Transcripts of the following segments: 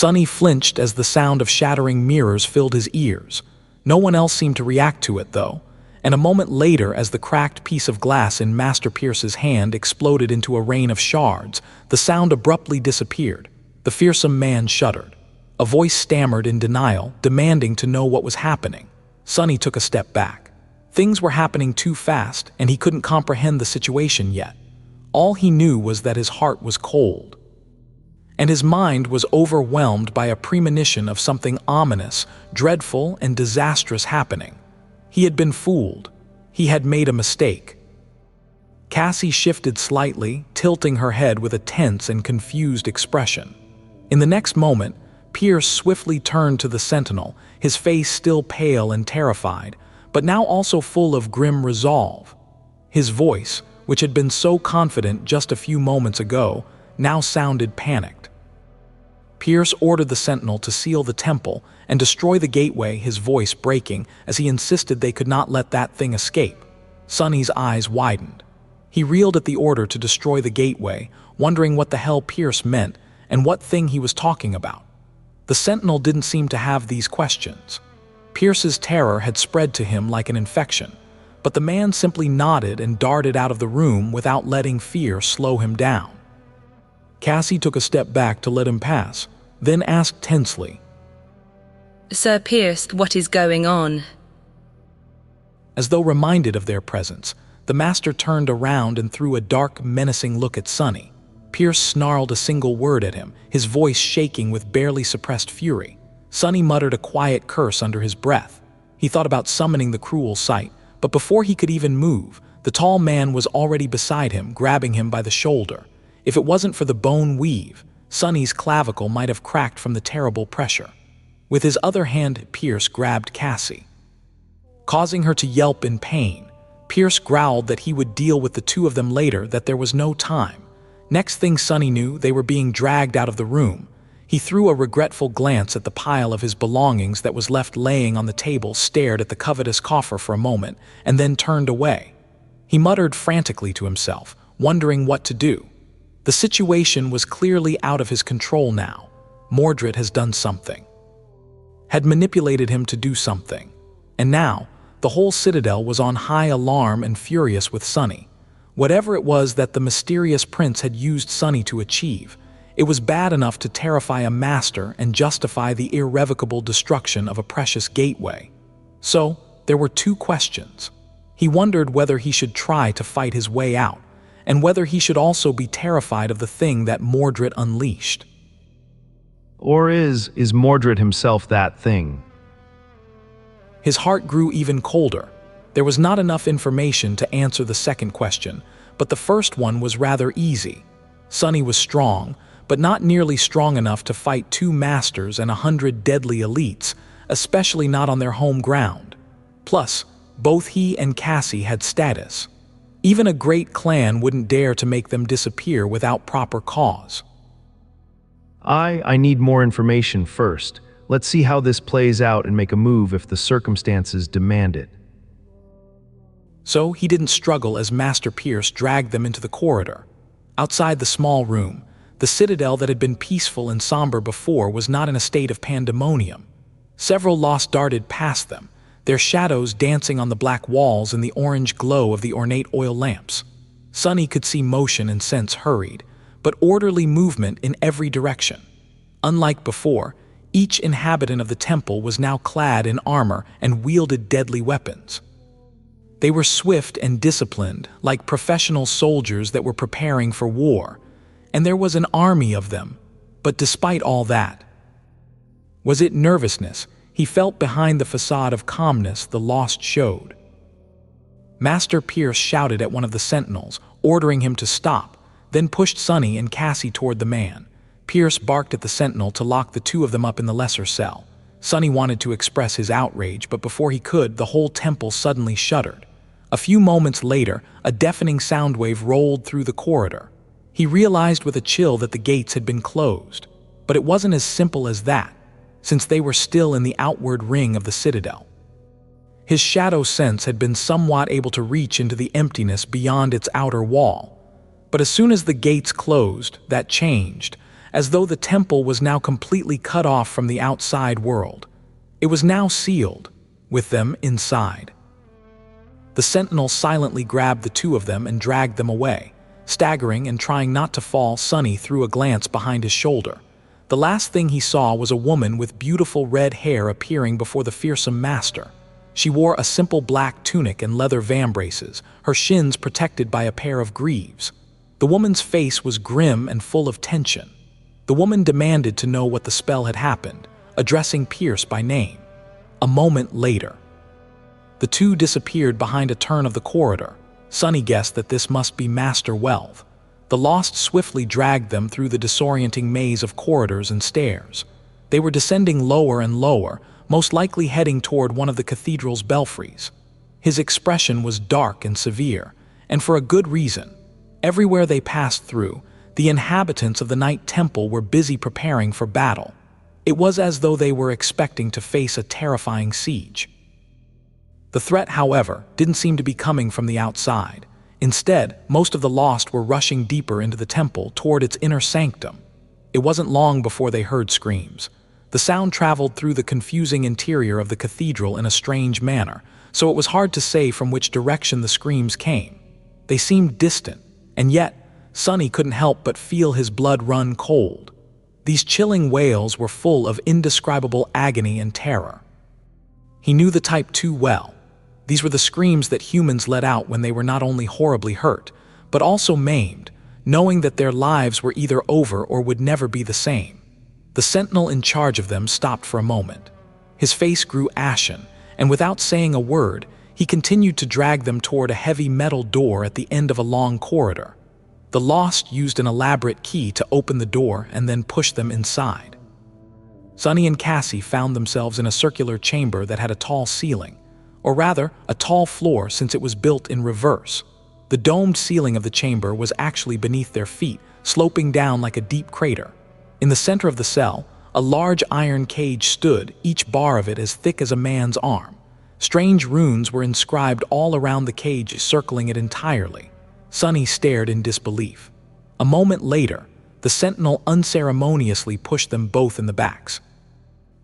Sunny flinched as the sound of shattering mirrors filled his ears. No one else seemed to react to it, though, and a moment later, as the cracked piece of glass in Master Pierce's hand exploded into a rain of shards, the sound abruptly disappeared. The fearsome man shuddered. A voice stammered in denial, demanding to know what was happening. Sunny took a step back. Things were happening too fast, and he couldn't comprehend the situation yet. All he knew was that his heart was cold, and his mind was overwhelmed by a premonition of something ominous, dreadful, and disastrous happening. He had been fooled. He had made a mistake. Cassie shifted slightly, tilting her head with a tense and confused expression. In the next moment, Pierce swiftly turned to the sentinel, his face still pale and terrified, but now also full of grim resolve. His voice, which had been so confident just a few moments ago, now sounded panicked. Pierce ordered the sentinel to seal the temple and destroy the gateway, his voice breaking as he insisted they could not let that thing escape. Sunny's eyes widened. He reeled at the order to destroy the gateway, wondering what the hell Pierce meant and what thing he was talking about. The sentinel didn't seem to have these questions. Pierce's terror had spread to him like an infection, but the man simply nodded and darted out of the room without letting fear slow him down. Cassie took a step back to let him pass, then asked tensely, "Sir Pierce, what is going on?" As though reminded of their presence, the master turned around and threw a dark, menacing look at Sunny. Pierce snarled a single word at him, his voice shaking with barely suppressed fury. Sunny muttered a quiet curse under his breath. He thought about summoning the cruel sight, but before he could even move, the tall man was already beside him, grabbing him by the shoulder. If it wasn't for the bone weave, Sunny's clavicle might have cracked from the terrible pressure. With his other hand, Pierce grabbed Cassie, causing her to yelp in pain. Pierce growled that he would deal with the two of them later, that there was no time. Next thing Sunny knew, they were being dragged out of the room. He threw a regretful glance at the pile of his belongings that was left laying on the table, stared at the covetous coffer for a moment, and then turned away. He muttered frantically to himself, wondering what to do. The situation was clearly out of his control now. Mordret has done something, had manipulated him to do something, and now the whole citadel was on high alarm and furious with Sunny. Whatever it was that the mysterious prince had used Sunny to achieve, it was bad enough to terrify a master and justify the irrevocable destruction of a precious gateway. So, there were two questions. He wondered whether he should try to fight his way out, and whether he should also be terrified of the thing that Mordret unleashed. Or is Mordret himself that thing? His heart grew even colder. There was not enough information to answer the second question, but the first one was rather easy. Sunny was strong, but not nearly strong enough to fight 2 masters and 100 deadly elites, especially not on their home ground. Plus, both he and Cassie had status. Even a great clan wouldn't dare to make them disappear without proper cause. I need more information first. Let's see how this plays out and make a move if the circumstances demand it. So he didn't struggle as Master Pierce dragged them into the corridor. Outside the small room, the citadel that had been peaceful and somber before was not in a state of pandemonium. Several lost darted past them, their shadows dancing on the black walls in the orange glow of the ornate oil lamps. Sunny could see motion and sense hurried, but orderly movement in every direction. Unlike before, each inhabitant of the temple was now clad in armor and wielded deadly weapons. They were swift and disciplined, like professional soldiers that were preparing for war, and there was an army of them. But despite all that, was it nervousness he felt behind the facade of calmness the lost showed? Master Pierce shouted at one of the sentinels, ordering him to stop, then pushed Sunny and Cassie toward the man. Pierce barked at the sentinel to lock the two of them up in the lesser cell. Sunny wanted to express his outrage, but before he could, the whole temple suddenly shuddered. A few moments later, a deafening sound wave rolled through the corridor. He realized with a chill that the gates had been closed. But it wasn't as simple as that, since they were still in the outward ring of the citadel. His shadow sense had been somewhat able to reach into the emptiness beyond its outer wall. But as soon as the gates closed, that changed. as though the temple was now completely cut off from the outside world. It was now sealed, with them inside. The sentinel silently grabbed the two of them and dragged them away. Staggering and trying not to fall, Sunny threw a glance behind his shoulder. The last thing he saw was a woman with beautiful red hair appearing before the fearsome master. She wore a simple black tunic and leather vambraces, her shins protected by a pair of greaves. The woman's face was grim and full of tension. The woman demanded to know what the spell had happened, addressing Pierce by name. A moment later, the two disappeared behind a turn of the corridor. Sunny guessed that this must be Master Welv. The Lost swiftly dragged them through the disorienting maze of corridors and stairs. They were descending lower and lower, most likely heading toward one of the cathedral's belfries. His expression was dark and severe, and for a good reason. Everywhere they passed through, the inhabitants of the Night Temple were busy preparing for battle. It was as though they were expecting to face a terrifying siege. The threat, however, didn't seem to be coming from the outside. Instead, most of the Lost were rushing deeper into the temple toward its inner sanctum. It wasn't long before they heard screams. The sound traveled through the confusing interior of the cathedral in a strange manner, so it was hard to say from which direction the screams came. They seemed distant, and yet, Sunny couldn't help but feel his blood run cold. These chilling wails were full of indescribable agony and terror. He knew the type too well. These were the screams that humans let out when they were not only horribly hurt, but also maimed, knowing that their lives were either over or would never be the same. The sentinel in charge of them stopped for a moment. His face grew ashen, and without saying a word, he continued to drag them toward a heavy metal door at the end of a long corridor. The Lost used an elaborate key to open the door and then push them inside. Sunny and Cassie found themselves in a circular chamber that had a tall ceiling, or rather, a tall floor since it was built in reverse. The domed ceiling of the chamber was actually beneath their feet, sloping down like a deep crater. In the center of the cell, a large iron cage stood, each bar of it as thick as a man's arm. Strange runes were inscribed all around the cage, circling it entirely. Sunny stared in disbelief. A moment later, the sentinel unceremoniously pushed them both in the backs,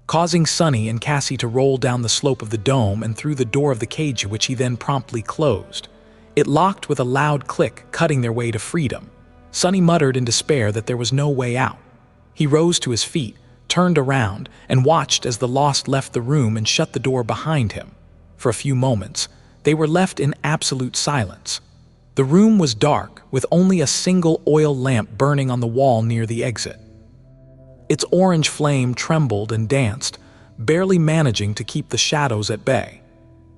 causing Sunny and Cassie to roll down the slope of the dome and through the door of the cage, which he then promptly closed. It locked with a loud click, cutting their way to freedom. Sunny muttered in despair that there was no way out. He rose to his feet, turned around, and watched as the Lost left the room and shut the door behind him. For a few moments, they were left in absolute silence. The room was dark, with only a single oil lamp burning on the wall near the exit. Its orange flame trembled and danced, barely managing to keep the shadows at bay.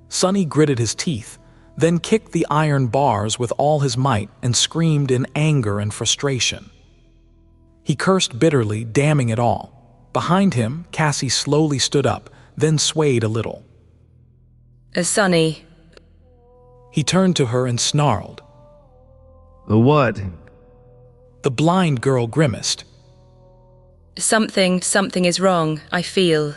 Sunny gritted his teeth, then kicked the iron bars with all his might and screamed in anger and frustration. He cursed bitterly, damning it all. Behind him, Cassie slowly stood up, then swayed a little. Sunny. He turned to her and snarled. The what? The blind girl grimaced. Something is wrong, I feel.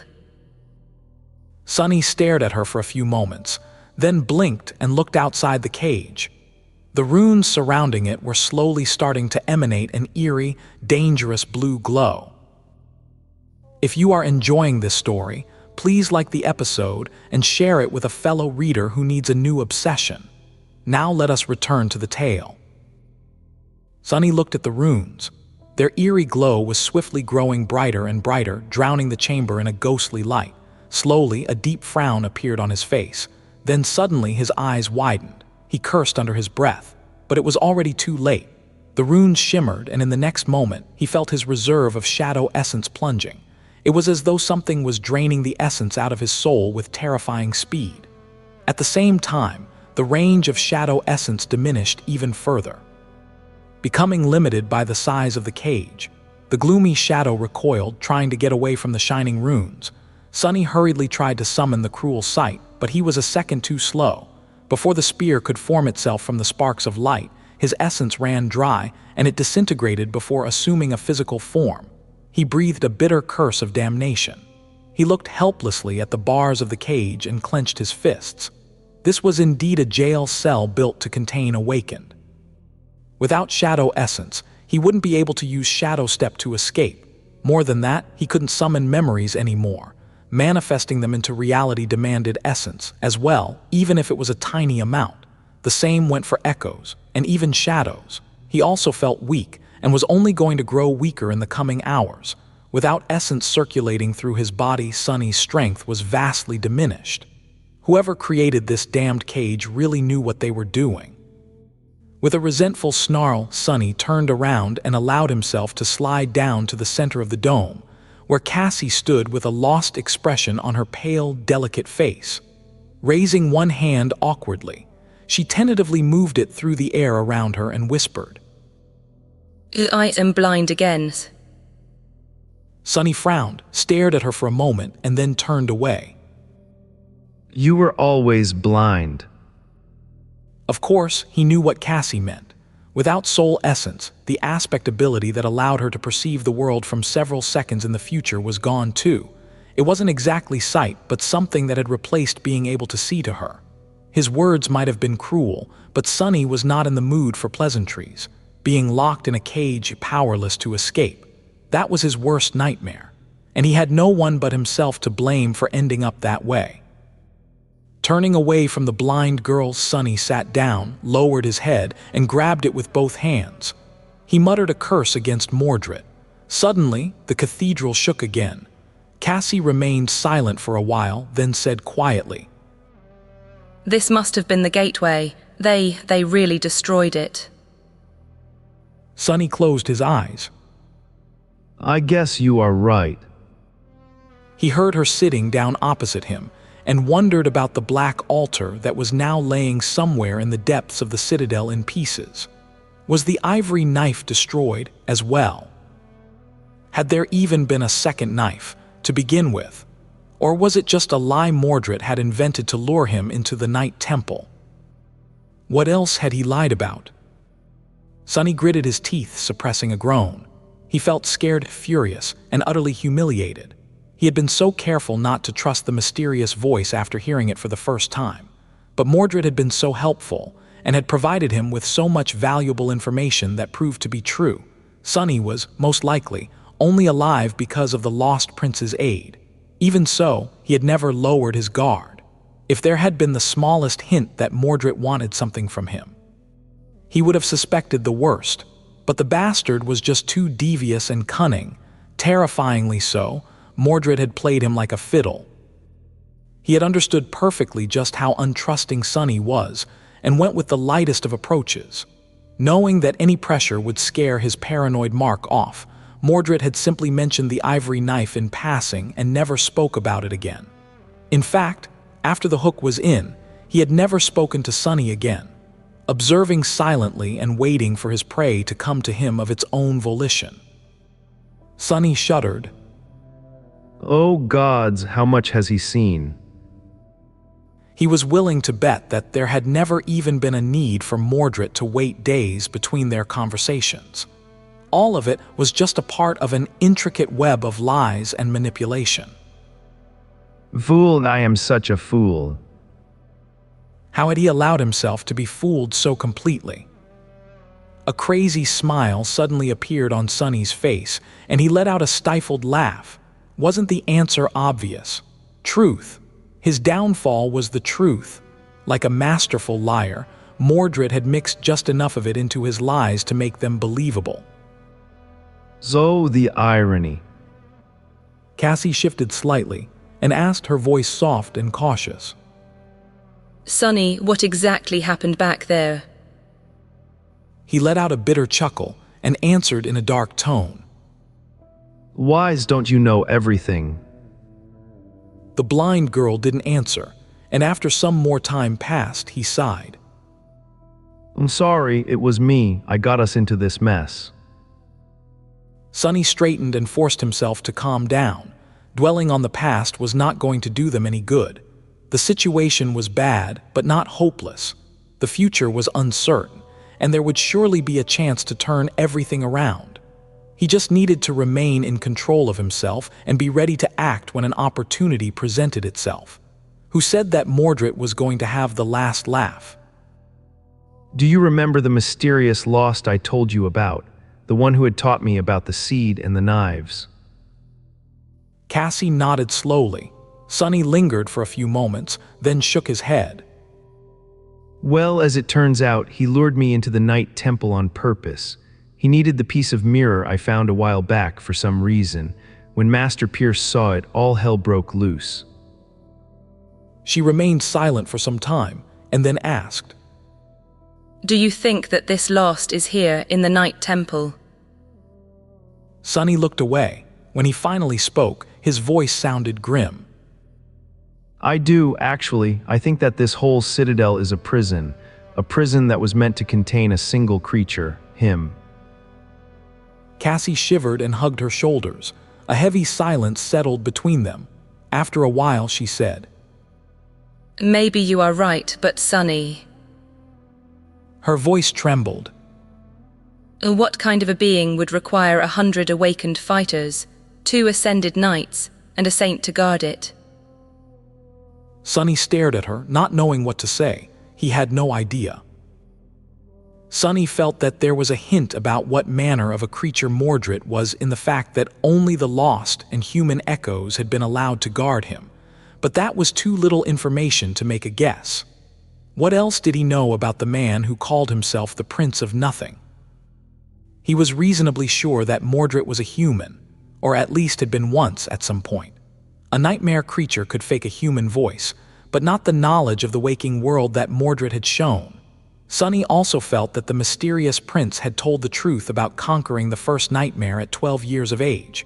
Sunny stared at her for a few moments, then blinked and looked outside the cage. The runes surrounding it were slowly starting to emanate an eerie, dangerous blue glow. If you are enjoying this story, please like the episode and share it with a fellow reader who needs a new obsession. Now let us return to the tale. Sunny looked at the runes. Their eerie glow was swiftly growing brighter and brighter, drowning the chamber in a ghostly light. Slowly, a deep frown appeared on his face. Then suddenly his eyes widened. He cursed under his breath, but it was already too late. The runes shimmered, and in the next moment, he felt his reserve of shadow essence plunging. It was as though something was draining the essence out of his soul with terrifying speed. At the same time, the range of shadow essence diminished even further, becoming limited by the size of the cage. The gloomy shadow recoiled, trying to get away from the shining runes. Sunny hurriedly tried to summon the cruel sight, but he was a second too slow. Before the spear could form itself from the sparks of light, his essence ran dry, and it disintegrated before assuming a physical form. He breathed a bitter curse of damnation. He looked helplessly at the bars of the cage and clenched his fists. This was indeed a jail cell built to contain awakened. Without shadow essence, He wouldn't be able to use Shadow Step to escape. More than that, he couldn't summon memories anymore. Manifesting them into reality demanded essence as well, even if it was a tiny amount. The same went for echoes, and even shadows. He also felt weak, and was only going to grow weaker in the coming hours. Without essence circulating through his body, Sunny's strength was vastly diminished. Whoever created this damned cage really knew what they were doing. With a resentful snarl, Sunny turned around and allowed himself to slide down to the center of the dome, where Cassie stood with a lost expression on her pale, delicate face. Raising one hand awkwardly, she tentatively moved it through the air around her and whispered, I am blind again. Sunny frowned, stared at her for a moment, and then turned away. You were always blind. Of course, he knew what Cassie meant. Without soul essence, the aspect ability that allowed her to perceive the world from several seconds in the future was gone too. It wasn't exactly sight, but something that had replaced being able to see to her. His words might have been cruel, but Sunny was not in the mood for pleasantries. Being locked in a cage, powerless to escape. That was his worst nightmare, and he had no one but himself to blame for ending up that way. Turning away from the blind girl, Sunny sat down, lowered his head, and grabbed it with both hands. He muttered a curse against Mordret. Suddenly, the cathedral shook again. Cassie remained silent for a while, then said quietly, This must have been the gateway. They really destroyed it. Sunny closed his eyes. I guess you are right. He heard her sitting down opposite him, and wondered about the black altar that was now laying somewhere in the depths of the citadel in pieces. Was the ivory knife destroyed as well? Had there even been a second knife, to begin with? Or was it just a lie Mordret had invented to lure him into the night temple? What else had he lied about? Sunny gritted his teeth, suppressing a groan. He felt scared, furious, and utterly humiliated. He had been so careful not to trust the mysterious voice after hearing it for the first time. But Mordred had been so helpful, and had provided him with so much valuable information that proved to be true. Sunny was, most likely, only alive because of the lost prince's aid. Even so, he had never lowered his guard. If there had been the smallest hint that Mordred wanted something from him, he would have suspected the worst. But the bastard was just too devious and cunning, terrifyingly so. Mordred had played him like a fiddle. He had understood perfectly just how untrusting Sunny was, and went with the lightest of approaches. Knowing that any pressure would scare his paranoid mark off, Mordred had simply mentioned the ivory knife in passing and never spoke about it again. In fact, after the hook was in, he had never spoken to Sunny again, observing silently and waiting for his prey to come to him of its own volition. Sunny shuddered. Oh gods, how much has he seen? He was willing to bet that there had never even been a need for Mordret to wait days between their conversations. All of it was just a part of an intricate web of lies and manipulation. Fool, I am such a fool. How had he allowed himself to be fooled so completely? A crazy smile suddenly appeared on Sunny's face, and he let out a stifled laugh. Wasn't the answer obvious? Truth. His downfall was the truth. Like a masterful liar, Mordred had mixed just enough of it into his lies to make them believable. So the irony. Cassie shifted slightly and asked, her voice soft and cautious. Sunny, what exactly happened back there? He let out a bitter chuckle and answered in a dark tone. Wise, don't you know everything? The blind girl didn't answer, and after some more time passed, he sighed. I'm sorry, it was me. I got us into this mess. Sunny straightened and forced himself to calm down. Dwelling on the past was not going to do them any good. The situation was bad, but not hopeless. The future was uncertain, and there would surely be a chance to turn everything around. He just needed to remain in control of himself and be ready to act when an opportunity presented itself. Who said that Mordred was going to have the last laugh? Do you remember the mysterious lost I told you about? the one who had taught me about the seed and the knives. Cassie nodded slowly. Sunny lingered for a few moments, then shook his head. Well, as it turns out, he lured me into the night temple on purpose. He needed the piece of mirror I found a while back for some reason. When Master Pierce saw it, all hell broke loose. She remained silent for some time, and then asked, Do you think that this lost is here in the night temple? Sunny looked away. When he finally spoke, his voice sounded grim. I do, actually. I think that this whole citadel is a prison that was meant to contain a single creature, him. Cassie shivered and hugged her shoulders. A heavy silence settled between them. After a while, she said, Maybe you are right, but Sunny. Her voice trembled. What kind of a being would require 100 awakened fighters, 2 ascended knights, and a saint to guard it? Sunny stared at her, not knowing what to say. He had no idea. Sunny felt that there was a hint about what manner of a creature Mordret was in the fact that only the lost and human echoes had been allowed to guard him. But that was too little information to make a guess. What else did he know about the man who called himself the Prince of Nothing? He was reasonably sure that Mordret was a human, or at least had been once at some point. A nightmare creature could fake a human voice, but not the knowledge of the waking world that Mordret had shown. Sunny also felt that the mysterious prince had told the truth about conquering the first nightmare at 12 years of age.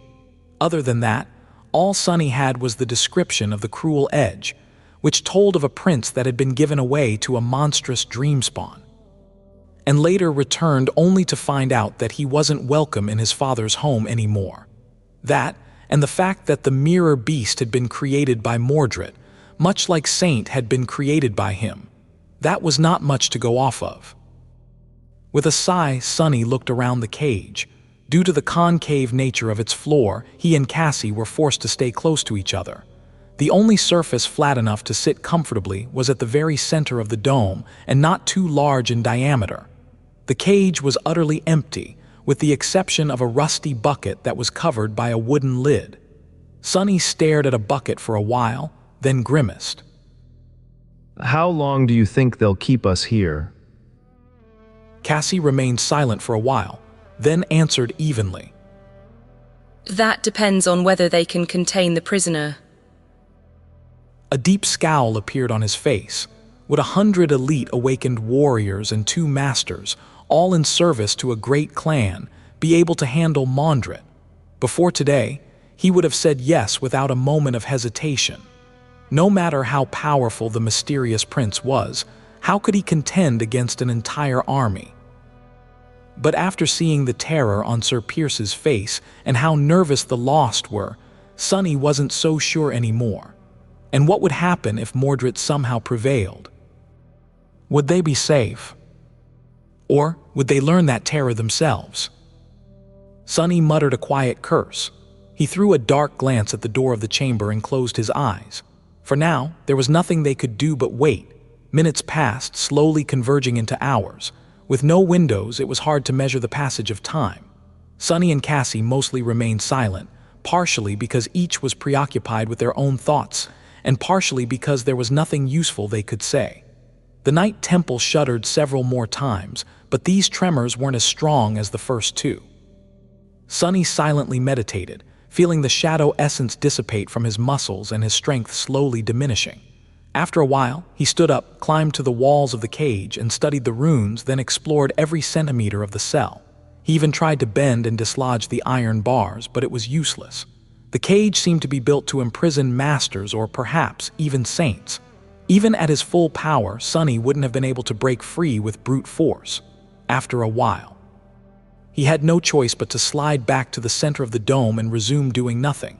Other than that, all Sunny had was the description of the cruel edge, which told of a prince that had been given away to a monstrous dream spawn, and later returned only to find out that he wasn't welcome in his father's home anymore. That, and the fact that the mirror beast had been created by Mordret, much like Saint had been created by him. That was not much to go off of. With a sigh, Sunny looked around the cage. Due to the concave nature of its floor, he and Cassie were forced to stay close to each other. The only surface flat enough to sit comfortably was at the very center of the dome and not too large in diameter. The cage was utterly empty, with the exception of a rusty bucket that was covered by a wooden lid. Sunny stared at a bucket for a while, then grimaced. How long do you think they'll keep us here? Cassie remained silent for a while, then answered evenly. That depends on whether they can contain the prisoner. A deep scowl appeared on his face. Would 100 elite awakened warriors and 2 masters, all in service to a great clan, be able to handle Mordret? Before today, he would have said yes without a moment of hesitation. No matter how powerful the mysterious prince was, how could he contend against an entire army? But after seeing the terror on Sir Pierce's face and how nervous the lost were, Sunny wasn't so sure anymore. And what would happen if Mordret somehow prevailed? Would they be safe? Or would they learn that terror themselves? Sunny muttered a quiet curse. He threw a dark glance at the door of the chamber and closed his eyes. For now, there was nothing they could do but wait. Minutes passed, slowly converging into hours. With no windows, it was hard to measure the passage of time. Sunny and Cassie mostly remained silent, partially because each was preoccupied with their own thoughts, and partially because there was nothing useful they could say. The night temple shuddered several more times, but these tremors weren't as strong as the first 2. Sunny silently meditated, feeling the shadow essence dissipate from his muscles and his strength slowly diminishing. After a while, he stood up, climbed to the walls of the cage, and studied the runes, then explored every centimeter of the cell. He even tried to bend and dislodge the iron bars, but it was useless. The cage seemed to be built to imprison masters or perhaps even saints. Even at his full power, Sunny wouldn't have been able to break free with brute force. After a while, he had no choice but to slide back to the center of the dome and resume doing nothing.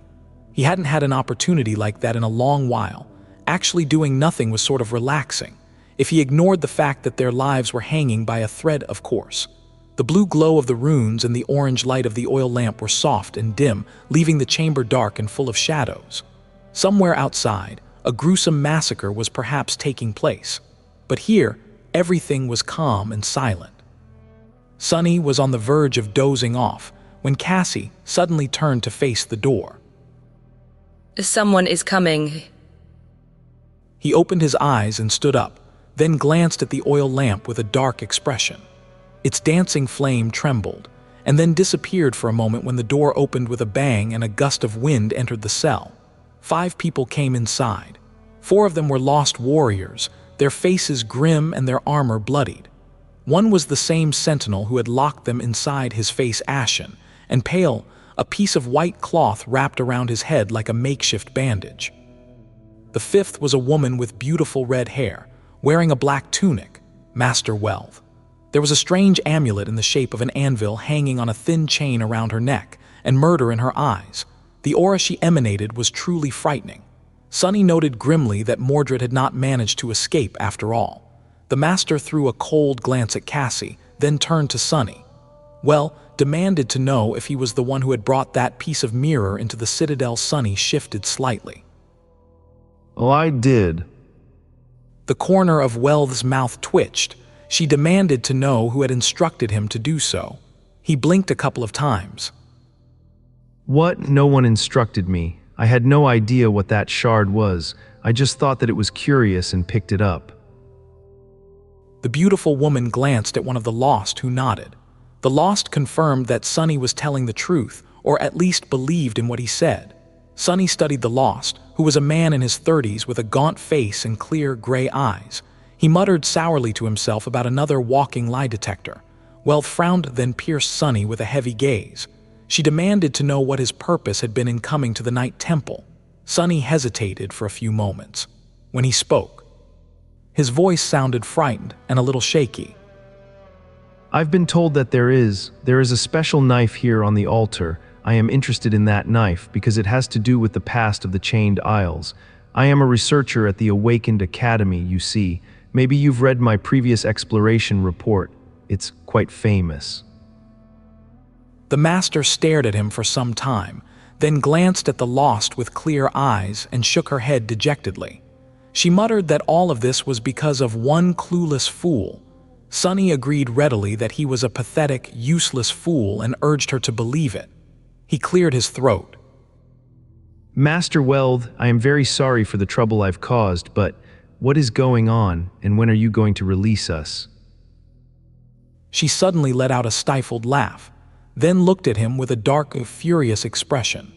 He hadn't had an opportunity like that in a long while. Actually doing nothing was sort of relaxing, if he ignored the fact that their lives were hanging by a thread, of course. The blue glow of the runes and the orange light of the oil lamp were soft and dim, leaving the chamber dark and full of shadows. Somewhere outside, a gruesome massacre was perhaps taking place. But here, everything was calm and silent. Sunny was on the verge of dozing off when Cassie suddenly turned to face the door. Someone is coming. He opened his eyes and stood up, then glanced at the oil lamp with a dark expression. Its dancing flame trembled, and then disappeared for a moment when the door opened with a bang and a gust of wind entered the cell. 5 people came inside. 4 of them were lost warriors, their faces grim and their armor bloodied. One was the same sentinel who had locked them inside, his face ashen and pale, a piece of white cloth wrapped around his head like a makeshift bandage. The 5th was a woman with beautiful red hair, wearing a black tunic, Master Wealth. There was a strange amulet in the shape of an anvil hanging on a thin chain around her neck, and murder in her eyes. The aura she emanated was truly frightening. Sunny noted grimly that Mordret had not managed to escape after all. The master threw a cold glance at Cassie, then turned to Sunny. Well, demanded to know if he was the one who had brought that piece of mirror into the citadel. Sunny shifted slightly. "Oh, I did." The corner of Wealth's mouth twitched. She demanded to know who had instructed him to do so. He blinked a couple of times. "What? No one instructed me. I had no idea what that shard was. I just thought that it was curious and picked it up." The beautiful woman glanced at one of the Lost, who nodded. The Lost confirmed that Sunny was telling the truth, or at least believed in what he said. Sunny studied the Lost, who was a man in his 30s with a gaunt face and clear gray eyes. He muttered sourly to himself about another walking lie detector. Wealth frowned, then pierced Sunny with a heavy gaze. She demanded to know what his purpose had been in coming to the Night Temple. Sunny hesitated for a few moments. When he spoke, his voice sounded frightened and a little shaky. "I've been told that there is a special knife here on the altar. I am interested in that knife because it has to do with the past of the Chained Isles. I am a researcher at the Awakened Academy, you see. Maybe you've read my previous exploration report. It's quite famous." The master stared at him for some time, then glanced at the Lost with clear eyes and shook her head dejectedly. She muttered that all of this was because of one clueless fool. Sunny agreed readily that he was a pathetic, useless fool and urged her to believe it. He cleared his throat. "Master Weld, I am very sorry for the trouble I've caused, but what is going on, and when are you going to release us?" She suddenly let out a stifled laugh, then looked at him with a dark, furious expression.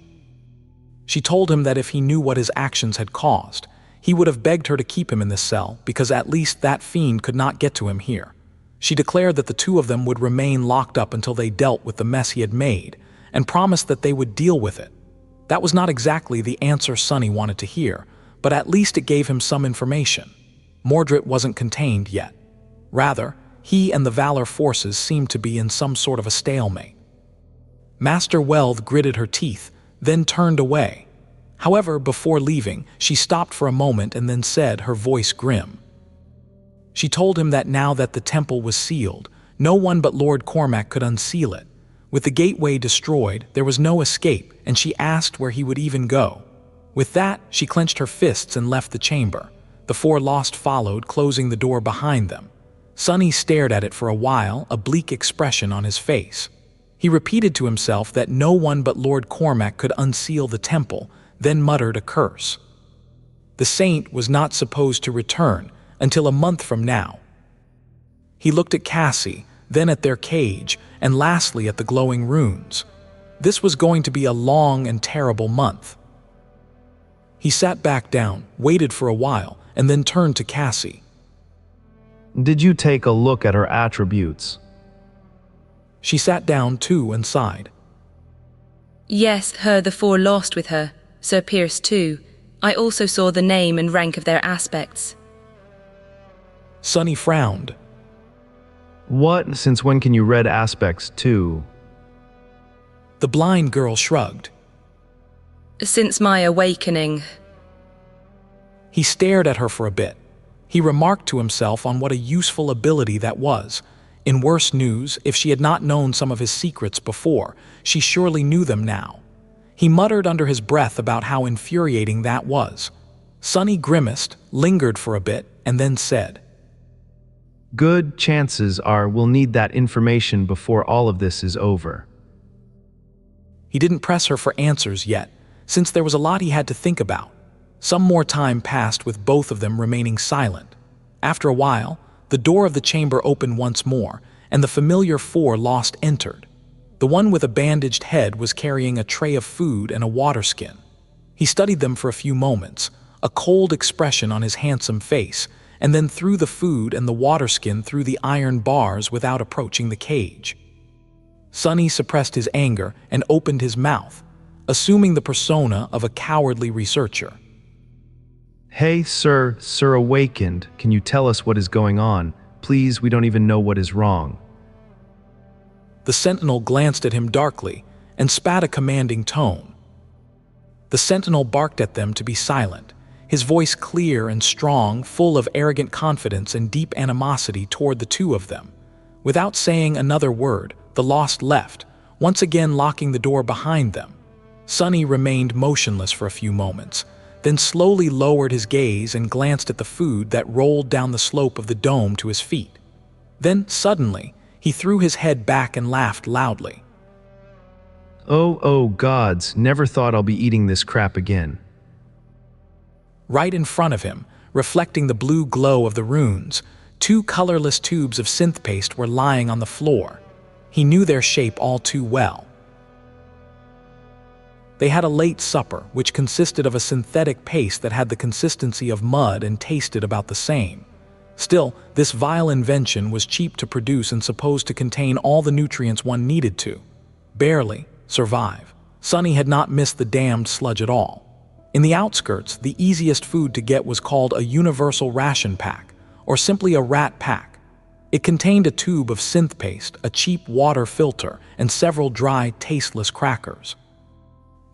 She told him that if he knew what his actions had caused, he would have begged her to keep him in this cell, because at least that fiend could not get to him here. She declared that the 2 of them would remain locked up until they dealt with the mess he had made, and promised that they would deal with it. That was not exactly the answer Sunny wanted to hear, but at least it gave him some information. Mordret wasn't contained yet. Rather, he and the Valor forces seemed to be in some sort of a stalemate. Master Weld gritted her teeth, then turned away. However, before leaving, she stopped for a moment and then said, her voice grim. She told him that now that the temple was sealed, no one but Lord Cormac could unseal it. With the gateway destroyed, there was no escape, and she asked where he would even go. With that, she clenched her fists and left the chamber. The 4 Lost followed, closing the door behind them. Sunny stared at it for a while, a bleak expression on his face. He repeated to himself that no one but Lord Cormac could unseal the temple, then muttered a curse. The saint was not supposed to return until a month from now. He looked at Cassie, then at their cage, and lastly at the glowing runes. This was going to be a long and terrible month. He sat back down, waited for a while, and then turned to Cassie. "Did you take a look at her attributes?" She sat down too and sighed. Yes, the 4 lost with her, Sir Pierce too. I also saw the name and rank of their aspects. Sunny frowned. "What? Since when can you read aspects too?" The blind girl shrugged. Since my awakening. He stared at her for a bit. He remarked to himself on what a useful ability that was. In worse news, if she had not known some of his secrets before, she surely knew them now. He muttered under his breath about how infuriating that was. Sunny grimaced, lingered for a bit, and then said, Good chances are we'll need that information before all of this is over. He didn't press her for answers yet, since there was a lot he had to think about. Some more time passed with both of them remaining silent. After a while, the door of the chamber opened once more, and the familiar four lost entered. The one with a bandaged head was carrying a tray of food and a water skin. He studied them for a few moments, a cold expression on his handsome face, and then threw the food and the water skin through the iron bars without approaching the cage. Sunny suppressed his anger and opened his mouth, assuming the persona of a cowardly researcher. Hey, sir awakened. Can you tell us what is going on? Please, we don't even know what is wrong. The sentinel glanced at him darkly and spat a commanding tone. The sentinel barked at them to be silent, his voice clear and strong, full of arrogant confidence and deep animosity toward the two of them. Without saying another word, the lost left, once again locking the door behind them. Sunny remained motionless for a few moments, then slowly lowered his gaze and glanced at the food that rolled down the slope of the dome to his feet. Then, suddenly, he threw his head back and laughed loudly. Oh gods, never thought I'll be eating this crap again. Right in front of him, reflecting the blue glow of the runes, two colorless tubes of synth paste were lying on the floor. He knew their shape all too well. They had a late supper, which consisted of a synthetic paste that had the consistency of mud and tasted about the same. Still, this vile invention was cheap to produce and supposed to contain all the nutrients one needed to barely survive. Sunny had not missed the damned sludge at all. In the outskirts, the easiest food to get was called a universal ration pack, or simply a rat pack. It contained a tube of synth paste, a cheap water filter, and several dry, tasteless crackers.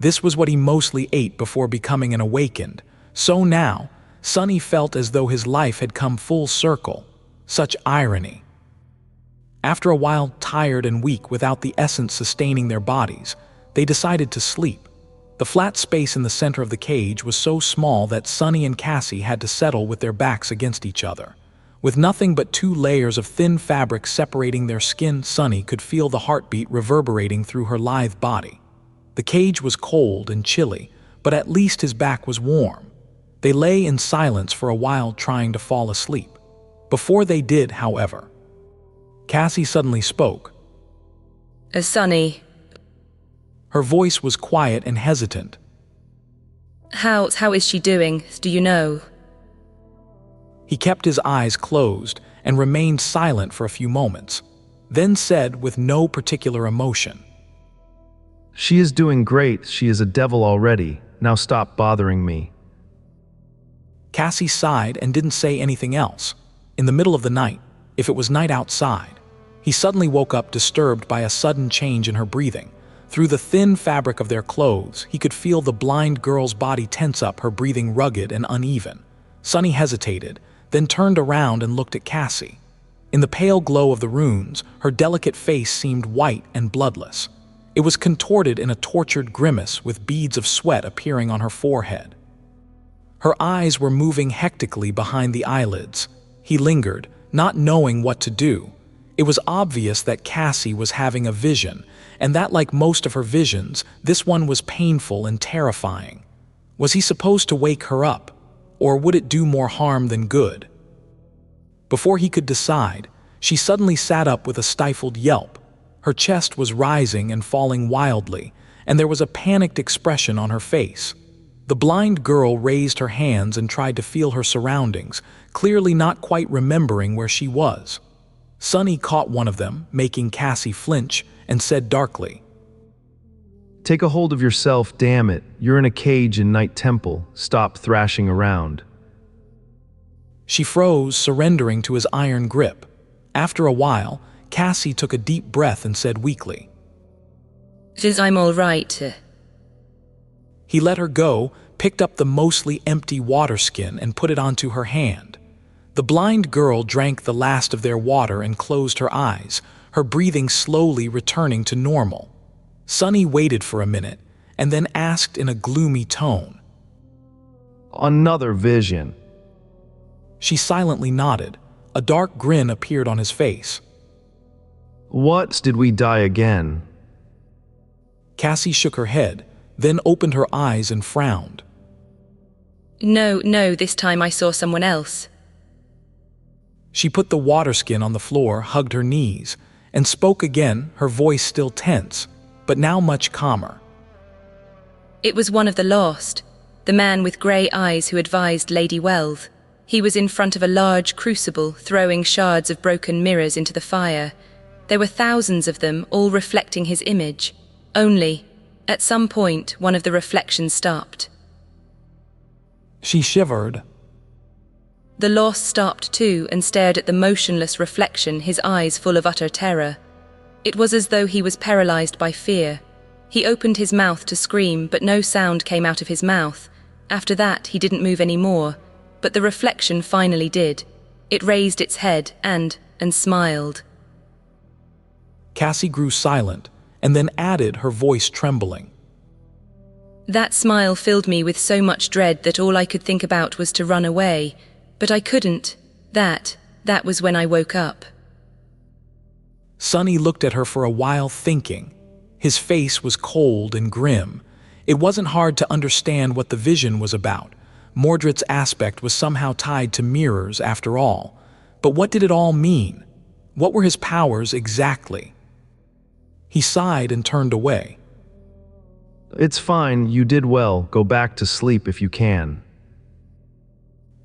This was what he mostly ate before becoming an awakened, so now, Sunny felt as though his life had come full circle. Such irony. After a while, tired and weak without the essence sustaining their bodies, they decided to sleep. The flat space in the center of the cage was so small that Sunny and Cassie had to settle with their backs against each other. With nothing but 2 layers of thin fabric separating their skin, Sunny could feel the heartbeat reverberating through her lithe body. The cage was cold and chilly, but at least his back was warm. They lay in silence for a while trying to fall asleep. Before they did, however, Cassie suddenly spoke. Sunny. Her voice was quiet and hesitant. How is she doing? Do you know? He kept his eyes closed and remained silent for a few moments, then said with no particular emotion, She is doing great. She is a devil already. Now stop bothering me. Cassie sighed and didn't say anything else. In the middle of the night, if it was night outside, he suddenly woke up disturbed by a sudden change in her breathing. Through the thin fabric of their clothes, he could feel the blind girl's body tense up, her breathing rugged and uneven. Sunny hesitated, then turned around and looked at Cassie. In the pale glow of the runes, her delicate face seemed white and bloodless. It was contorted in a tortured grimace with beads of sweat appearing on her forehead. Her eyes were moving hectically behind the eyelids. He lingered, not knowing what to do. It was obvious that Cassie was having a vision, and that, like most of her visions, this one was painful and terrifying. Was he supposed to wake her up, or would it do more harm than good? Before he could decide, she suddenly sat up with a stifled yelp. Her chest was rising and falling wildly, and there was a panicked expression on her face. The blind girl raised her hands and tried to feel her surroundings, clearly not quite remembering where she was. Sunny caught one of them, making Cassie flinch, and said darkly, Take a hold of yourself, damn it. You're in a cage in Night Temple. Stop thrashing around. She froze, surrendering to his iron grip. After a while, Cassie took a deep breath and said weakly, Since I'm all right. He let her go, picked up the mostly empty water skin and put it onto her hand. The blind girl drank the last of their water and closed her eyes, her breathing slowly returning to normal. Sunny waited for a minute and then asked in a gloomy tone, Another vision. She silently nodded, A dark grin appeared on his face. What, did we die again? Cassie shook her head, then opened her eyes and frowned. No, this time I saw someone else. She put the water skin on the floor, hugged her knees, and spoke again, her voice still tense, but now much calmer. It was one of the lost, the man with grey eyes who advised Lady Welth. He was in front of a large crucible, throwing shards of broken mirrors into the fire. There were thousands of them, all reflecting his image. Only, at some point, one of the reflections stopped. She shivered. The lost stopped too and stared at the motionless reflection, his eyes full of utter terror. It was as though he was paralyzed by fear. He opened his mouth to scream, but no sound came out of his mouth. After that, he didn't move any more, but the reflection finally did. It raised its head and smiled. Cassie grew silent, and then added, her voice trembling. That smile filled me with so much dread that all I could think about was to run away. But I couldn't. That was when I woke up. Sunny looked at her for a while, thinking. His face was cold and grim. It wasn't hard to understand what the vision was about. Mordret's aspect was somehow tied to mirrors, after all. But what did it all mean? What were his powers exactly? He sighed and turned away. It's fine, you did well. Go back to sleep if you can.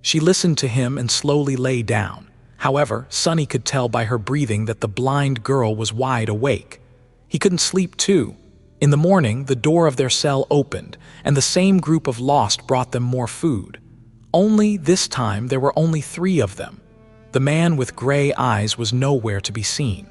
She listened to him and slowly lay down. However, Sunny could tell by her breathing that the blind girl was wide awake. He couldn't sleep too. In the morning, the door of their cell opened, and the same group of lost brought them more food. Only this time there were only 3 of them. The man with gray eyes was nowhere to be seen.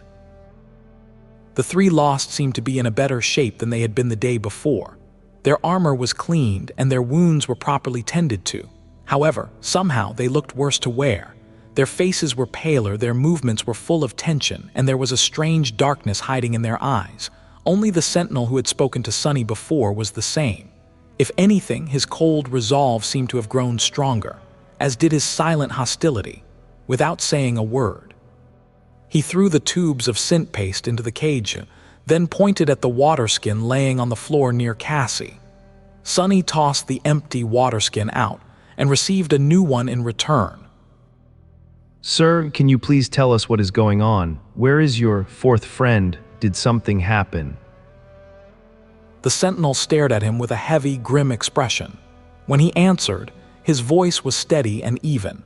The 3 lost seemed to be in a better shape than they had been the day before. Their armor was cleaned and their wounds were properly tended to. However, somehow they looked worse to wear. Their faces were paler, their movements were full of tension, and there was a strange darkness hiding in their eyes. Only the sentinel who had spoken to Sunny before was the same. If anything, his cold resolve seemed to have grown stronger, as did his silent hostility, without saying a word. He threw the tubes of scent paste into the cage, then pointed at the water skin laying on the floor near Cassie. Sunny tossed the empty water skin out, and received a new one in return. Sir, can you please tell us what is going on? Where is your 4th friend? Did something happen? The sentinel stared at him with a heavy, grim expression. When he answered, his voice was steady and even.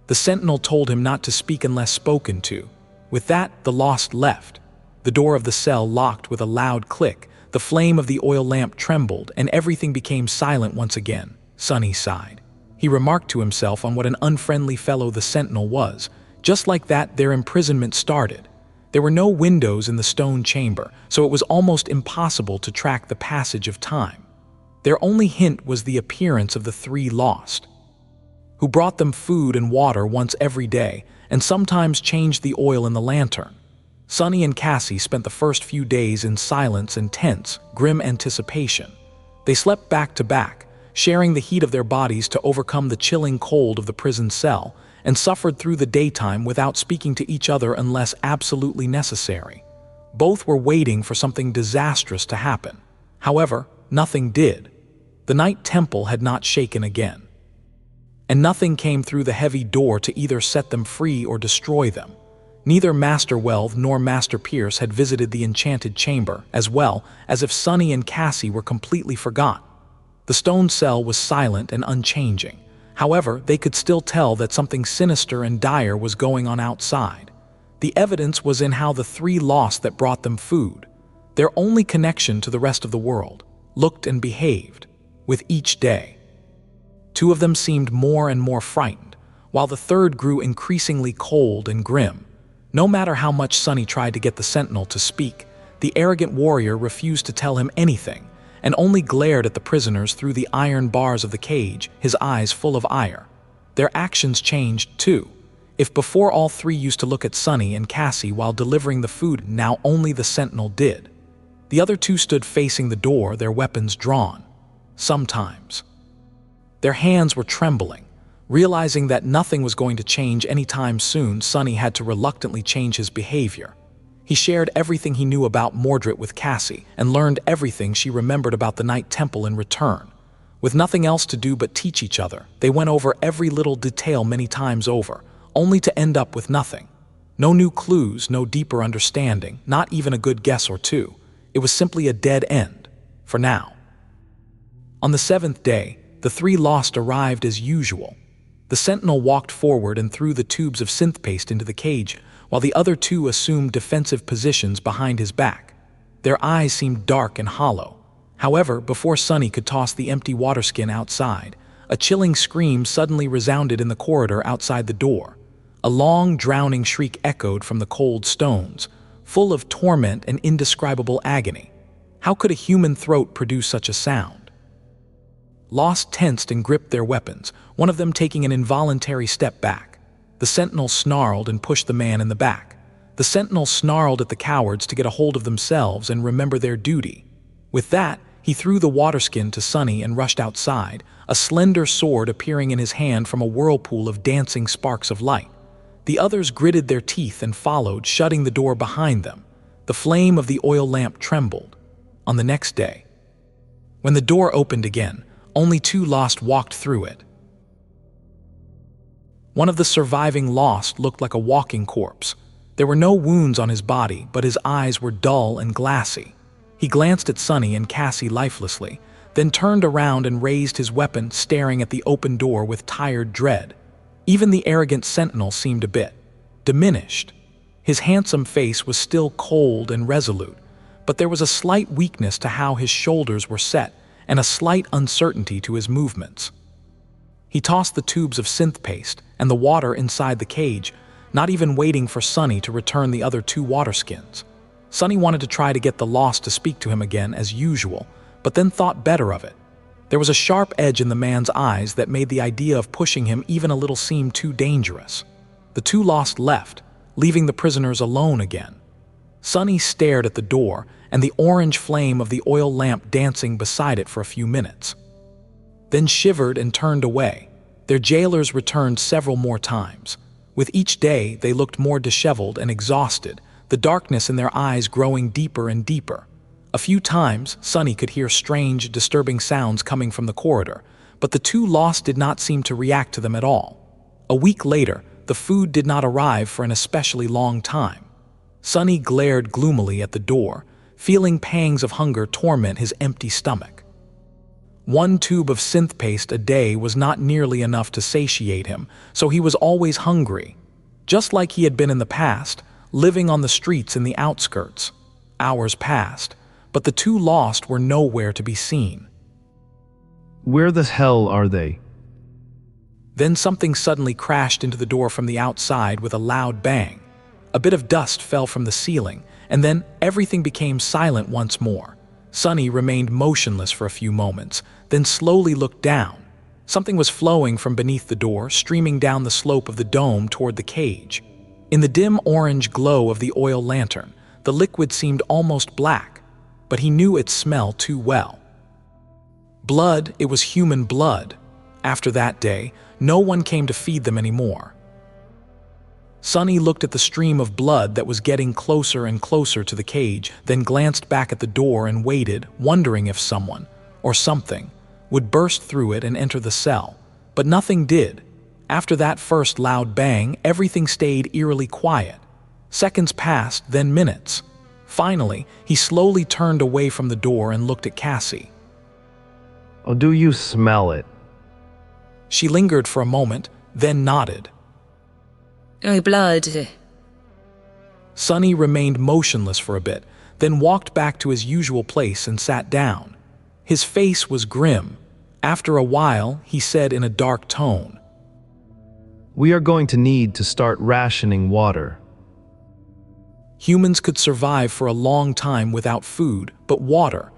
The sentinel told him not to speak unless spoken to. With that, the lost left. The door of the cell locked with a loud click, the flame of the oil lamp trembled, and everything became silent once again. Sunny sighed. He remarked to himself on what an unfriendly fellow the sentinel was. Just like that, their imprisonment started. There were no windows in the stone chamber, so it was almost impossible to track the passage of time. Their only hint was the appearance of the 3 lost, who brought them food and water once every day, and sometimes changed the oil in the lantern. Sunny and Cassie spent the first few days in silence and tense, grim anticipation. They slept back to back, sharing the heat of their bodies to overcome the chilling cold of the prison cell, and suffered through the daytime without speaking to each other unless absolutely necessary. Both were waiting for something disastrous to happen. However, nothing did. The night temple had not shaken again. And nothing came through the heavy door to either set them free or destroy them. Neither Master Welth nor Master Pierce had visited the enchanted chamber, as well as if Sunny and Cassie were completely forgotten. The stone cell was silent and unchanging. However, they could still tell that something sinister and dire was going on outside. The evidence was in how the 3 lost that brought them food, their only connection to the rest of the world, looked and behaved, with each day. 2 of them seemed more and more frightened, while the 3rd grew increasingly cold and grim. No matter how much Sunny tried to get the sentinel to speak, the arrogant warrior refused to tell him anything, and only glared at the prisoners through the iron bars of the cage, his eyes full of ire. Their actions changed, too. If before all 3 used to look at Sunny and Cassie while delivering the food, now only the sentinel did. The other 2 stood facing the door, their weapons drawn. Sometimes. Their hands were trembling. Realizing that nothing was going to change anytime soon, Sunny had to reluctantly change his behavior. He shared everything he knew about Mordret with Cassie and learned everything she remembered about the Night Temple in return. With nothing else to do but teach each other, they went over every little detail many times over, only to end up with nothing. No new clues, no deeper understanding, not even a good guess or two. It was simply a dead end, for now. On the 7th day, the 3 lost arrived as usual. The sentinel walked forward and threw the tubes of synth paste into the cage, while the other 2 assumed defensive positions behind his back. Their eyes seemed dark and hollow. However, before Sunny could toss the empty water skin outside, a chilling scream suddenly resounded in the corridor outside the door. A long, drowning shriek echoed from the cold stones, full of torment and indescribable agony. How could a human throat produce such a sound? Lost tensed and gripped their weapons, one of them taking an involuntary step back. The sentinel snarled and pushed the man in the back. The sentinel snarled at the cowards to get a hold of themselves and remember their duty. With that, he threw the water skin to Sunny and rushed outside, a slender sword appearing in his hand from a whirlpool of dancing sparks of light. The others gritted their teeth and followed, shutting the door behind them. The flame of the oil lamp trembled. On the next day, when the door opened again, only 2 lost walked through it. One of the surviving lost looked like a walking corpse. There were no wounds on his body, but his eyes were dull and glassy. He glanced at Sunny and Cassie lifelessly, then turned around and raised his weapon, staring at the open door with tired dread. Even the arrogant sentinel seemed a bit diminished. His handsome face was still cold and resolute, but there was a slight weakness to how his shoulders were set and a slight uncertainty to his movements. He tossed the tubes of synth paste and the water inside the cage, not even waiting for Sunny to return the other 2 water skins. Sunny wanted to try to get the lost to speak to him again as usual, but then thought better of it. There was a sharp edge in the man's eyes that made the idea of pushing him even a little seem too dangerous. The 2 lost left, leaving the prisoners alone again. Sunny stared at the door and the orange flame of the oil lamp dancing beside it for a few minutes, then shivered and turned away. Their jailers returned several more times. With each day, they looked more disheveled and exhausted, the darkness in their eyes growing deeper and deeper. A few times, Sunny could hear strange, disturbing sounds coming from the corridor, but the 2 lost did not seem to react to them at all. A week later, the food did not arrive for an especially long time. Sunny glared gloomily at the door, feeling pangs of hunger torment his empty stomach. 1 tube of synth paste a day was not nearly enough to satiate him, so he was always hungry. Just like he had been in the past, living on the streets in the outskirts. Hours passed, but the 2 lost were nowhere to be seen. Where the hell are they? Then something suddenly crashed into the door from the outside with a loud bang. A bit of dust fell from the ceiling, and then everything became silent once more. Sunny remained motionless for a few moments, then slowly looked down. Something was flowing from beneath the door, streaming down the slope of the dome toward the cage. In the dim orange glow of the oil lantern, the liquid seemed almost black, but he knew its smell too well. Blood, it was human blood. After that day, no one came to feed them anymore. Sunny looked at the stream of blood that was getting closer and closer to the cage, then glanced back at the door and waited, wondering if someone, or something, would burst through it and enter the cell. But nothing did. After that first loud bang, everything stayed eerily quiet. Seconds passed, then minutes. Finally, he slowly turned away from the door and looked at Cassie. Oh, do you smell it? She lingered for a moment, then nodded. Oh, blood. Sunny remained motionless for a bit, then walked back to his usual place and sat down. His face was grim. After a while, he said in a dark tone, We are going to need to start rationing water. Humans could survive for a long time without food, but water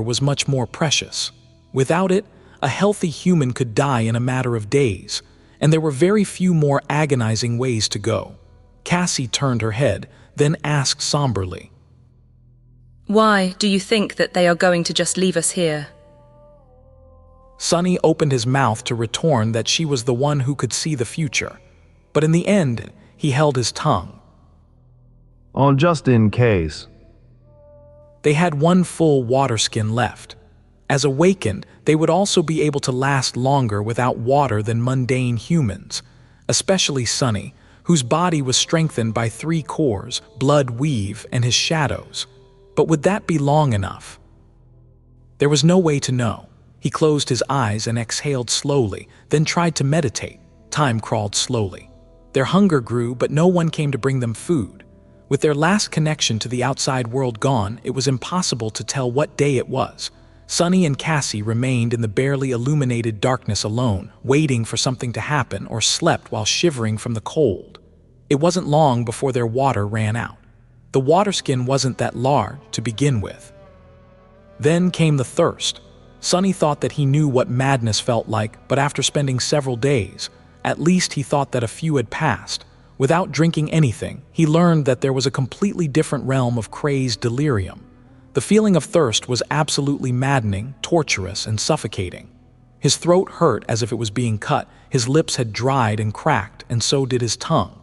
was much more precious. Without it, a healthy human could die in a matter of days, and there were very few more agonizing ways to go. Cassie turned her head, then asked somberly, Why do you think that they are going to just leave us here? Sunny opened his mouth to retorn that she was the one who could see the future, but in the end, he held his tongue. Just in case. They had one full water skin left. As awakened, they would also be able to last longer without water than mundane humans, especially Sunny, whose body was strengthened by 3 cores, blood weave, and his shadows. But would that be long enough? There was no way to know. He closed his eyes and exhaled slowly, then tried to meditate. Time crawled slowly. Their hunger grew, but no one came to bring them food. With their last connection to the outside world gone, it was impossible to tell what day it was. Sunny and Cassie remained in the barely illuminated darkness alone, waiting for something to happen, or slept while shivering from the cold. It wasn't long before their water ran out. The water skin wasn't that large to begin with. Then came the thirst. Sunny thought that he knew what madness felt like, but after spending several days, at least he thought that a few had passed, without drinking anything, he learned that there was a completely different realm of crazed delirium. The feeling of thirst was absolutely maddening, torturous, and suffocating. His throat hurt as if it was being cut, his lips had dried and cracked, and so did his tongue.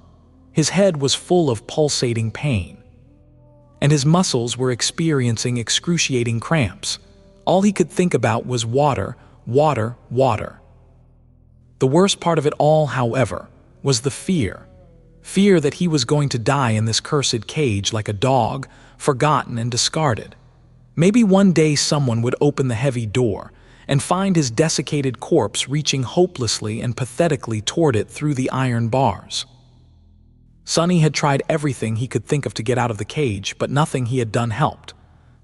His head was full of pulsating pain, and his muscles were experiencing excruciating cramps. All he could think about was water, water, water. The worst part of it all, however, was the fear. Fear that he was going to die in this cursed cage like a dog, forgotten and discarded. Maybe one day someone would open the heavy door and find his desiccated corpse reaching hopelessly and pathetically toward it through the iron bars. Sunny had tried everything he could think of to get out of the cage, but nothing he had done helped.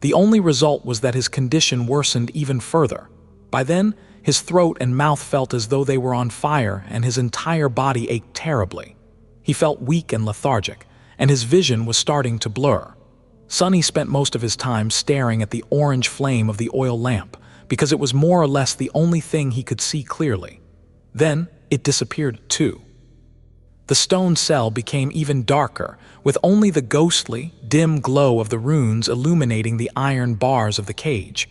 The only result was that his condition worsened even further. By then, his throat and mouth felt as though they were on fire, and his entire body ached terribly. He felt weak and lethargic, and his vision was starting to blur. Sunny spent most of his time staring at the orange flame of the oil lamp, because it was more or less the only thing he could see clearly. Then, it disappeared too. The stone cell became even darker, with only the ghostly, dim glow of the runes illuminating the iron bars of the cage.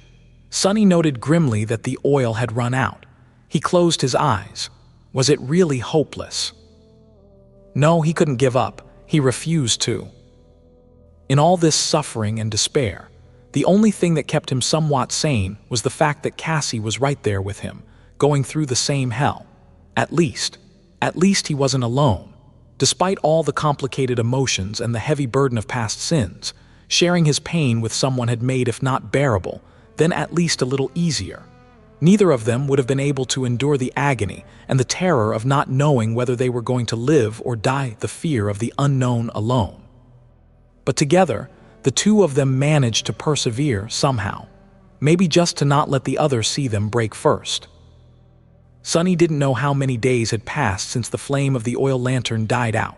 Sunny noted grimly that the oil had run out. He closed his eyes. Was it really hopeless? No, he couldn't give up. He refused to. In all this suffering and despair, the only thing that kept him somewhat sane was the fact that Cassie was right there with him, going through the same hell. At least he wasn't alone. Despite all the complicated emotions and the heavy burden of past sins, sharing his pain with someone had made, if not bearable, then at least a little easier. Neither of them would have been able to endure the agony and the terror of not knowing whether they were going to live or die, the fear of the unknown alone. But together, the two of them managed to persevere somehow, maybe just to not let the other see them break first. Sunny didn't know how many days had passed since the flame of the oil lantern died out.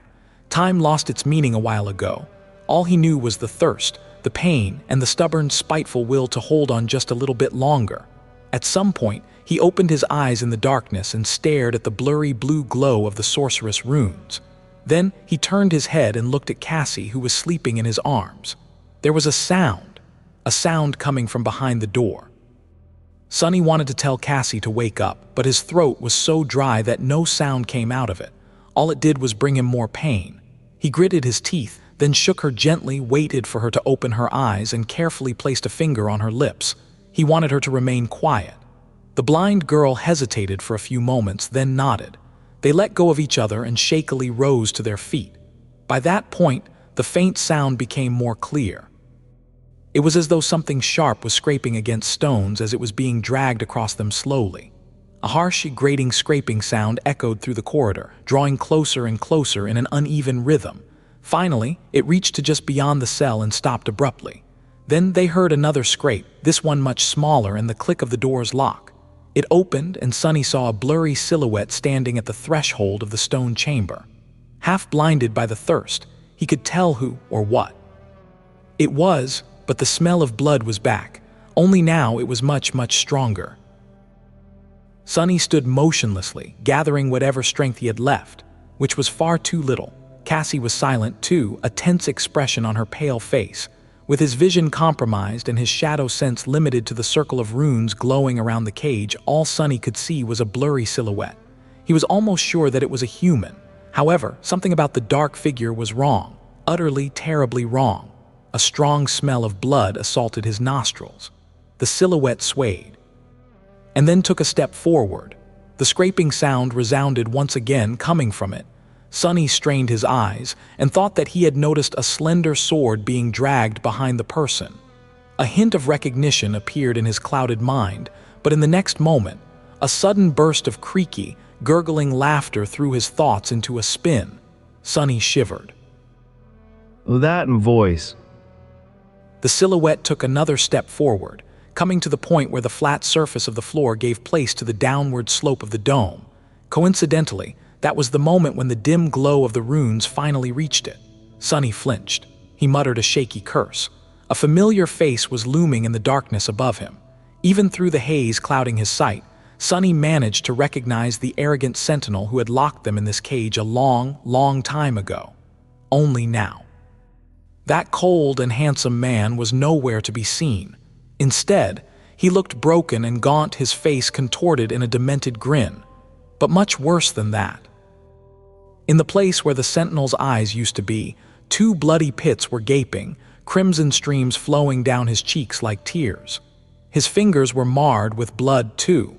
Time lost its meaning a while ago. All he knew was the thirst, the pain, and the stubborn, spiteful will to hold on just a little bit longer. At some point, he opened his eyes in the darkness and stared at the blurry blue glow of the sorceress runes. Then he turned his head and looked at Cassie, who was sleeping in his arms. There was a sound coming from behind the door. Sunny wanted to tell Cassie to wake up, but his throat was so dry that no sound came out of it. All it did was bring him more pain. He gritted his teeth, then shook her gently, waited for her to open her eyes, and carefully placed a finger on her lips. He wanted her to remain quiet. The blind girl hesitated for a few moments, then nodded. They let go of each other and shakily rose to their feet. By that point, the faint sound became more clear. It was as though something sharp was scraping against stones as it was being dragged across them slowly. A harsh, grating scraping sound echoed through the corridor, drawing closer and closer in an uneven rhythm. Finally, it reached to just beyond the cell and stopped abruptly. Then they heard another scrape, this one much smaller, and the click of the door's lock. It opened, and Sunny saw a blurry silhouette standing at the threshold of the stone chamber. Half blinded by the thirst, he could tell who or what it was, but the smell of blood was back, only now it was much, much stronger. Sunny stood motionlessly, gathering whatever strength he had left, which was far too little. Cassie was silent too, a tense expression on her pale face, With his vision compromised and his shadow sense limited to the circle of runes glowing around the cage, all Sunny could see was a blurry silhouette. He was almost sure that it was a human. However, something about the dark figure was wrong, utterly, terribly wrong. A strong smell of blood assaulted his nostrils. The silhouette swayed, and then took a step forward. The scraping sound resounded once again, coming from it. Sunny strained his eyes and thought that he had noticed a slender sword being dragged behind the person. A hint of recognition appeared in his clouded mind, but in the next moment, a sudden burst of creaky, gurgling laughter threw his thoughts into a spin. Sunny shivered. That voice. The silhouette took another step forward, coming to the point where the flat surface of the floor gave place to the downward slope of the dome. Coincidentally, that was the moment when the dim glow of the runes finally reached it. Sunny flinched. He muttered a shaky curse. A familiar face was looming in the darkness above him. Even through the haze clouding his sight, Sunny managed to recognize the arrogant sentinel who had locked them in this cage a long, long time ago. Only now. That cold and handsome man was nowhere to be seen. Instead, he looked broken and gaunt, his face contorted in a demented grin. But much worse than that. In the place where the sentinel's eyes used to be, two bloody pits were gaping, crimson streams flowing down his cheeks like tears. His fingers were marred with blood too.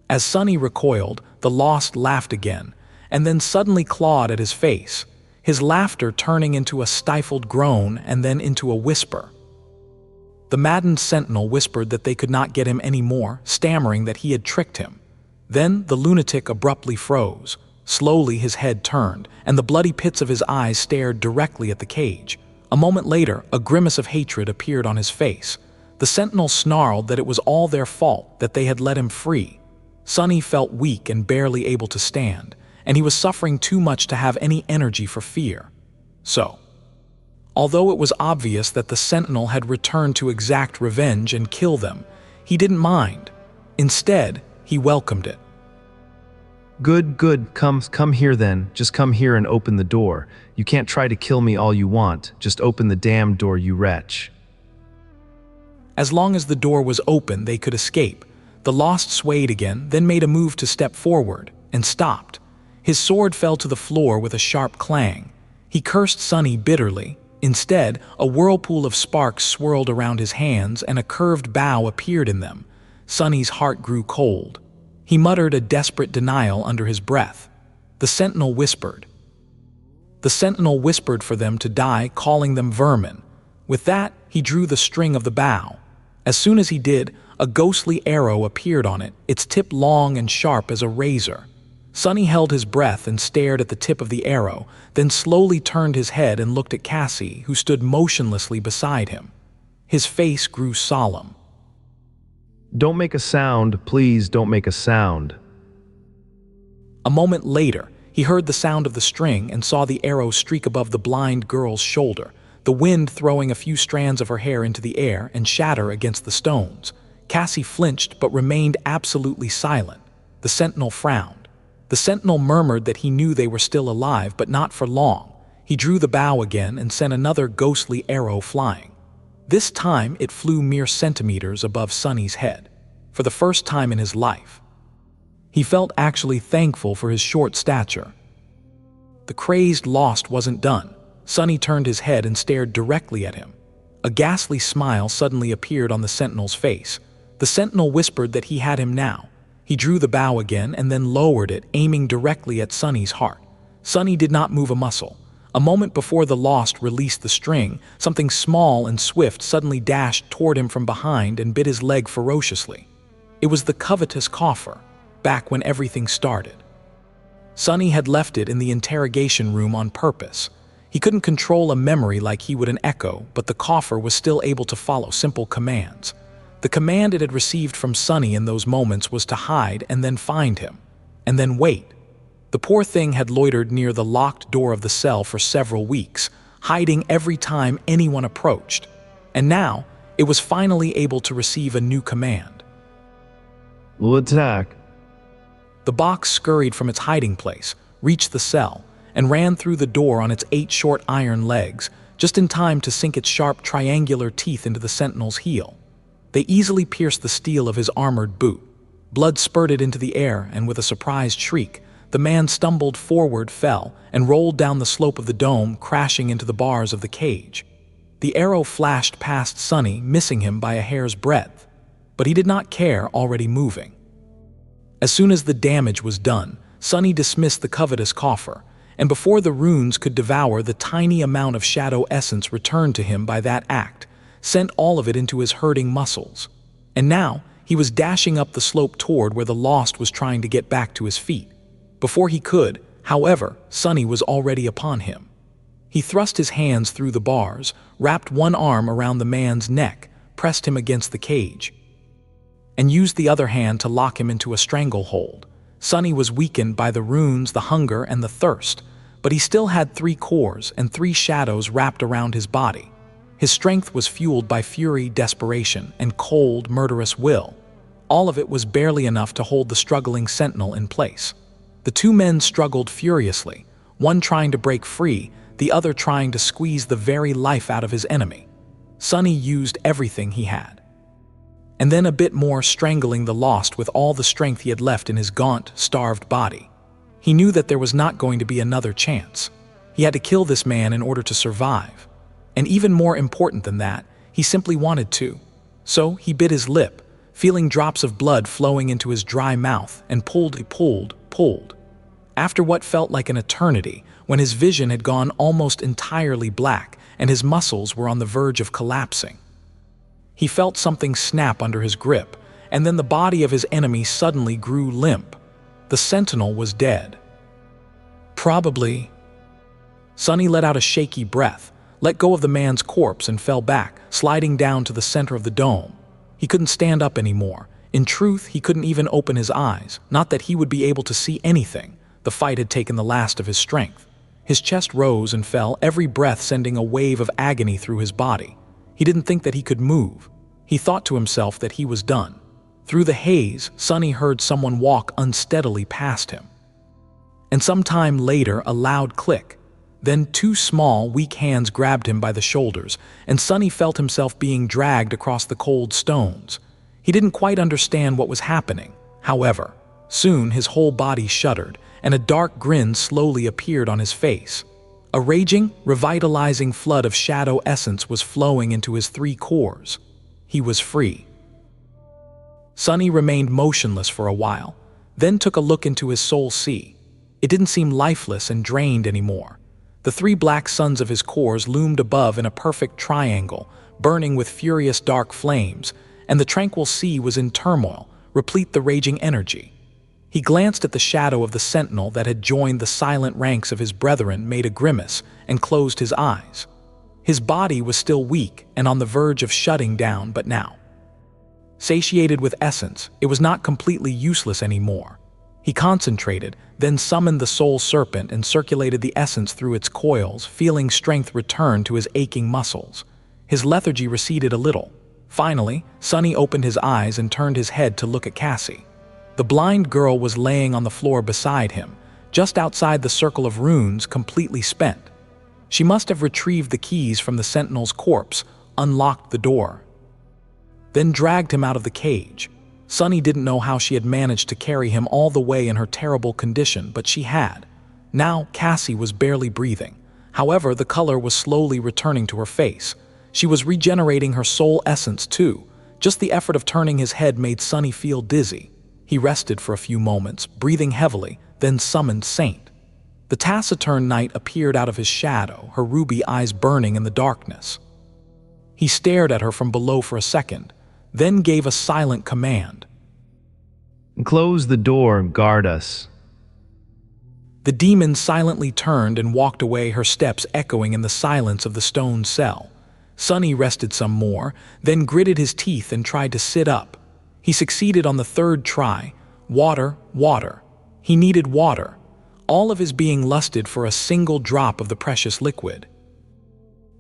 As Sunny recoiled, the Lost laughed again, and then suddenly clawed at his face, his laughter turning into a stifled groan and then into a whisper. The maddened sentinel whispered that they could not get him any more, stammering that he had tricked him. Then the lunatic abruptly froze. Slowly his head turned, and the bloody pits of his eyes stared directly at the cage. A moment later, a grimace of hatred appeared on his face. The sentinel snarled that it was all their fault, that they had let him free. Sunny felt weak and barely able to stand, and he was suffering too much to have any energy for fear. So, although it was obvious that the sentinel had returned to exact revenge and kill them, he didn't mind. Instead, he welcomed it. Good, come here then. Just come here and open the door. You can't try to kill me all you want. Just open the damn door, you wretch. As long as the door was open, they could escape. The Lost swayed again, then made a move to step forward, and stopped. His sword fell to the floor with a sharp clang. He cursed Sunny bitterly. Instead, a whirlpool of sparks swirled around his hands and a curved bow appeared in them. Sunny's heart grew cold. He muttered a desperate denial under his breath. The sentinel whispered. The sentinel whispered for them to die, calling them vermin. With that, he drew the string of the bow. As soon as he did, a ghostly arrow appeared on it, its tip long and sharp as a razor. Sunny held his breath and stared at the tip of the arrow, then slowly turned his head and looked at Cassie, who stood motionlessly beside him. His face grew solemn. Don't make a sound, please don't make a sound. A moment later, he heard the sound of the string and saw the arrow streak above the blind girl's shoulder, the wind throwing a few strands of her hair into the air and shatter against the stones. Cassie flinched but remained absolutely silent. The sentinel frowned. The sentinel murmured that he knew they were still alive, but not for long. He drew the bow again and sent another ghostly arrow flying. This time it flew mere centimeters above Sunny's head. For the first time in his life, he felt actually thankful for his short stature. The crazed Lost wasn't done. Sunny turned his head and stared directly at him. A ghastly smile suddenly appeared on the sentinel's face. The sentinel whispered that he had him now. He drew the bow again and then lowered it, aiming directly at Sunny's heart. Sunny did not move a muscle. A moment before the Lost released the string, something small and swift suddenly dashed toward him from behind and bit his leg ferociously. It was the covetous coffer, back when everything started. Sunny had left it in the interrogation room on purpose. He couldn't control a memory like he would an echo, but the coffer was still able to follow simple commands. The command it had received from Sunny in those moments was to hide and then find him, and then wait. The poor thing had loitered near the locked door of the cell for several weeks, hiding every time anyone approached. And now, it was finally able to receive a new command. Attack. The box scurried from its hiding place, reached the cell, and ran through the door on its 8 short iron legs, just in time to sink its sharp triangular teeth into the sentinel's heel. They easily pierced the steel of his armored boot. Blood spurted into the air, and with a surprised shriek, the man stumbled forward, fell, and rolled down the slope of the dome, crashing into the bars of the cage. The arrow flashed past Sunny, missing him by a hair's breadth, but he did not care, already moving. As soon as the damage was done, Sunny dismissed the covetous coffer, and before the runes could devour the tiny amount of shadow essence returned to him by that act, sent all of it into his hurting muscles. And now, he was dashing up the slope toward where the Lost was trying to get back to his feet. Before he could, however, Sunny was already upon him. He thrust his hands through the bars, wrapped one arm around the man's neck, pressed him against the cage, and used the other hand to lock him into a stranglehold. Sunny was weakened by the runes, the hunger, and the thirst, but he still had 3 cores and 3 shadows wrapped around his body. His strength was fueled by fury, desperation, and cold, murderous will. All of it was barely enough to hold the struggling sentinel in place. The 2 men struggled furiously, one trying to break free, the other trying to squeeze the very life out of his enemy. Sunny used everything he had, and then a bit more, strangling the Lost with all the strength he had left in his gaunt, starved body. He knew that there was not going to be another chance. He had to kill this man in order to survive. And even more important than that, he simply wanted to. So he bit his lip, feeling drops of blood flowing into his dry mouth, and pulled. After what felt like an eternity, when his vision had gone almost entirely black and his muscles were on the verge of collapsing, he felt something snap under his grip, and then the body of his enemy suddenly grew limp. The sentinel was dead. Probably. Sunny let out a shaky breath, let go of the man's corpse, and fell back, sliding down to the center of the dome. He couldn't stand up anymore. In truth, he couldn't even open his eyes, not that he would be able to see anything. The fight had taken the last of his strength. His chest rose and fell, every breath sending a wave of agony through his body. He didn't think that he could move. He thought to himself that he was done. Through the haze, Sunny heard someone walk unsteadily past him. And some time later, a loud click. Then 2 small, weak hands grabbed him by the shoulders, and Sunny felt himself being dragged across the cold stones. He didn't quite understand what was happening. However, soon his whole body shuddered, and a dark grin slowly appeared on his face. A raging, revitalizing flood of shadow essence was flowing into his 3 cores. He was free. Sunny remained motionless for a while, then took a look into his soul sea. It didn't seem lifeless and drained anymore. The 3 black suns of his cores loomed above in a perfect triangle, burning with furious dark flames, and the tranquil sea was in turmoil, replete with raging energy. He glanced at the shadow of the sentinel that had joined the silent ranks of his brethren, made a grimace, and closed his eyes. His body was still weak and on the verge of shutting down, but now, satiated with essence, it was not completely useless anymore. He concentrated, then summoned the Soul Serpent and circulated the essence through its coils, feeling strength return to his aching muscles. His lethargy receded a little. Finally, Sunny opened his eyes and turned his head to look at Cassie. The blind girl was laying on the floor beside him, just outside the circle of runes, completely spent. She must have retrieved the keys from the sentinel's corpse, unlocked the door, then dragged him out of the cage. Sunny didn't know how she had managed to carry him all the way in her terrible condition, but she had. Now Cassie was barely breathing. However, the color was slowly returning to her face. She was regenerating her soul essence too. Just the effort of turning his head made Sunny feel dizzy. He rested for a few moments, breathing heavily, then summoned Saint. The taciturn knight appeared out of his shadow, her ruby eyes burning in the darkness. He stared at her from below for a second, then gave a silent command. Close the door, guard us. The demon silently turned and walked away, her steps echoing in the silence of the stone cell. Sunny rested some more, then gritted his teeth and tried to sit up. He succeeded on the 3rd try. Water, water. He needed water. All of his being lusted for a single drop of the precious liquid.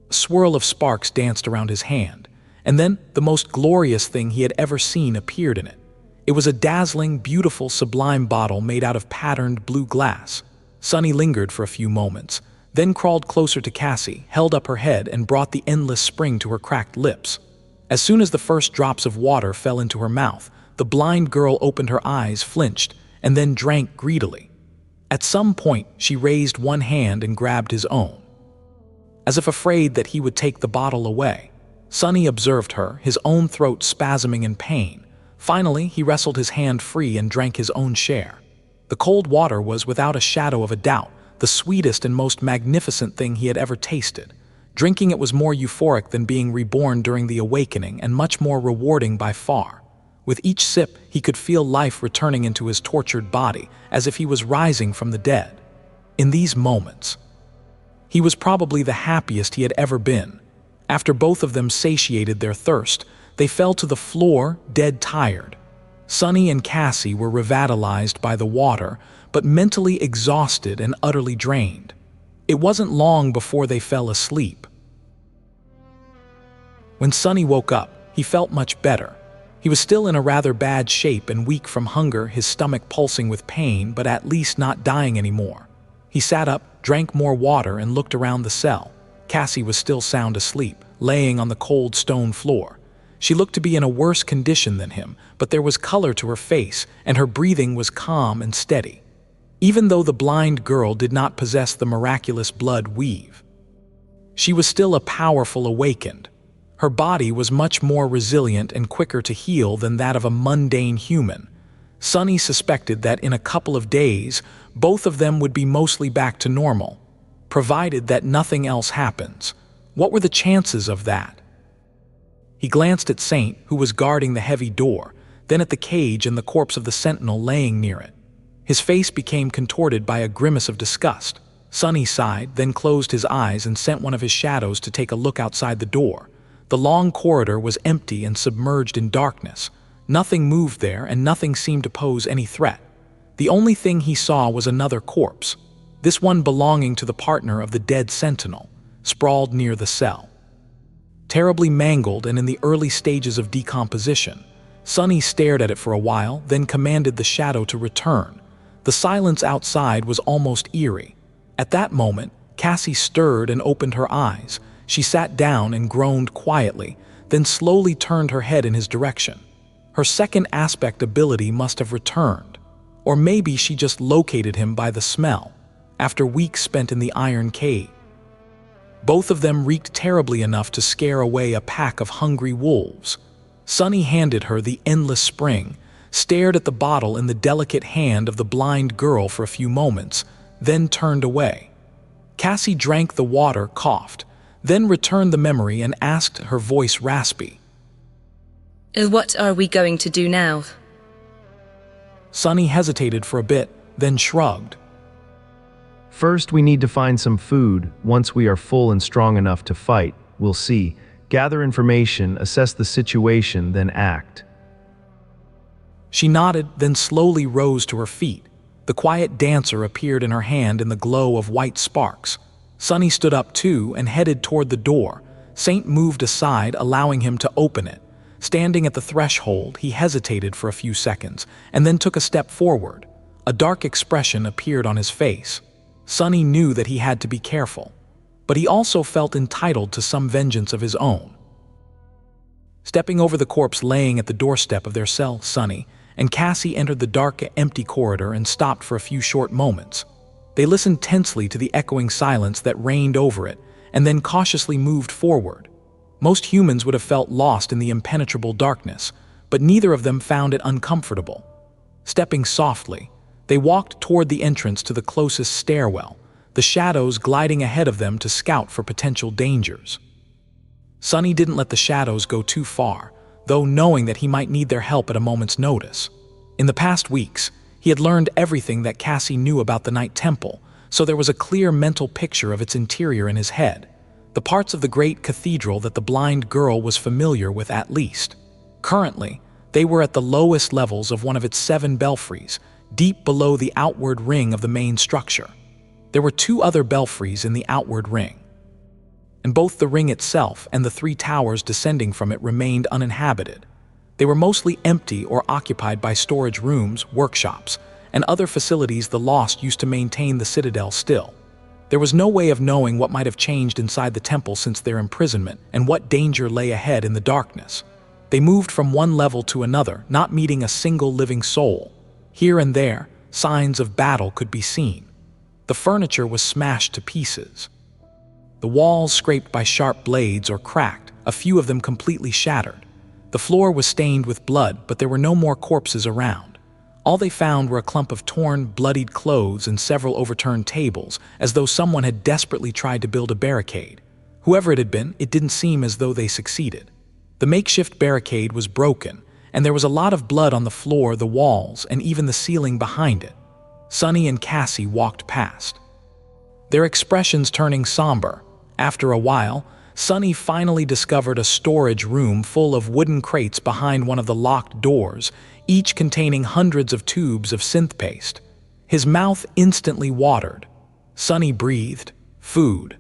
A swirl of sparks danced around his hand, and then the most glorious thing he had ever seen appeared in it. It was a dazzling, beautiful, sublime bottle made out of patterned blue glass. Sunny lingered for a few moments, then crawled closer to Cassie, held up her head, and brought the endless spring to her cracked lips. As soon as the first drops of water fell into her mouth, the blind girl opened her eyes, flinched, and then drank greedily. At some point, she raised one hand and grabbed his own, as if afraid that he would take the bottle away. Sunny observed her, his own throat spasming in pain. Finally, he wrestled his hand free and drank his own share. The cold water was, without a shadow of a doubt, the sweetest and most magnificent thing he had ever tasted. Drinking it was more euphoric than being reborn during the awakening, and much more rewarding by far. With each sip, he could feel life returning into his tortured body, as if he was rising from the dead. In these moments, he was probably the happiest he had ever been. After both of them satiated their thirst, they fell to the floor, dead tired. Sunny and Cassie were revitalized by the water, but mentally exhausted and utterly drained. It wasn't long before they fell asleep. When Sunny woke up, he felt much better. He was still in a rather bad shape and weak from hunger, his stomach pulsing with pain, but at least not dying anymore. He sat up, drank more water, and looked around the cell. Cassie was still sound asleep, laying on the cold stone floor. She looked to be in a worse condition than him, but there was color to her face, and her breathing was calm and steady. Even though the blind girl did not possess the miraculous blood weave, she was still a powerful awakened. Her body was much more resilient and quicker to heal than that of a mundane human. Sunny suspected that in a couple of days, both of them would be mostly back to normal, provided that nothing else happens. What were the chances of that? He glanced at Saint, who was guarding the heavy door, then at the cage and the corpse of the sentinel laying near it. His face became contorted by a grimace of disgust. Sunny sighed, then closed his eyes and sent one of his shadows to take a look outside the door. The long corridor was empty and submerged in darkness. Nothing moved there, and nothing seemed to pose any threat. The only thing he saw was another corpse, this one belonging to the partner of the dead sentinel, sprawled near the cell. Terribly mangled and in the early stages of decomposition, Sunny stared at it for a while, then commanded the shadow to return. The silence outside was almost eerie. At that moment, Cassie stirred and opened her eyes. She sat down and groaned quietly, then slowly turned her head in his direction. Her second aspect ability must have returned, or maybe she just located him by the smell, after weeks spent in the iron cave. Both of them reeked terribly enough to scare away a pack of hungry wolves. Sunny handed her the endless spring, stared at the bottle in the delicate hand of the blind girl for a few moments, then turned away. Cassie drank the water, coughed, then returned the memory and asked, her voice raspy, "What are we going to do now?" Sunny hesitated for a bit, then shrugged. First, we need to find some food. Once we are full and strong enough to fight, we'll see. Gather information, assess the situation, then act. She nodded, then slowly rose to her feet. The quiet dancer appeared in her hand in the glow of white sparks. Sunny stood up too and headed toward the door. Saint moved aside, allowing him to open it. Standing at the threshold, he hesitated for a few seconds, and then took a step forward. A dark expression appeared on his face. Sunny knew that he had to be careful, but he also felt entitled to some vengeance of his own. Stepping over the corpse laying at the doorstep of their cell, Sunny and Cassie entered the dark, empty corridor and stopped for a few short moments. They listened tensely to the echoing silence that reigned over it, and then cautiously moved forward. Most humans would have felt lost in the impenetrable darkness, but neither of them found it uncomfortable. Stepping softly, they walked toward the entrance to the closest stairwell, the shadows gliding ahead of them to scout for potential dangers. Sunny didn't let the shadows go too far, though knowing that he might need their help at a moment's notice. In the past weeks, he had learned everything that Cassie knew about the Night Temple, so there was a clear mental picture of its interior in his head, the parts of the great cathedral that the blind girl was familiar with at least. Currently, they were at the lowest levels of one of its 7 belfries, deep below the outward ring of the main structure. There were 2 other belfries in the outward ring, and both the ring itself and the 3 towers descending from it remained uninhabited. They were mostly empty or occupied by storage rooms, workshops, and other facilities the Lost used to maintain the citadel still. There was no way of knowing what might have changed inside the temple since their imprisonment and what danger lay ahead in the darkness. They moved from one level to another, not meeting a single living soul. Here and there, signs of battle could be seen. The furniture was smashed to pieces. The walls scraped by sharp blades or cracked, a few of them completely shattered. The floor was stained with blood, but there were no more corpses around. All they found were a clump of torn, bloodied clothes and several overturned tables, as though someone had desperately tried to build a barricade. Whoever it had been, it didn't seem as though they succeeded. The makeshift barricade was broken, and there was a lot of blood on the floor, the walls, and even the ceiling behind it. Sunny and Cassie walked past, their expressions turning somber. After a while, Sunny finally discovered a storage room full of wooden crates behind one of the locked doors, each containing hundreds of tubes of synth paste. His mouth instantly watered. Sunny breathed, food.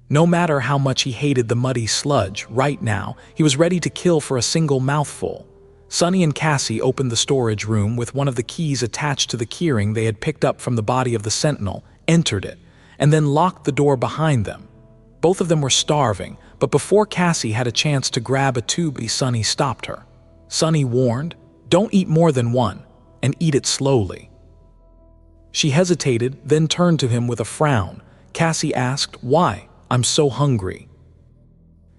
No matter how much he hated the muddy sludge, right now, he was ready to kill for a single mouthful. Sunny and Cassie opened the storage room with one of the keys attached to the keyring they had picked up from the body of the sentinel, entered it, and then locked the door behind them. Both of them were starving, but before Cassie had a chance to grab a tube, Sunny stopped her. Sunny warned, "Don't eat more than one, and eat it slowly." She hesitated, then turned to him with a frown. Cassie asked, "Why? I'm so hungry."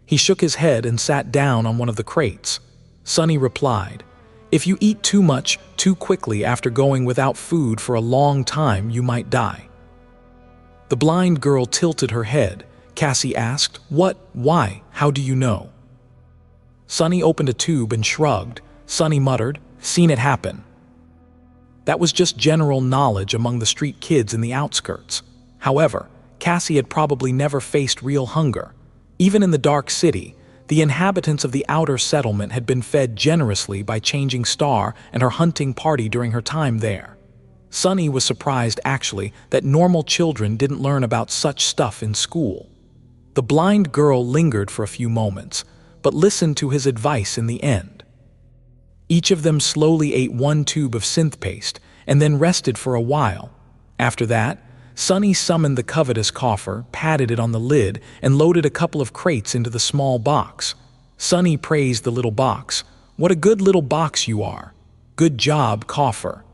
He shook his head and sat down on one of the crates. Sunny replied, "If you eat too much, too quickly after going without food for a long time, you might die." The blind girl tilted her head. Cassie asked, "What? Why? How do you know?" Sunny opened a tube and shrugged. Sunny muttered, "Seen it happen." That was just general knowledge among the street kids in the outskirts. However, Cassie had probably never faced real hunger. Even in the dark city, the inhabitants of the outer settlement had been fed generously by Changing Star and her hunting party during her time there. Sunny was surprised, actually, that normal children didn't learn about such stuff in school. The blind girl lingered for a few moments, but listened to his advice in the end. Each of them slowly ate one tube of synth paste and then rested for a while. After that, Sunny summoned the covetous coffer, patted it on the lid, and loaded a couple of crates into the small box. Sunny praised the little box. "What a good little box you are. Good job, coffer."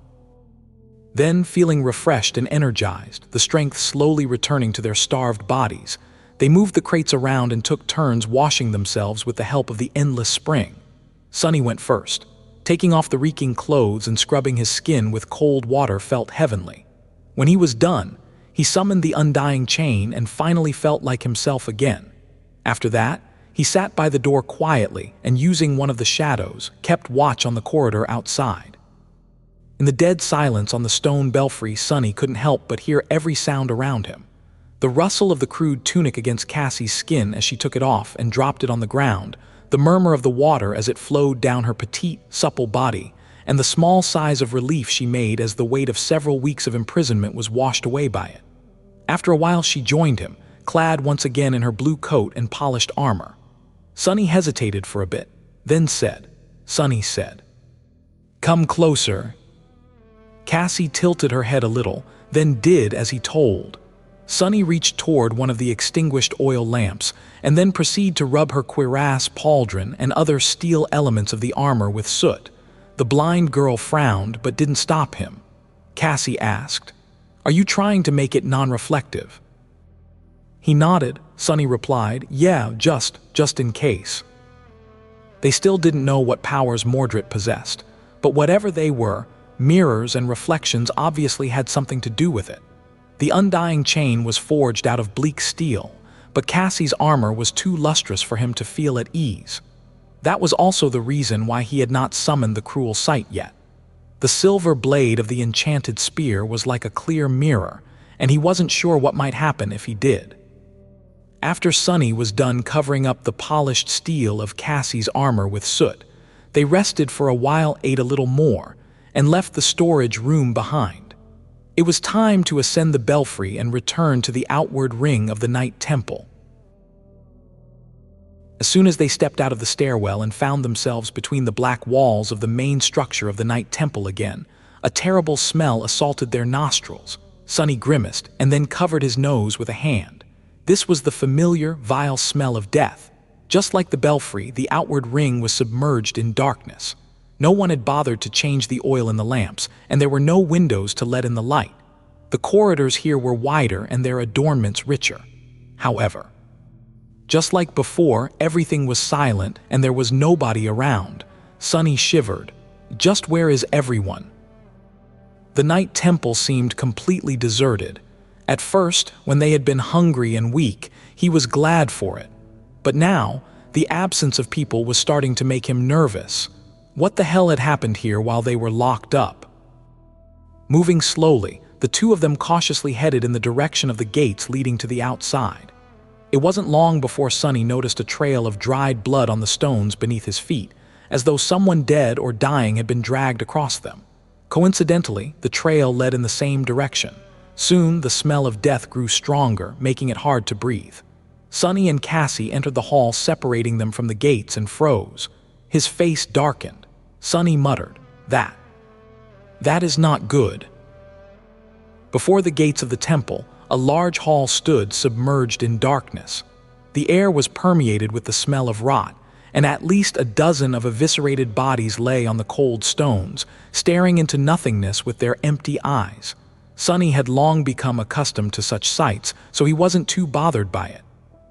Then, feeling refreshed and energized, the strength slowly returning to their starved bodies, they moved the crates around and took turns washing themselves with the help of the endless spring. Sunny went first. Taking off the reeking clothes and scrubbing his skin with cold water felt heavenly. When he was done, he summoned the undying chain and finally felt like himself again. After that, he sat by the door quietly and, using one of the shadows, kept watch on the corridor outside. In the dead silence on the stone belfry, Sunny couldn't help but hear every sound around him. The rustle of the crude tunic against Cassie's skin as she took it off and dropped it on the ground, the murmur of the water as it flowed down her petite, supple body, and the small sighs of relief she made as the weight of several weeks of imprisonment was washed away by it. After a while she joined him, clad once again in her blue coat and polished armor. Sunny hesitated for a bit, then said, Sunny said, "Come closer." Cassie tilted her head a little, then did as he told. Sunny reached toward one of the extinguished oil lamps and then proceeded to rub her cuirass, pauldron, and other steel elements of the armor with soot. The blind girl frowned but didn't stop him. Cassie asked, "Are you trying to make it non-reflective?" He nodded. Sunny replied, "Yeah, just in case." They still didn't know what powers Mordret possessed, but whatever they were, mirrors and reflections obviously had something to do with it. The undying chain was forged out of bleak steel, but Cassie's armor was too lustrous for him to feel at ease. That was also the reason why he had not summoned the cruel sight yet. The silver blade of the enchanted spear was like a clear mirror, and he wasn't sure what might happen if he did. After Sunny was done covering up the polished steel of Cassie's armor with soot, they rested for a while, ate a little more, and left the storage room behind. It was time to ascend the belfry and return to the outward ring of the Night Temple. As soon as they stepped out of the stairwell and found themselves between the black walls of the main structure of the Night Temple again, a terrible smell assaulted their nostrils. Sunny grimaced and then covered his nose with a hand. This was the familiar, vile smell of death. Just like the belfry, the outward ring was submerged in darkness. No one had bothered to change the oil in the lamps, and there were no windows to let in the light. The corridors here were wider and their adornments richer. However, just like before, everything was silent and there was nobody around. Sunny shivered. Just where is everyone? The night temple seemed completely deserted. At first, when they had been hungry and weak, he was glad for it. But now, the absence of people was starting to make him nervous. What the hell had happened here while they were locked up? Moving slowly, the two of them cautiously headed in the direction of the gates leading to the outside. It wasn't long before Sunny noticed a trail of dried blood on the stones beneath his feet, as though someone dead or dying had been dragged across them. Coincidentally, the trail led in the same direction. Soon, the smell of death grew stronger, making it hard to breathe. Sunny and Cassie entered the hall, separating them from the gates, and froze. His face darkened. Sunny muttered, That is not good." Before the gates of the temple, a large hall stood submerged in darkness. The air was permeated with the smell of rot, and at least a dozen of eviscerated bodies lay on the cold stones, staring into nothingness with their empty eyes. Sunny had long become accustomed to such sights, so he wasn't too bothered by it.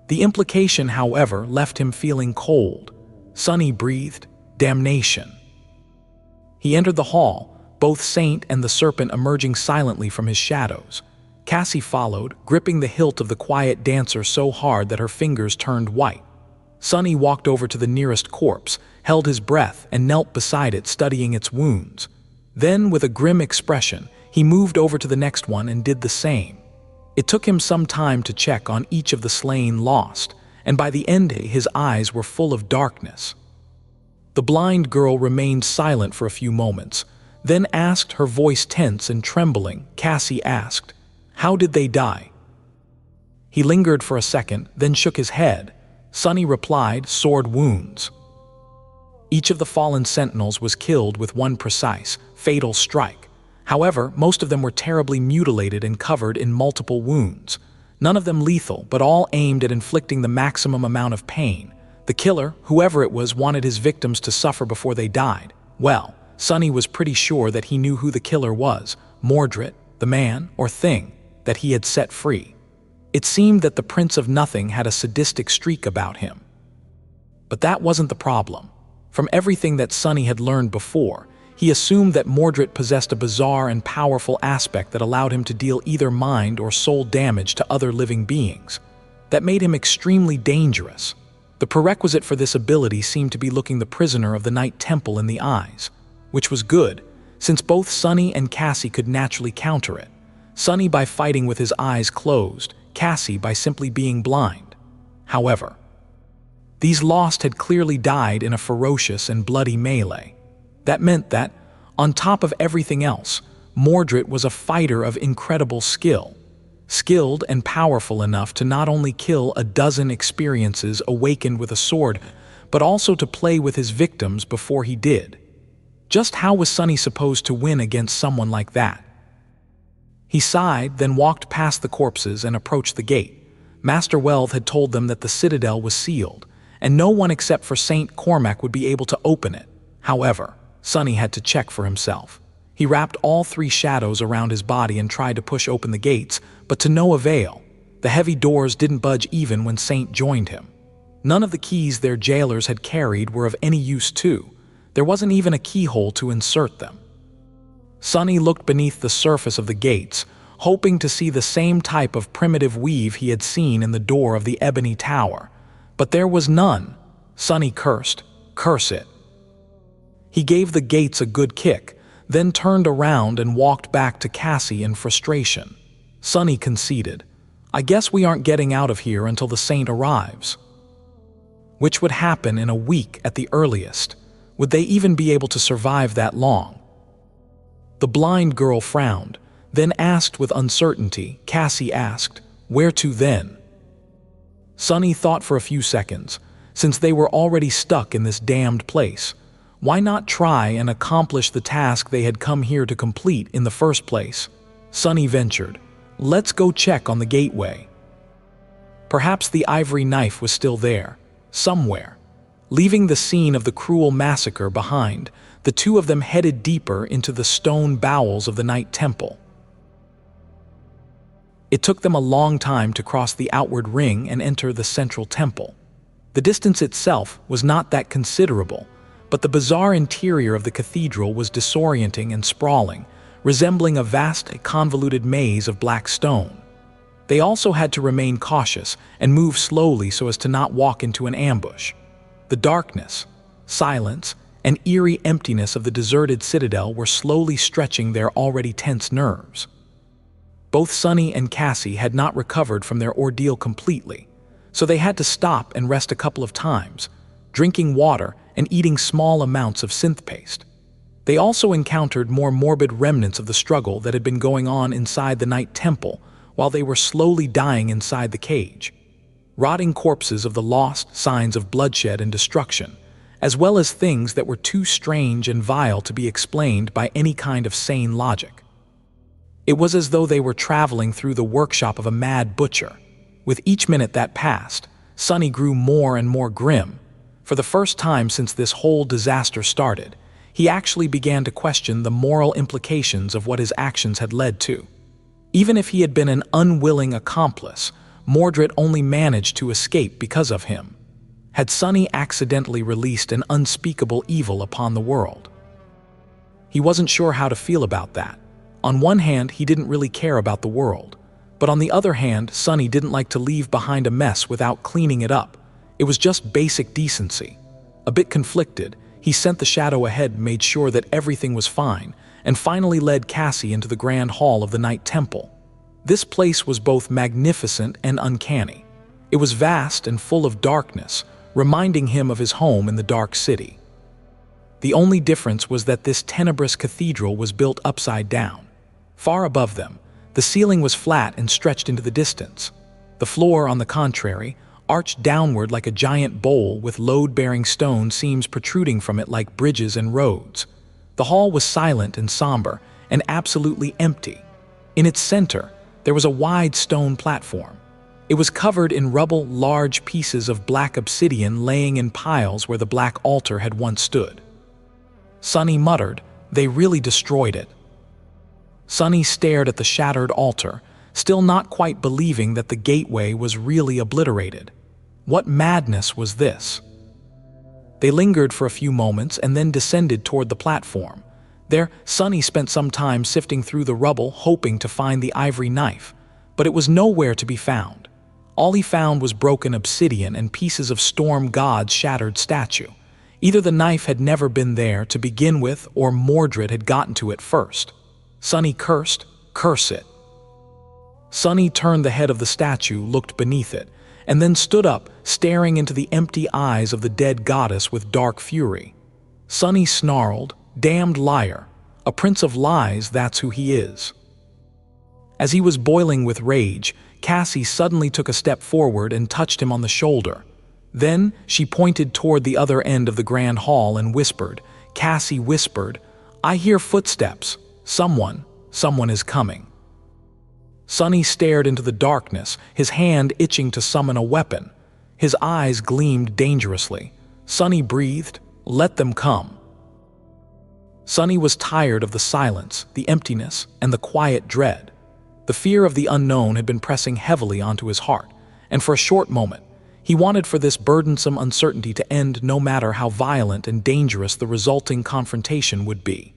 The implication, however, left him feeling cold. Sunny breathed, "Damnation." He entered the hall, both Saint and the Serpent emerging silently from his shadows. Cassie followed, gripping the hilt of the quiet dancer so hard that her fingers turned white. Sunny walked over to the nearest corpse, held his breath, and knelt beside it, studying its wounds. Then, with a grim expression, he moved over to the next one and did the same. It took him some time to check on each of the slain lost, and by the end his eyes were full of darkness. The blind girl remained silent for a few moments, then asked, her voice tense and trembling. Cassie asked, "How did they die?" He lingered for a second, then shook his head. Sunny replied, "Sword wounds." Each of the fallen sentinels was killed with one precise, fatal strike. However, most of them were terribly mutilated and covered in multiple wounds. None of them lethal, but all aimed at inflicting the maximum amount of pain. The killer, whoever it was, wanted his victims to suffer before they died. Well, Sunny was pretty sure that he knew who the killer was, Mordret, the man, or thing, that he had set free. It seemed that the Prince of Nothing had a sadistic streak about him. But that wasn't the problem. From everything that Sunny had learned before, he assumed that Mordret possessed a bizarre and powerful aspect that allowed him to deal either mind or soul damage to other living beings. That made him extremely dangerous. The prerequisite for this ability seemed to be looking the prisoner of the Night Temple in the eyes, which was good, since both Sunny and Cassie could naturally counter it. Sunny by fighting with his eyes closed, Cassie by simply being blind. However, these lost had clearly died in a ferocious and bloody melee. That meant that, on top of everything else, Mordret was a fighter of incredible skill. Skilled and powerful enough to not only kill a dozen experiences awakened with a sword, but also to play with his victims before he did. Just how was Sunny supposed to win against someone like that? He sighed, then walked past the corpses and approached the gate. Master Wealth had told them that the citadel was sealed, and no one except for Saint Cormac would be able to open it. However, Sunny had to check for himself. He wrapped all three shadows around his body and tried to push open the gates, but to no avail. The heavy doors didn't budge even when Saint joined him. None of the keys their jailers had carried were of any use too. There wasn't even a keyhole to insert them. Sunny looked beneath the surface of the gates, hoping to see the same type of primitive weave he had seen in the door of the ebony tower. But there was none. Sunny cursed. Curse it. He gave the gates a good kick, then turned around and walked back to Cassie in frustration. Sunny conceded, "I guess we aren't getting out of here until the Saint arrives." Which would happen in a week at the earliest. Would they even be able to survive that long? The blind girl frowned, then asked with uncertainty. Cassie asked, "Where to then?" Sunny thought for a few seconds. Since they were already stuck in this damned place, why not try and accomplish the task they had come here to complete in the first place? Sunny ventured, Let's go check on the gateway. Perhaps the ivory knife was still there, somewhere. Leaving the scene of the cruel massacre behind, the two of them headed deeper into the stone bowels of the Night Temple. It took them a long time to cross the outward ring and enter the central temple. The distance itself was not that considerable, but the bizarre interior of the cathedral was disorienting and sprawling, resembling a vast, convoluted maze of black stone. They also had to remain cautious and move slowly so as to not walk into an ambush. The darkness, silence, and eerie emptiness of the deserted citadel were slowly stretching their already tense nerves. Both Sunny and Cassie had not recovered from their ordeal completely, so they had to stop and rest a couple of times, drinking water and eating small amounts of synth paste. They also encountered more morbid remnants of the struggle that had been going on inside the Night Temple while they were slowly dying inside the cage. Rotting corpses of the lost, signs of bloodshed and destruction, as well as things that were too strange and vile to be explained by any kind of sane logic. It was as though they were traveling through the workshop of a mad butcher. With each minute that passed, Sunny grew more and more grim. For the first time since this whole disaster started, he actually began to question the moral implications of what his actions had led to. Even if he had been an unwilling accomplice, Mordret only managed to escape because of him. Had Sunny accidentally released an unspeakable evil upon the world? He wasn't sure how to feel about that. On one hand, he didn't really care about the world, but on the other hand, Sunny didn't like to leave behind a mess without cleaning it up. It was just basic decency. A bit conflicted, he sent the shadow ahead and made sure that everything was fine, and finally led Cassie into the grand hall of the Night Temple. This place was both magnificent and uncanny. It was vast and full of darkness, reminding him of his home in the Dark City. The only difference was that this tenebrous cathedral was built upside down. Far above them, the ceiling was flat and stretched into the distance. The floor, on the contrary, arched downward like a giant bowl with load-bearing stone seams protruding from it like bridges and roads. The hall was silent and somber, and absolutely empty. In its center, there was a wide stone platform. It was covered in rubble, large pieces of black obsidian laying in piles where the black altar had once stood. Sunny muttered, "They really destroyed it." Sunny stared at the shattered altar, still not quite believing that the gateway was really obliterated. What madness was this? They lingered for a few moments and then descended toward the platform. There, Sunny spent some time sifting through the rubble, hoping to find the ivory knife, but it was nowhere to be found. All he found was broken obsidian and pieces of Storm God's shattered statue. Either the knife had never been there to begin with, or Mordred had gotten to it first. Sunny cursed, "Curse it." Sunny turned the head of the statue, looked beneath it, and then stood up, staring into the empty eyes of the dead goddess with dark fury. Sunny snarled, "Damned liar! A prince of lies, that's who he is." As he was boiling with rage, Cassie suddenly took a step forward and touched him on the shoulder. Then she pointed toward the other end of the grand hall and whispered. Cassie whispered, "I hear footsteps. Someone is coming." Sunny stared into the darkness, his hand itching to summon a weapon. His eyes gleamed dangerously. Sunny breathed, "Let them come." Sunny was tired of the silence, the emptiness, and the quiet dread. The fear of the unknown had been pressing heavily onto his heart, and for a short moment, he wanted for this burdensome uncertainty to end no matter how violent and dangerous the resulting confrontation would be.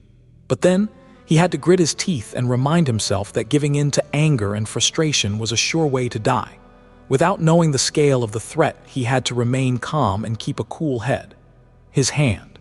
But then, he had to grit his teeth and remind himself that giving in to anger and frustration was a sure way to die. Without knowing the scale of the threat, he had to remain calm and keep a cool head. His hand,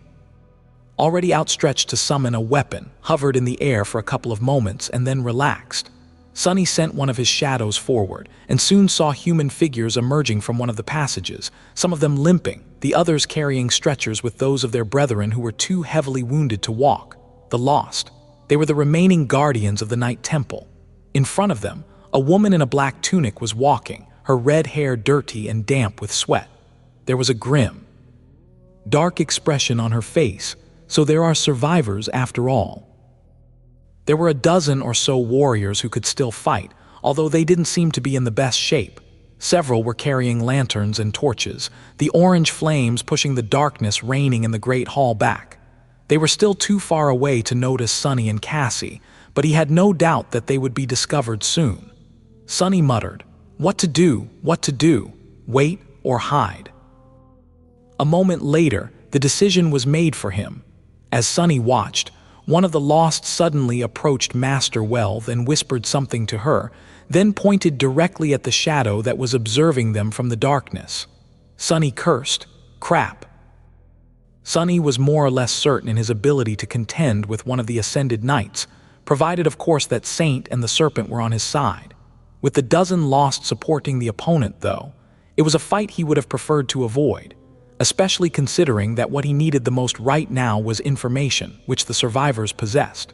already outstretched to summon a weapon, hovered in the air for a couple of moments and then relaxed. Sunny sent one of his shadows forward and soon saw human figures emerging from one of the passages, some of them limping, the others carrying stretchers with those of their brethren who were too heavily wounded to walk. The lost. They were the remaining guardians of the Night Temple. In front of them, a woman in a black tunic was walking, her red hair dirty and damp with sweat. There was a grim, dark expression on her face, so there are survivors after all. There were a dozen or so warriors who could still fight, although they didn't seem to be in the best shape. Several were carrying lanterns and torches, the orange flames pushing the darkness reigning in the great hall back. They were still too far away to notice Sunny and Cassie, but he had no doubt that they would be discovered soon. Sunny muttered, "What to do? What to do? Wait or hide?" A moment later, the decision was made for him. As Sunny watched, one of the lost suddenly approached Master Wealth and whispered something to her, then pointed directly at the shadow that was observing them from the darkness. Sunny cursed, "Crap." Sunny was more or less certain in his ability to contend with one of the ascended knights, provided of course that Saint and the Serpent were on his side. With the dozen lost supporting the opponent, though, it was a fight he would have preferred to avoid, especially considering that what he needed the most right now was information, which the survivors possessed.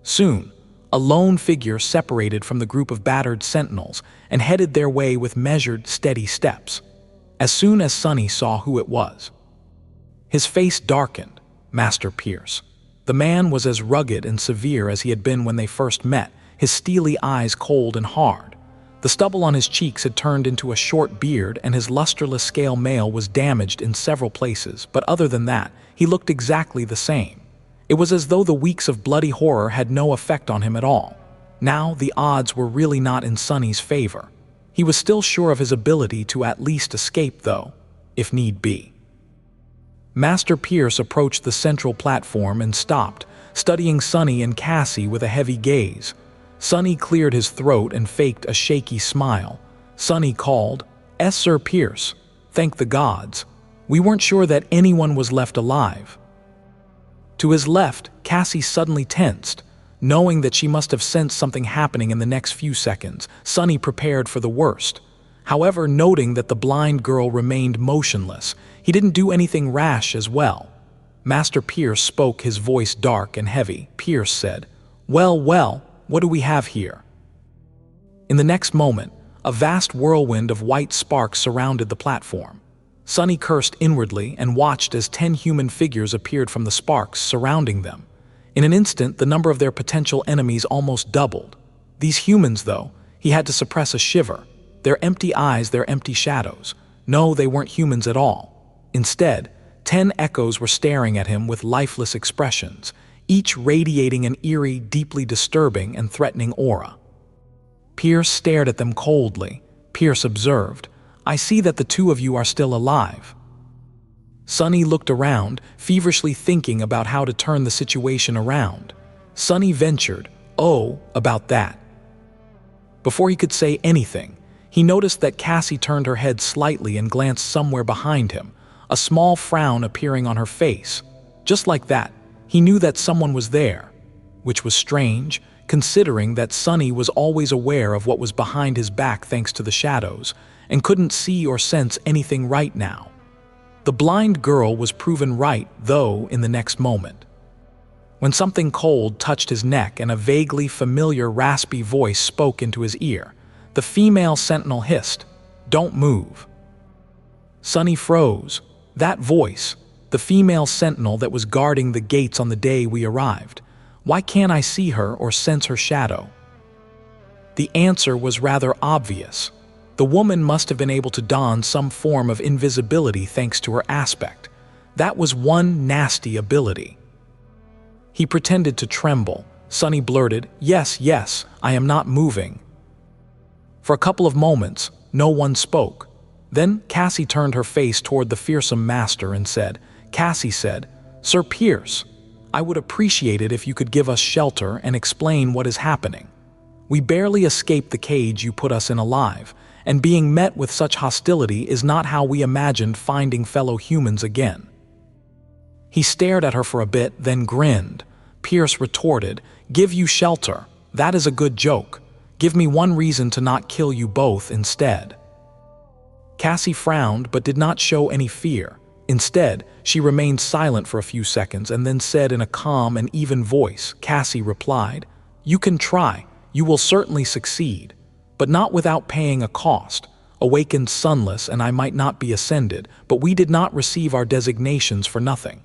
Soon, a lone figure separated from the group of battered sentinels and headed their way with measured, steady steps. As soon as Sunny saw who it was, his face darkened. Master Pierce. The man was as rugged and severe as he had been when they first met, his steely eyes cold and hard. The stubble on his cheeks had turned into a short beard, and his lusterless scale mail was damaged in several places, but other than that, he looked exactly the same. It was as though the weeks of bloody horror had no effect on him at all. Now the odds were really not in Sunny's favor. He was still sure of his ability to at least escape, though, if need be. Master Pierce approached the central platform and stopped, studying Sunny and Cassie with a heavy gaze. Sunny cleared his throat and faked a shaky smile. Sunny called, "Sir Pierce, thank the gods. We weren't sure that anyone was left alive." To his left, Cassie suddenly tensed. Knowing that she must have sensed something happening in the next few seconds, Sunny prepared for the worst. However, noting that the blind girl remained motionless, he didn't do anything rash as well. Master Pierce spoke, his voice dark and heavy. Pierce said, "Well, well, what do we have here?" In the next moment, a vast whirlwind of white sparks surrounded the platform. Sunny cursed inwardly and watched as 10 human figures appeared from the sparks surrounding them. In an instant, the number of their potential enemies almost doubled. These humans, though, he had to suppress a shiver. Their empty eyes, their empty shadows. No, they weren't humans at all. Instead, 10 echoes were staring at him with lifeless expressions, each radiating an eerie, deeply disturbing and threatening aura. Pierce stared at them coldly. Pierce observed, "I see that the two of you are still alive." Sunny looked around, feverishly thinking about how to turn the situation around. Sunny ventured, "Oh, about that." Before he could say anything, he noticed that Cassie turned her head slightly and glanced somewhere behind him, a small frown appearing on her face. Just like that, he knew that someone was there, which was strange, considering that Sunny was always aware of what was behind his back thanks to the shadows, and couldn't see or sense anything right now. The blind girl was proven right, though, in the next moment. When something cold touched his neck and a vaguely familiar raspy voice spoke into his ear, the female sentinel hissed, "Don't move." Sunny froze. That voice, the female sentinel that was guarding the gates on the day we arrived. Why can't I see her or sense her shadow? The answer was rather obvious. The woman must have been able to don some form of invisibility thanks to her aspect. That was one nasty ability. He pretended to tremble. Sunny blurted, "Yes, yes, I am not moving." For a couple of moments, no one spoke. Then Cassie turned her face toward the fearsome master and said, Cassie said, "Sir Pierce, I would appreciate it if you could give us shelter and explain what is happening. We barely escaped the cage you put us in alive, and being met with such hostility is not how we imagined finding fellow humans again." He stared at her for a bit, then grinned. Pierce retorted, "Give you shelter? That is a good joke. Give me one reason to not kill you both instead." Cassie frowned but did not show any fear. Instead, she remained silent for a few seconds and then said in a calm and even voice. Cassie replied, "You can try. You will certainly succeed. But not without paying a cost. Awakened sunless and I might not be ascended, but we did not receive our designations for nothing.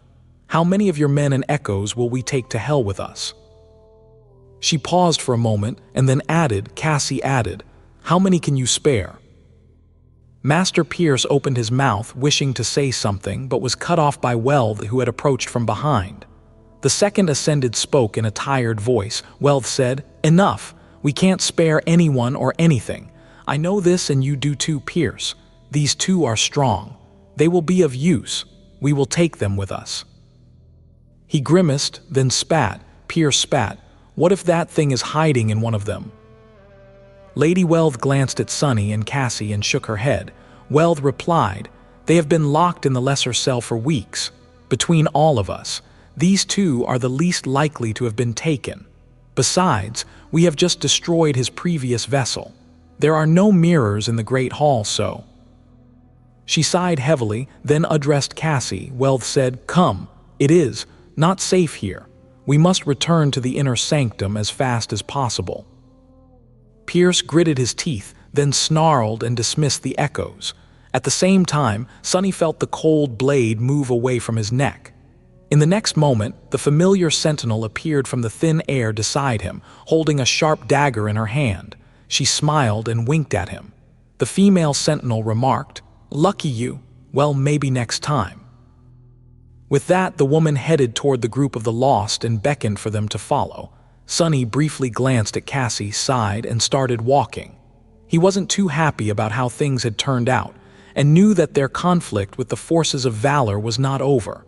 How many of your men and echoes will we take to hell with us?" She paused for a moment and then Cassie added, "How many can you spare?" Master Pierce opened his mouth, wishing to say something, but was cut off by Weld, who had approached from behind. The second ascended spoke in a tired voice. Weld said, "Enough. We can't spare anyone or anything. I know this and you do too, Pierce. These two are strong. They will be of use. We will take them with us." He grimaced, then spat. Pierce spat. "What if that thing is hiding in one of them?" Lady Weld glanced at Sunny and Cassie and shook her head. Weld replied, "They have been locked in the lesser cell for weeks. Between all of us, these two are the least likely to have been taken. Besides, we have just destroyed his previous vessel. There are no mirrors in the Great Hall, so—" She sighed heavily, then addressed Cassie. Weld said, "Come, it is not safe here. We must return to the inner sanctum as fast as possible." Pierce gritted his teeth, then snarled and dismissed the echoes. At the same time, Sunny felt the cold blade move away from his neck. In the next moment, the familiar sentinel appeared from the thin air beside him, holding a sharp dagger in her hand. She smiled and winked at him. The female sentinel remarked, "Lucky you. Well, maybe next time." With that, the woman headed toward the group of the lost and beckoned for them to follow. Sunny briefly glanced at Cassie, sighed, and started walking. He wasn't too happy about how things had turned out, and knew that their conflict with the forces of Valor was not over.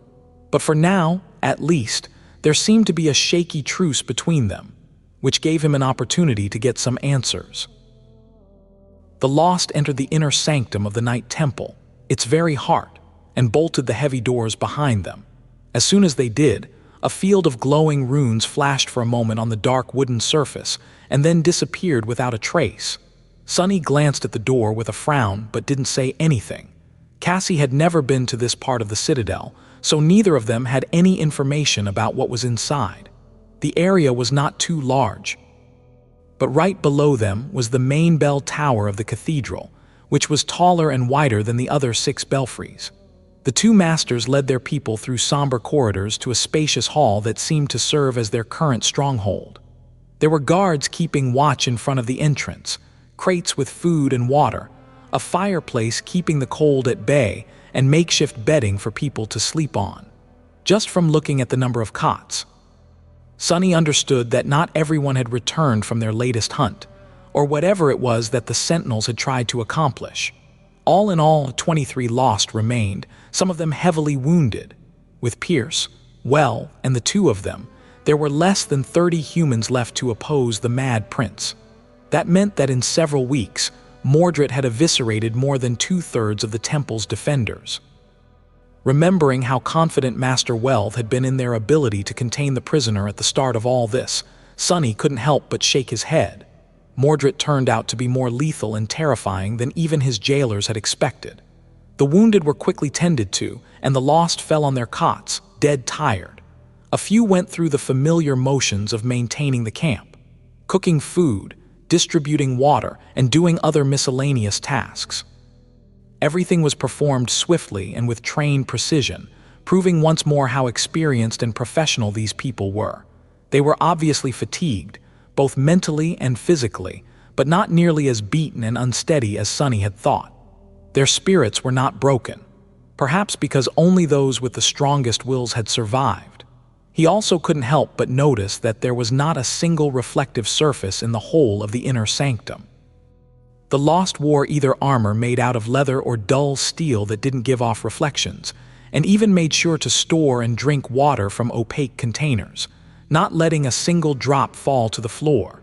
But for now, at least, there seemed to be a shaky truce between them, which gave him an opportunity to get some answers. The lost entered the inner sanctum of the Night Temple, its very heart, and bolted the heavy doors behind them. As soon as they did, a field of glowing runes flashed for a moment on the dark wooden surface, and then disappeared without a trace. Sunny glanced at the door with a frown, but didn't say anything. Cassie had never been to this part of the Citadel, so neither of them had any information about what was inside. The area was not too large. But right below them was the main bell tower of the cathedral, which was taller and wider than the other 6 belfries. The two masters led their people through somber corridors to a spacious hall that seemed to serve as their current stronghold. There were guards keeping watch in front of the entrance, crates with food and water, a fireplace keeping the cold at bay, and makeshift bedding for people to sleep on. Just from looking at the number of cots, Sunny understood that not everyone had returned from their latest hunt, or whatever it was that the sentinels had tried to accomplish. All in all, 23 lost remained, some of them heavily wounded. With Pierce, and the 2 of them, there were less than 30 humans left to oppose the Mad Prince. That meant that in several weeks, Mordret had eviscerated more than 2/3 of the temple's defenders. Remembering how confident Master Weld had been in their ability to contain the prisoner at the start of all this, Sunny couldn't help but shake his head. Mordret turned out to be more lethal and terrifying than even his jailers had expected. The wounded were quickly tended to, and the lost fell on their cots, dead tired. A few went through the familiar motions of maintaining the camp, cooking food, distributing water, and doing other miscellaneous tasks. Everything was performed swiftly and with trained precision, proving once more how experienced and professional these people were. They were obviously fatigued, both mentally and physically, but not nearly as beaten and unsteady as Sunny had thought. Their spirits were not broken, perhaps because only those with the strongest wills had survived. He also couldn't help but notice that there was not a single reflective surface in the whole of the inner sanctum. The lost wore either armor made out of leather or dull steel that didn't give off reflections, and even made sure to store and drink water from opaque containers, not letting a single drop fall to the floor.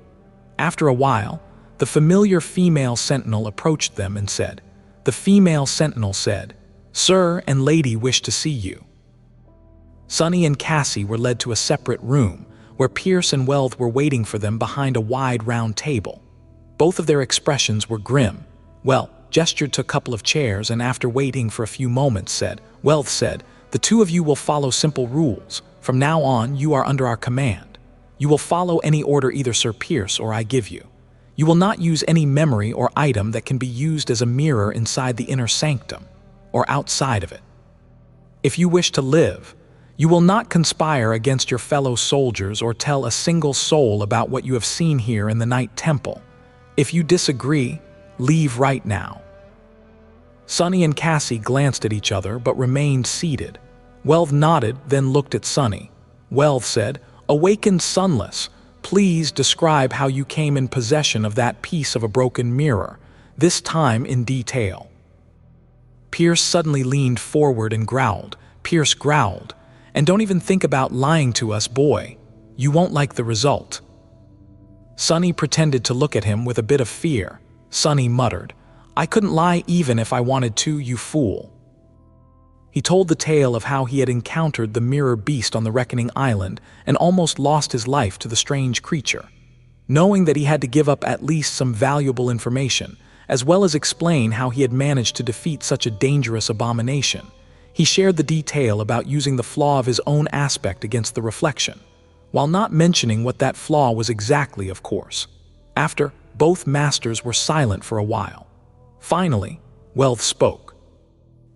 After a while, the familiar female sentinel approached them and said, "Sir and lady wish to see you." Sunny and Cassie were led to a separate room, where Pierce and Weld were waiting for them behind a wide round table. Both of their expressions were grim. Gestured to a couple of chairs, and after waiting for a few moments Weld said, "The 2 of you will follow simple rules. From now on, you are under our command. You will follow any order either Sir Pierce or I give you. You will not use any memory or item that can be used as a mirror inside the inner sanctum, or outside of it. If you wish to live, You will not conspire against your fellow soldiers or tell a single soul about what you have seen here in the Night Temple. If you disagree, leave right now." Sunny and Cassie glanced at each other but remained seated. Welth nodded, then looked at Sunny. Welth said, "Awakened Sunless, please describe how you came in possession of that piece of a broken mirror, this time in detail." Pierce suddenly leaned forward and growled. Pierce growled, "And don't even think about lying to us, boy. You won't like the result." Sunny pretended to look at him with a bit of fear. Sunny muttered, "I couldn't lie even if I wanted to, you fool." He told the tale of how he had encountered the mirror beast on the Reckoning Island and almost lost his life to the strange creature. Knowing that he had to give up at least some valuable information, as well as explain how he had managed to defeat such a dangerous abomination, he shared the detail about using the flaw of his own aspect against the reflection, while not mentioning what that flaw was exactly, of course. After, both masters were silent for a while. Finally, Welth spoke.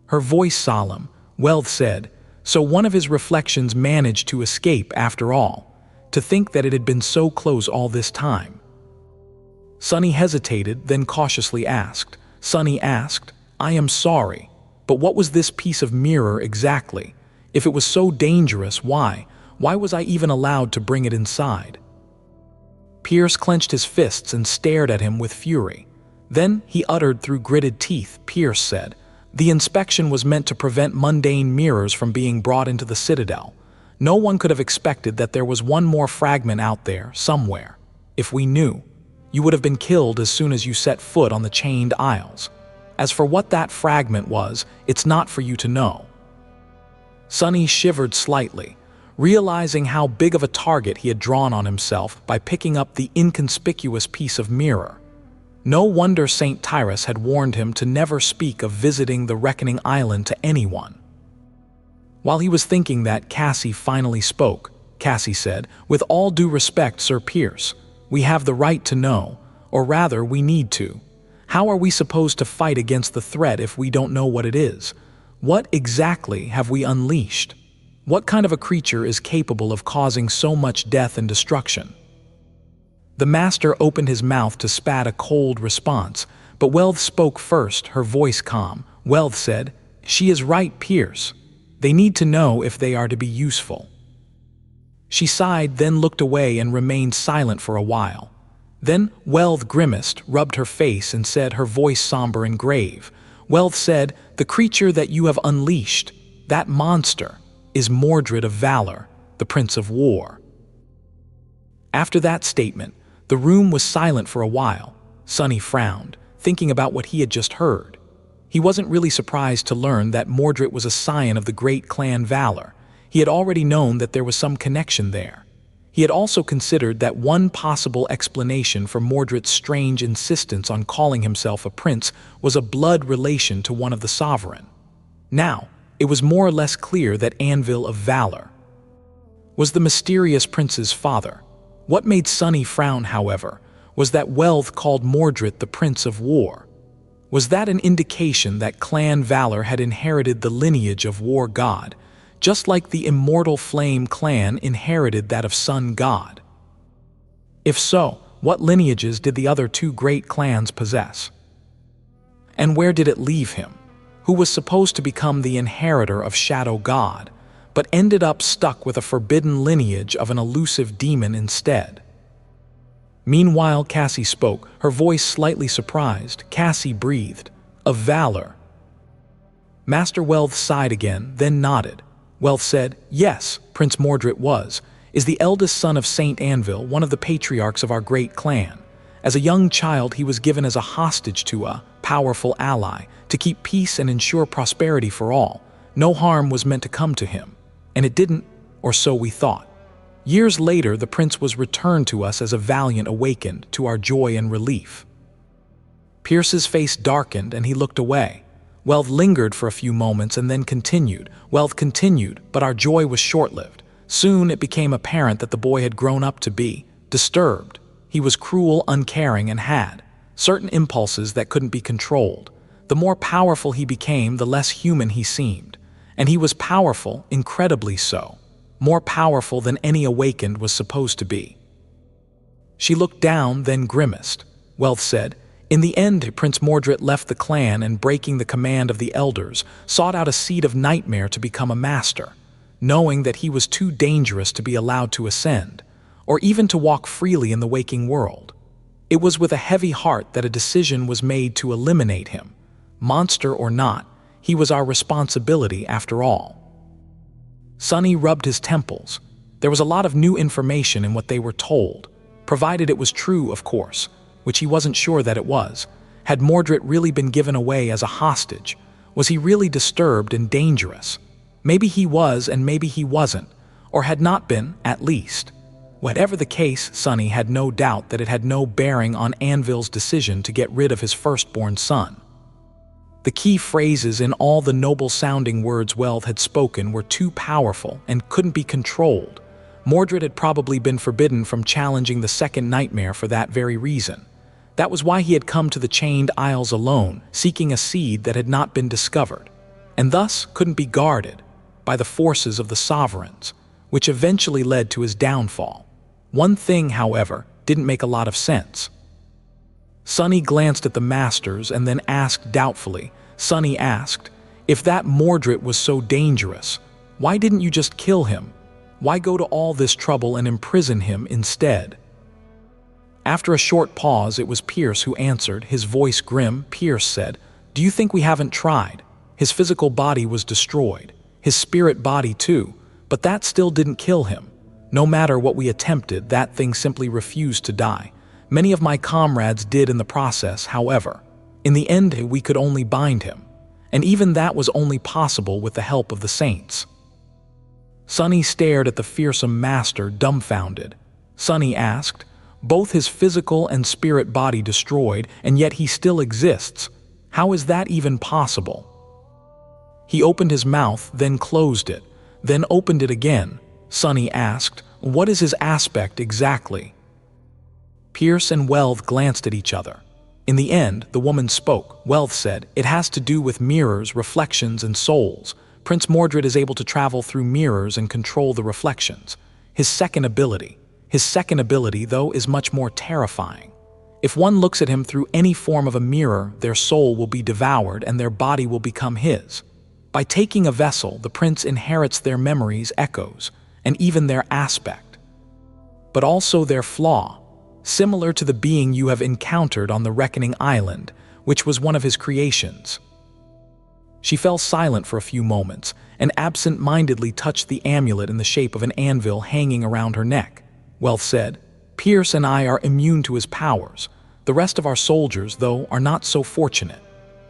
Her voice solemn, Welth said, "So one of his reflections managed to escape after all. To think that it had been so close all this time." Sunny hesitated, then cautiously asked. Sunny asked, "I am sorry, but what was this piece of mirror exactly? If it was so dangerous, why was I even allowed to bring it inside?" Pierce clenched his fists and stared at him with fury. Then he uttered through gritted teeth. Pierce said, "The inspection was meant to prevent mundane mirrors from being brought into the Citadel. No one could have expected that there was one more fragment out there, somewhere. If we knew, you would have been killed as soon as you set foot on the chained isles. As for what that fragment was, it's not for you to know." Sunny shivered slightly, realizing how big of a target he had drawn on himself by picking up the inconspicuous piece of mirror. No wonder St. Tyrus had warned him to never speak of visiting the Reckoning Island to anyone. While he was thinking that, Cassie finally spoke. Cassie said, "With all due respect, Sir Pierce, we have the right to know, or rather, we need to. How are we supposed to fight against the threat if we don't know what it is? What exactly have we unleashed? What kind of a creature is capable of causing so much death and destruction?" The master opened his mouth to spat a cold response, but Welth spoke first, her voice calm. Welth said, "She is right, Pierce. They need to know if they are to be useful." She sighed, then looked away and remained silent for a while. Then Welth grimaced, rubbed her face, and said, her voice somber and grave. Welth said, "The creature that you have unleashed, that monster, is Mordret of Valor, the Prince of War." After that statement, the room was silent for a while. Sunny frowned, thinking about what he had just heard. He wasn't really surprised to learn that Mordret was a scion of the great clan Valor. He had already known that there was some connection there. He had also considered that one possible explanation for Mordret's strange insistence on calling himself a prince was a blood relation to one of the sovereign. Now, it was more or less clear that Anvil of Valor was the mysterious prince's father. What made Sunny frown, however, was that Welth called Mordret the Prince of War. Was that an indication that Clan Valor had inherited the lineage of War God, just like the Immortal Flame clan inherited that of Sun God? If so, what lineages did the other two great clans possess? And where did it leave him, who was supposed to become the inheritor of Shadow God, but ended up stuck with a forbidden lineage of an elusive demon instead? Meanwhile, Cassie spoke, her voice slightly surprised. Cassie breathed, "Of Valor." Master Welth sighed again, then nodded. Welth said, "Yes, Prince Mordret is the eldest son of Saint Anvil, one of the patriarchs of our great clan. As a young child, he was given as a hostage to a powerful ally to keep peace and ensure prosperity for all. No harm was meant to come to him, and it didn't, or so we thought. Years later, the prince was returned to us as a valiant awakened, to our joy and relief." Pierce's face darkened and he looked away. Welth lingered for a few moments and then continued. Welth continued, but our joy was short-lived. Soon it became apparent that the boy had grown up to be disturbed. He was cruel, uncaring, and had certain impulses that couldn't be controlled. The more powerful he became, the less human he seemed. And he was powerful, incredibly so. More powerful than any awakened was supposed to be. She looked down, then grimaced. Wealth said, "In the end, Prince Mordret left the clan and, breaking the command of the elders, sought out a seed of nightmare to become a master, knowing that he was too dangerous to be allowed to ascend, or even to walk freely in the waking world. It was with a heavy heart that a decision was made to eliminate him. Monster or not, he was our responsibility after all." Sunny rubbed his temples. There was a lot of new information in what they were told, provided it was true, of course, which he wasn't sure that it was. Had Mordret really been given away as a hostage? Was he really disturbed and dangerous? Maybe he was and maybe he wasn't, or had not been, at least. Whatever the case, Sunny had no doubt that it had no bearing on Anvil's decision to get rid of his firstborn son. The key phrases in all the noble-sounding words Wealth had spoken were too powerful and couldn't be controlled. Mordred had probably been forbidden from challenging the second nightmare for that very reason. That was why he had come to the Chained Isles alone, seeking a seed that had not been discovered, and thus couldn't be guarded by the forces of the sovereigns, which eventually led to his downfall. One thing, however, didn't make a lot of sense. Sunny glanced at the masters and then asked doubtfully. Sunny asked, "If that Mordret was so dangerous, why didn't you just kill him? Why go to all this trouble and imprison him instead?" After a short pause, it was Pierce who answered, his voice grim. Pierce said, "Do you think we haven't tried? His physical body was destroyed, his spirit body too, but that still didn't kill him. No matter what we attempted, that thing simply refused to die. Many of my comrades did in the process, however. In the end, we could only bind him, and even that was only possible with the help of the saints." Sunny stared at the fearsome master, dumbfounded. Sunny asked, "Both his physical and spirit body destroyed, and yet he still exists. How is that even possible?" He opened his mouth, then closed it, then opened it again. Sunny asked, "What is his aspect exactly?" Pierce and Wealth glanced at each other. In the end, the woman spoke. Wealth said, "It has to do with mirrors, reflections, and souls. Prince Mordred is able to travel through mirrors and control the reflections. His second ability, though, is much more terrifying. If one looks at him through any form of a mirror, their soul will be devoured and their body will become his. By taking a vessel, the prince inherits their memories, echoes, and even their aspect, but also their flaw, similar to the being you have encountered on the Reckoning Island, which was one of his creations." She fell silent for a few moments and absent-mindedly touched the amulet in the shape of an anvil hanging around her neck. Wealth said, "Pierce and I are immune to his powers. The rest of our soldiers, though, are not so fortunate.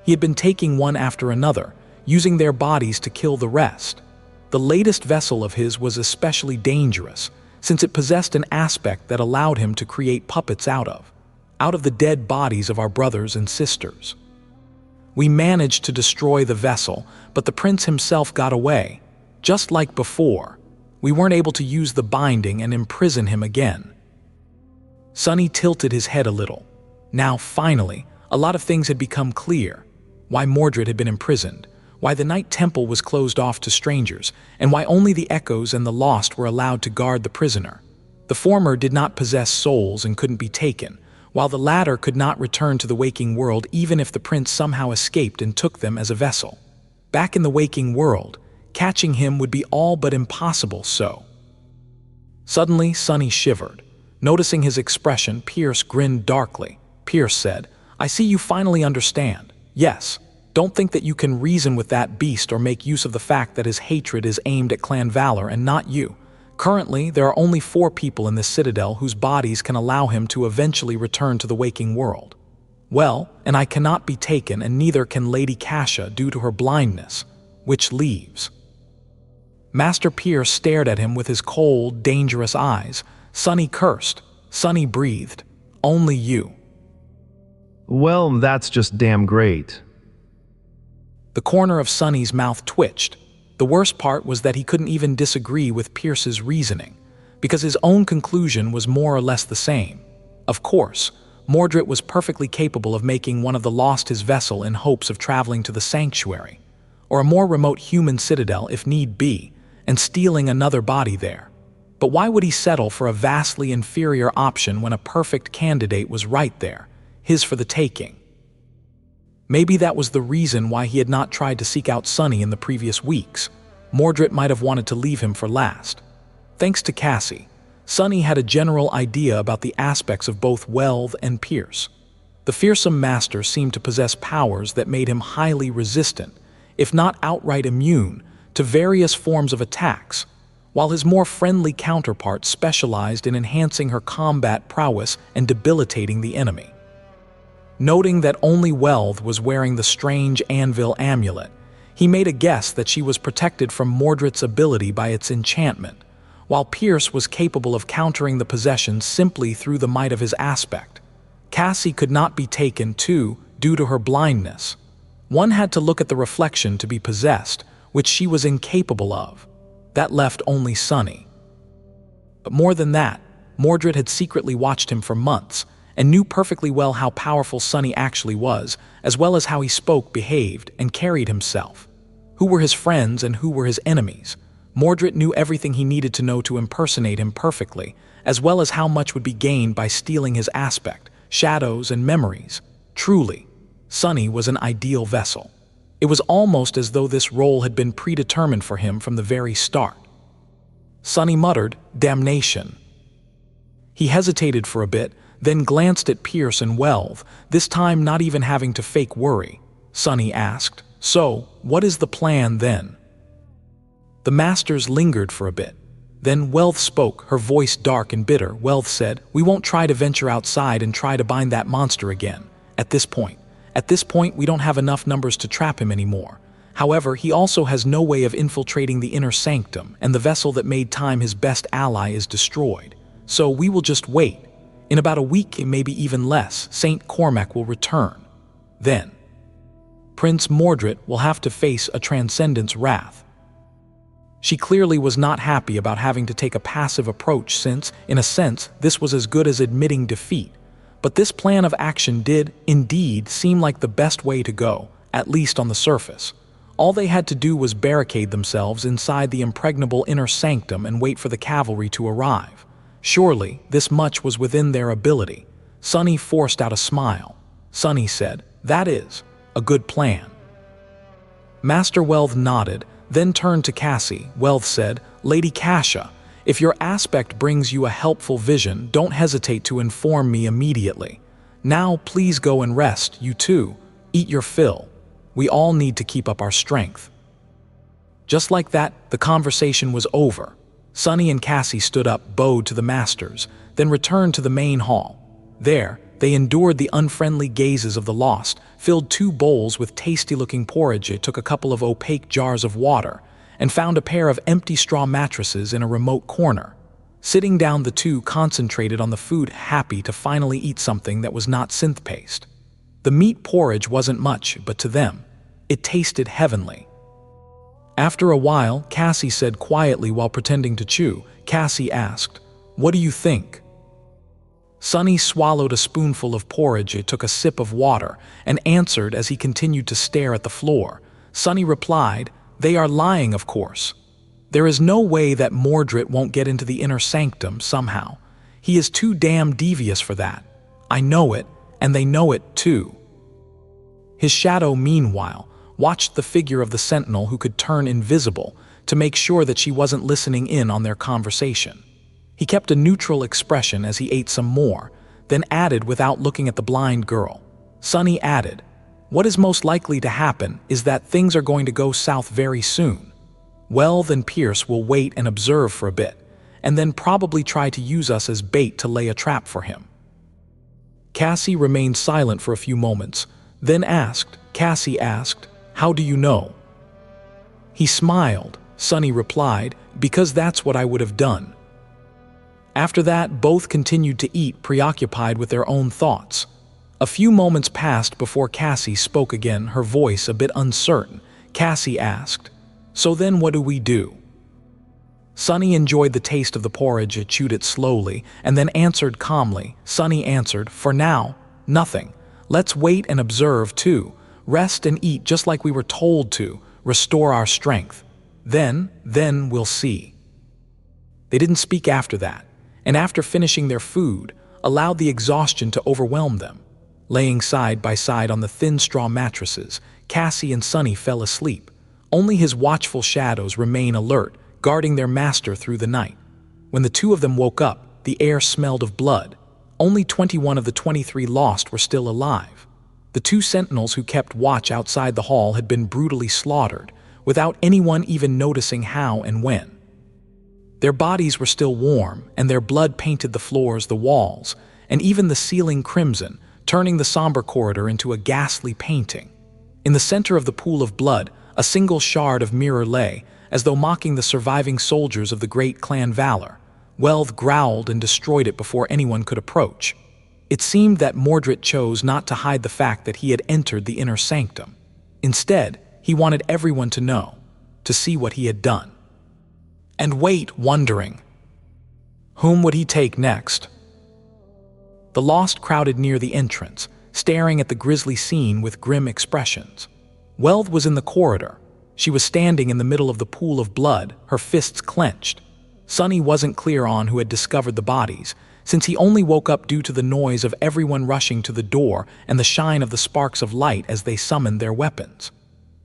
He had been taking one after another, using their bodies to kill the rest. The latest vessel of his was especially dangerous, since it possessed an aspect that allowed him to create puppets out of the dead bodies of our brothers and sisters. We managed to destroy the vessel, but the prince himself got away. Just like before, we weren't able to use the binding and imprison him again." Sunny tilted his head a little. Now, finally, a lot of things had become clear. Why Mordred had been imprisoned, why the Night Temple was closed off to strangers, and why only the Echoes and the Lost were allowed to guard the prisoner. The former did not possess souls and couldn't be taken, while the latter could not return to the waking world even if the prince somehow escaped and took them as a vessel. Back in the waking world, catching him would be all but impossible. Suddenly, Sunny shivered. Noticing his expression, Pierce grinned darkly. Pierce said, "I see you finally understand. Yes. Don't think that you can reason with that beast or make use of the fact that his hatred is aimed at Clan Valor and not you. Currently, there are only 4 people in this citadel whose bodies can allow him to eventually return to the waking world. Well, and I cannot be taken, and neither can Lady Cassia due to her blindness, which leaves." Master Pierce stared at him with his cold, dangerous eyes. Sunny cursed. Sunny breathed, "Only you." "Well, that's just damn great." The corner of Sunny's mouth twitched. The worst part was that he couldn't even disagree with Pierce's reasoning, because his own conclusion was more or less the same. Of course, Mordret was perfectly capable of making one of the Lost his vessel in hopes of traveling to the sanctuary. or a more remote human citadel if need be, and stealing another body there. But why would he settle for a vastly inferior option when a perfect candidate was right there, his for the taking? Maybe that was the reason why he had not tried to seek out Sunny in the previous weeks. Mordret might have wanted to leave him for last. Thanks to Cassie, Sunny had a general idea about the aspects of both Welth and Pierce. The fearsome master seemed to possess powers that made him highly resistant, if not outright immune, to various forms of attacks, while his more friendly counterpart specialized in enhancing her combat prowess and debilitating the enemy. Noting that only Welth was wearing the strange anvil amulet, he made a guess that she was protected from Mordret's ability by its enchantment, while Pierce was capable of countering the possession simply through the might of his aspect. Cassie could not be taken, too, due to her blindness. One had to look at the reflection to be possessed, which she was incapable of. That left only Sunny. But more than that, Mordret had secretly watched him for months, and knew perfectly well how powerful Sunny actually was, as well as how he spoke, behaved, and carried himself. Who were his friends and who were his enemies? Mordret knew everything he needed to know to impersonate him perfectly, as well as how much would be gained by stealing his aspect, shadows, and memories. Truly, Sunny was an ideal vessel. It was almost as though this role had been predetermined for him from the very start. Sunny muttered, "Damnation." He hesitated for a bit, then glanced at Pierce and Welth, this time not even having to fake worry. Sunny asked, "So, what is the plan then?" The masters lingered for a bit. Then Welth spoke, her voice dark and bitter. Welth said, "We won't try to venture outside and try to bind that monster again. At this point, we don't have enough numbers to trap him anymore. However, he also has no way of infiltrating the inner sanctum, and the vessel that made time his best ally is destroyed. So we will just wait. In about a week, maybe even less, Saint Cormac will return. Then, Prince Mordret will have to face a transcendent's wrath." She clearly was not happy about having to take a passive approach since, in a sense, this was as good as admitting defeat. But this plan of action did, indeed, seem like the best way to go, at least on the surface. All they had to do was barricade themselves inside the impregnable inner sanctum and wait for the cavalry to arrive. Surely, this much was within their ability. Sunny forced out a smile. Sunny said, "That is a good plan." Master Welth nodded, then turned to Cassie. Welth said, "Lady Cassia, if your aspect brings you a helpful vision, don't hesitate to inform me immediately. Now please go and rest, you too. Eat your fill. We all need to keep up our strength." Just like that, the conversation was over. Sunny and Cassie stood up, bowed to the masters, then returned to the main hall. There, they endured the unfriendly gazes of the lost, filled 2 bowls with tasty-looking porridge, took a couple of opaque jars of water, and found a pair of empty straw mattresses in a remote corner. Sitting down, the two concentrated on the food, happy to finally eat something that was not synth paste. The meat porridge wasn't much, but to them, it tasted heavenly. After a while, Cassie said quietly while pretending to chew. Cassie asked, "What do you think?" Sunny swallowed a spoonful of porridge, took a sip of water, and answered as he continued to stare at the floor. Sunny replied, "They are lying, of course. There is no way that Mordret won't get into the inner sanctum somehow. He is too damn devious for that. I know it, and they know it too." His shadow, meanwhile, watched the figure of the sentinel who could turn invisible to make sure that she wasn't listening in on their conversation. He kept a neutral expression as he ate some more, then added without looking at the blind girl. Sunny added, "What is most likely to happen is that things are going to go south very soon. Welth and Pierce will wait and observe for a bit, and then probably try to use us as bait to lay a trap for him." Cassie remained silent for a few moments, then Cassie asked, "How do you know?" He smiled. Sunny replied, "Because that's what I would have done." After that, both continued to eat, preoccupied with their own thoughts. A few moments passed before Cassie spoke again, her voice a bit uncertain. Cassie asked, "So then what do we do?" Sunny enjoyed the taste of the porridge, chewed it slowly, and then answered calmly. Sunny answered, "For now, nothing. Let's wait and observe too. Rest and eat just like we were told to. restore our strength. Then we'll see." They didn't speak after that, and after finishing their food, allowed the exhaustion to overwhelm them. Laying side by side on the thin straw mattresses, Cassie and Sunny fell asleep. Only his watchful shadows remain alert, guarding their master through the night. When the two of them woke up, the air smelled of blood. Only 21 of the 23 lost were still alive. The two sentinels who kept watch outside the hall had been brutally slaughtered, without anyone even noticing how and when. Their bodies were still warm, and their blood painted the floors, the walls, and even the ceiling crimson, turning the somber corridor into a ghastly painting. In the center of the pool of blood, a single shard of mirror lay, as though mocking the surviving soldiers of the great clan Valor. Wealth growled and destroyed it before anyone could approach. It seemed that Mordret chose not to hide the fact that he had entered the inner sanctum. Instead, he wanted everyone to know, to see what he had done. And wait, wondering, whom would he take next? The lost crowded near the entrance, staring at the grisly scene with grim expressions. Wealth was in the corridor. She was standing in the middle of the pool of blood, her fists clenched. Sunny wasn't clear on who had discovered the bodies, since he only woke up due to the noise of everyone rushing to the door and the shine of the sparks of light as they summoned their weapons.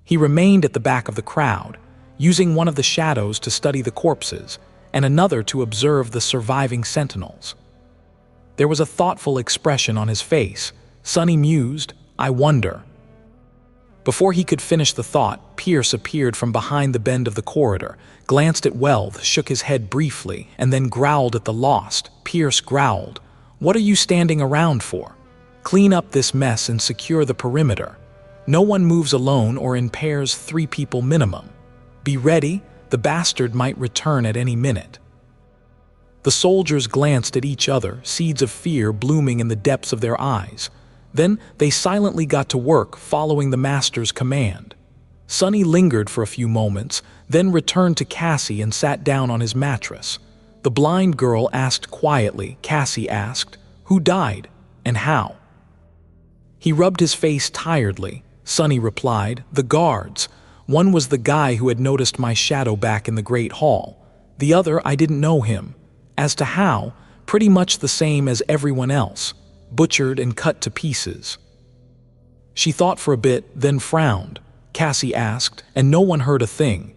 He remained at the back of the crowd, using one of the shadows to study the corpses and another to observe the surviving sentinels. There was a thoughtful expression on his face. Sunny mused, "I wonder." Before he could finish the thought, Pierce appeared from behind the bend of the corridor, glanced at Wealth, shook his head briefly, and then growled at the lost. Pierce growled, "What are you standing around for? Clean up this mess and secure the perimeter. No one moves alone or in pairs, 3 people minimum. Be ready, the bastard might return at any minute." The soldiers glanced at each other, seeds of fear blooming in the depths of their eyes. Then they silently got to work, following the master's command. Sunny lingered for a few moments, then returned to Cassie and sat down on his mattress. The blind girl asked quietly. Cassie asked, "Who died, and how?" He rubbed his face tiredly. Sunny replied, "The guards. One was the guy who had noticed my shadow back in the Great Hall. The other, I didn't know him. As to how, pretty much the same as everyone else, butchered and cut to pieces." She thought for a bit, then frowned. Cassie asked, "And no one heard a thing?"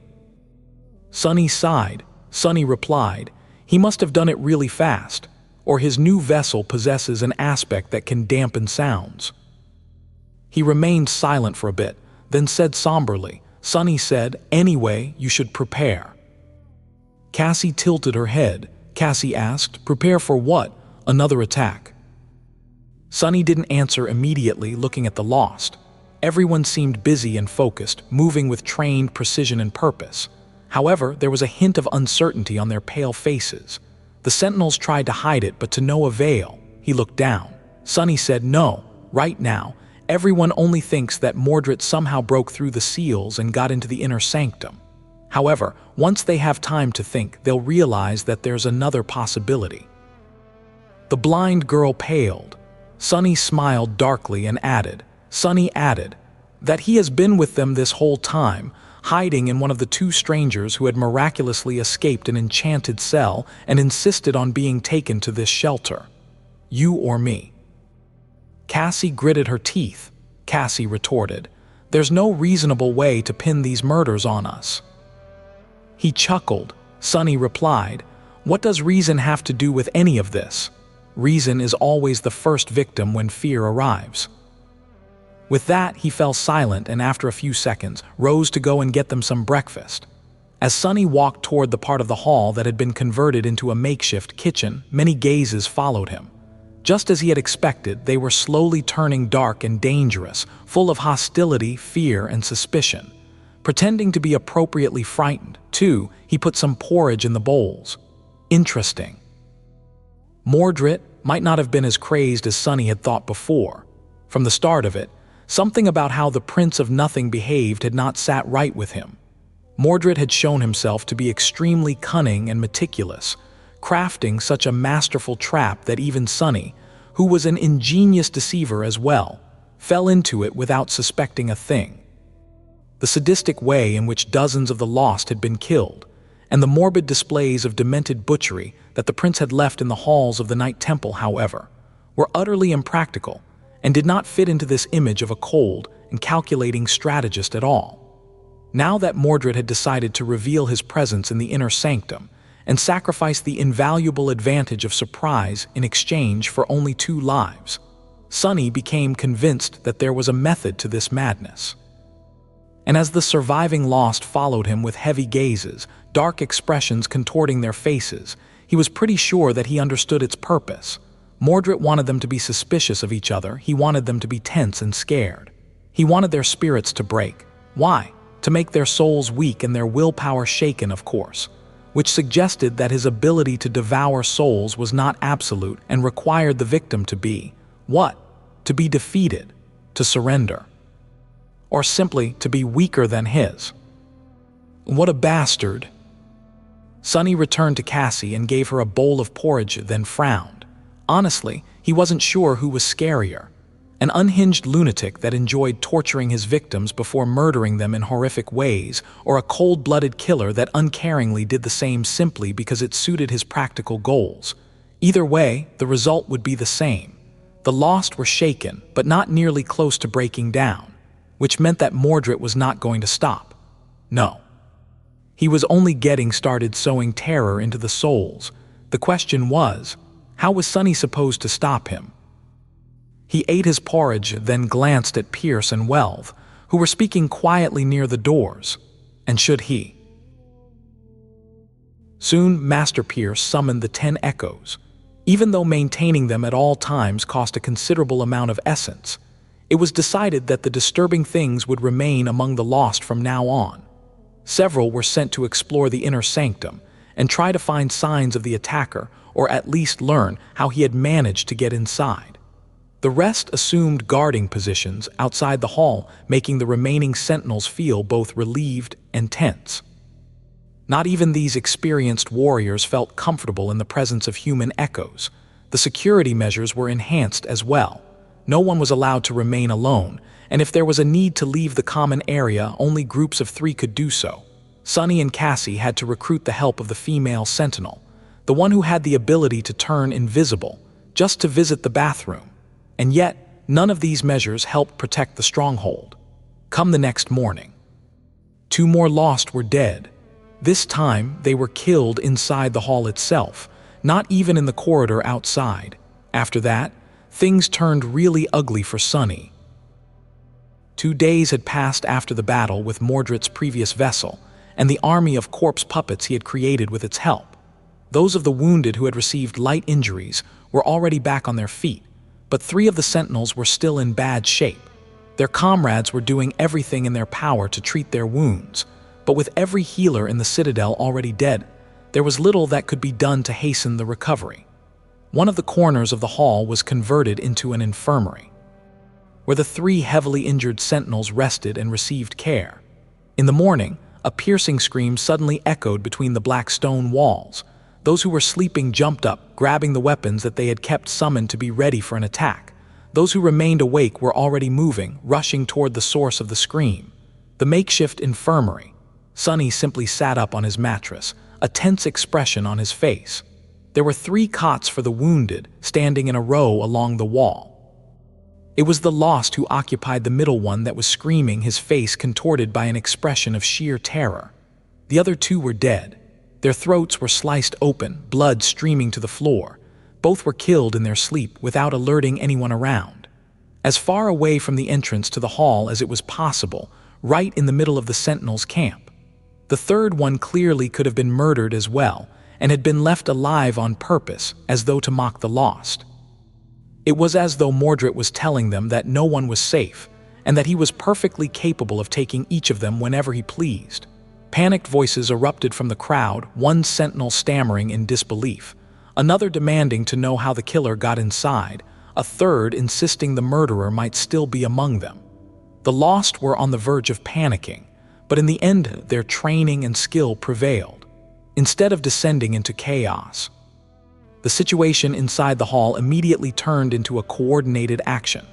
Sunny sighed. Sunny replied, "He must have done it really fast, or his new vessel possesses an aspect that can dampen sounds." He remained silent for a bit, then said somberly, Sunny said, "Anyway, you should prepare." Cassie tilted her head. Cassie asked, "Prepare for what? Another attack?" Sunny didn't answer immediately, looking at the lost. Everyone seemed busy and focused, moving with trained precision and purpose. However, there was a hint of uncertainty on their pale faces. The sentinels tried to hide it, but to no avail. He looked down. Sunny said, "No, right now, everyone only thinks that Mordret somehow broke through the seals and got into the inner sanctum. However, once they have time to think, they'll realize that there's another possibility." The blind girl paled. Sunny smiled darkly and added, that he has been with them this whole time, hiding in one of the 2 strangers who had miraculously escaped an enchanted cell and insisted on being taken to this shelter. You or me. Cassie gritted her teeth. Cassie retorted, "There's no reasonable way to pin these murders on us." He chuckled. Sunny replied, "What does reason have to do with any of this? Reason is always the first victim when fear arrives." With that, he fell silent and after a few seconds, rose to go and get them some breakfast. As Sunny walked toward the part of the hall that had been converted into a makeshift kitchen, many gazes followed him. Just as he had expected, they were slowly turning dark and dangerous, full of hostility, fear, and suspicion. Pretending to be appropriately frightened, too, he put some porridge in the bowls. Interesting. Mordret might not have been as crazed as Sunny had thought before. From the start of it, something about how the Prince of Nothing behaved had not sat right with him. Mordret had shown himself to be extremely cunning and meticulous, crafting such a masterful trap that even Sunny, who was an ingenious deceiver as well, fell into it without suspecting a thing. the sadistic way in which dozens of the lost had been killed, and the morbid displays of demented butchery that the prince had left in the halls of the Night Temple, however, were utterly impractical and did not fit into this image of a cold and calculating strategist at all. Now that Mordret had decided to reveal his presence in the inner sanctum and sacrifice the invaluable advantage of surprise in exchange for only 2 lives, Sunny became convinced that there was a method to this madness. And as the surviving lost followed him with heavy gazes, dark expressions contorting their faces, he was pretty sure that he understood its purpose. Mordret wanted them to be suspicious of each other. He wanted them to be tense and scared. He wanted their spirits to break. Why? To make their souls weak and their willpower shaken, of course, which suggested that his ability to devour souls was not absolute and required the victim to be, what? To be defeated, to surrender, or simply to be weaker than his. What a bastard! Sunny returned to Cassie and gave her a bowl of porridge, then frowned. Honestly, he wasn't sure who was scarier. An unhinged lunatic that enjoyed torturing his victims before murdering them in horrific ways, or a cold-blooded killer that uncaringly did the same simply because it suited his practical goals. Either way, the result would be the same. The lost were shaken, but not nearly close to breaking down, which meant that Mordret was not going to stop. No. He was only getting started sowing terror into the souls. The question was, how was Sunny supposed to stop him? He ate his porridge, then glanced at Pierce and Welv, who were speaking quietly near the doors. And should he? Soon, Master Pierce summoned the 10 echoes. Even though maintaining them at all times cost a considerable amount of essence, it was decided that the disturbing things would remain among the lost from now on. Several were sent to explore the inner sanctum and try to find signs of the attacker, or at least learn how he had managed to get inside. The rest assumed guarding positions outside the hall, making the remaining sentinels feel both relieved and tense. Not even these experienced warriors felt comfortable in the presence of human echoes. The security measures were enhanced as well. No one was allowed to remain alone, and if there was a need to leave the common area, only groups of 3 could do so. Sunny and Cassie had to recruit the help of the female sentinel, the one who had the ability to turn invisible, just to visit the bathroom. And yet, none of these measures helped protect the stronghold. Come the next morning, 2 more lost were dead. This time, they were killed inside the hall itself, not even in the corridor outside. After that, things turned really ugly for Sunny. 2 days had passed after the battle with Mordret's previous vessel and the army of corpse puppets he had created with its help. Those of the wounded who had received light injuries were already back on their feet, but 3 of the sentinels were still in bad shape. Their comrades were doing everything in their power to treat their wounds, but with every healer in the citadel already dead, there was little that could be done to hasten the recovery. One of the corners of the hall was converted into an infirmary, where the 3 heavily injured sentinels rested and received care. In the morning, a piercing scream suddenly echoed between the black stone walls. Those who were sleeping jumped up, grabbing the weapons that they had kept summoned to be ready for an attack. Those who remained awake were already moving, rushing toward the source of the scream. The makeshift infirmary. Sunny simply sat up on his mattress, a tense expression on his face. There were 3 cots for the wounded, standing in a row along the wall. It was the lost who occupied the middle one that was screaming, his face contorted by an expression of sheer terror. The other 2 were dead. Their throats were sliced open, blood streaming to the floor. Both were killed in their sleep without alerting anyone around. As far away from the entrance to the hall as it was possible, right in the middle of the sentinels' camp. The 3rd one clearly could have been murdered as well, and had been left alive on purpose, as though to mock the lost. It was as though Mordret was telling them that no one was safe, and that he was perfectly capable of taking each of them whenever he pleased. Panicked voices erupted from the crowd, one sentinel stammering in disbelief, another demanding to know how the killer got inside, a 3rd insisting the murderer might still be among them. The lost were on the verge of panicking, but in the end their training and skill prevailed. Instead of descending into chaos, the situation inside the hall immediately turned into a coordinated action.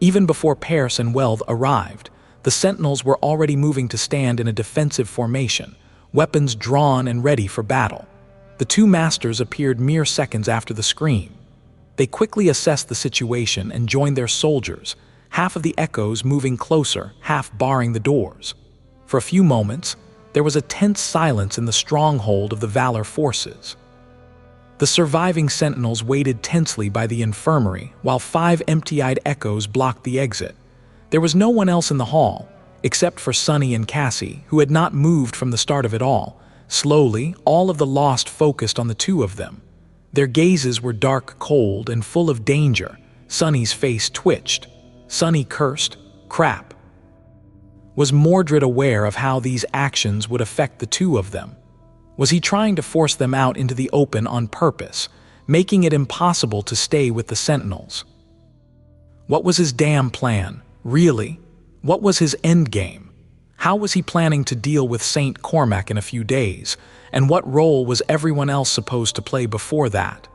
Even before Pierce and Welv arrived, The sentinels were already moving to stand in a defensive formation, weapons drawn and ready for battle. The two masters appeared mere seconds after the scream. They quickly assessed the situation and joined their soldiers, half of the echoes moving closer, half barring the doors. For a few moments, there was a tense silence in the stronghold of the Valor forces. The surviving sentinels waited tensely by the infirmary, while 5 empty-eyed echoes blocked the exit. There was no one else in the hall, except for Sunny and Cassie, who had not moved from the start of it all. Slowly, all of the lost focused on the two of them. Their gazes were dark, cold, and full of danger. Sunny's face twitched. Sunny cursed. Crap. Was Mordret aware of how these actions would affect the two of them? Was he trying to force them out into the open on purpose, making it impossible to stay with the sentinels? What was his damn plan? Really? What was his endgame? How was he planning to deal with Saint Cormac in a few days, and what role was everyone else supposed to play before that?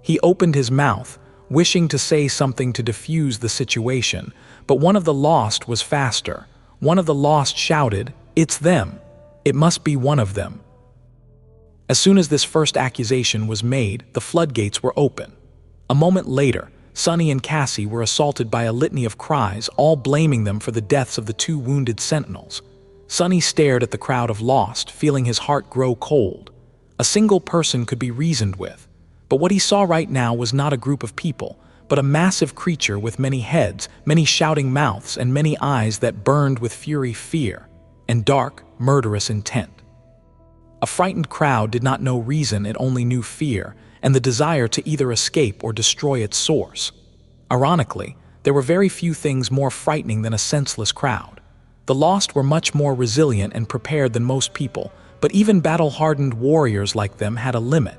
He opened his mouth, wishing to say something to defuse the situation, but one of the lost was faster. One of the lost shouted, "It's them! It must be one of them!" As soon as this first accusation was made, the floodgates were open. A moment later, Sunny and Cassie were assaulted by a litany of cries, all blaming them for the deaths of the 2 wounded sentinels. Sunny stared at the crowd of lost, feeling his heart grow cold. A single person could be reasoned with, but what he saw right now was not a group of people, but a massive creature with many heads, many shouting mouths, and many eyes that burned with fury, fear, and dark, murderous intent. A frightened crowd did not know reason, it only knew fear, and the desire to either escape or destroy its source. Ironically, there were very few things more frightening than a senseless crowd. The lost were much more resilient and prepared than most people, but even battle-hardened warriors like them had a limit.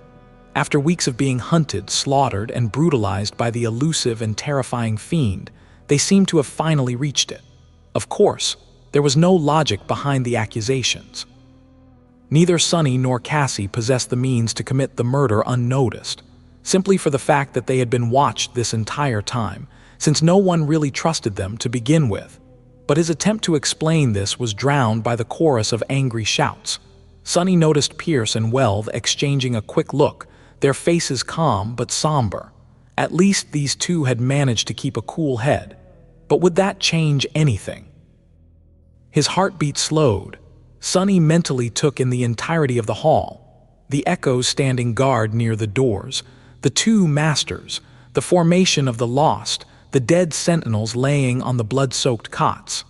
After weeks of being hunted, slaughtered, and brutalized by the elusive and terrifying fiend, they seemed to have finally reached it. Of course, there was no logic behind the accusations. Neither Sunny nor Cassie possessed the means to commit the murder unnoticed, simply for the fact that they had been watched this entire time, since no one really trusted them to begin with. But his attempt to explain this was drowned by the chorus of angry shouts. Sunny noticed Pierce and Welv exchanging a quick look, their faces calm but somber. At least these two had managed to keep a cool head. But would that change anything? His heartbeat slowed. Sunny mentally took in the entirety of the hall, the echoes standing guard near the doors, the 2 masters, the formation of the lost, the dead sentinels laying on the blood-soaked cots.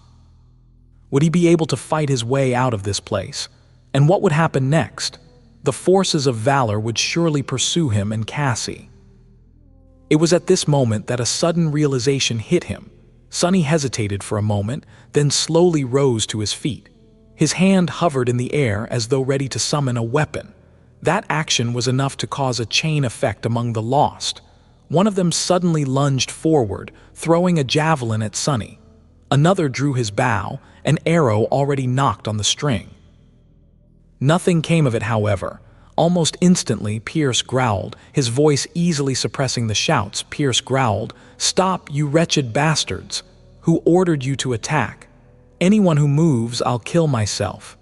Would he be able to fight his way out of this place? And what would happen next? The forces of Valor would surely pursue him and Cassie. It was at this moment that a sudden realization hit him. Sunny hesitated for a moment, then slowly rose to his feet. His hand hovered in the air as though ready to summon a weapon. That action was enough to cause a chain effect among the lost. One of them suddenly lunged forward, throwing a javelin at Sunny. Another drew his bow, an arrow already knocked on the string. Nothing came of it, however. Almost instantly, Pierce growled, his voice easily suppressing the shouts. Pierce growled, "Stop, you wretched bastards! Who ordered you to attack? Anyone who moves, I'll kill myself."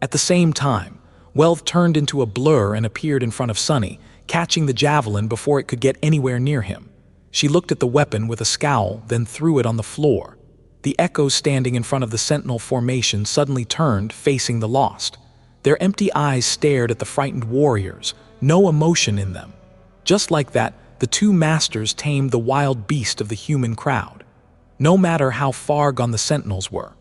At the same time, Welv turned into a blur and appeared in front of Sunny, catching the javelin before it could get anywhere near him. She looked at the weapon with a scowl, then threw it on the floor. The echoes standing in front of the sentinel formation suddenly turned, facing the lost. Their empty eyes stared at the frightened warriors, no emotion in them. Just like that, the 2 masters tamed the wild beast of the human crowd. No matter how far gone the sentinels were,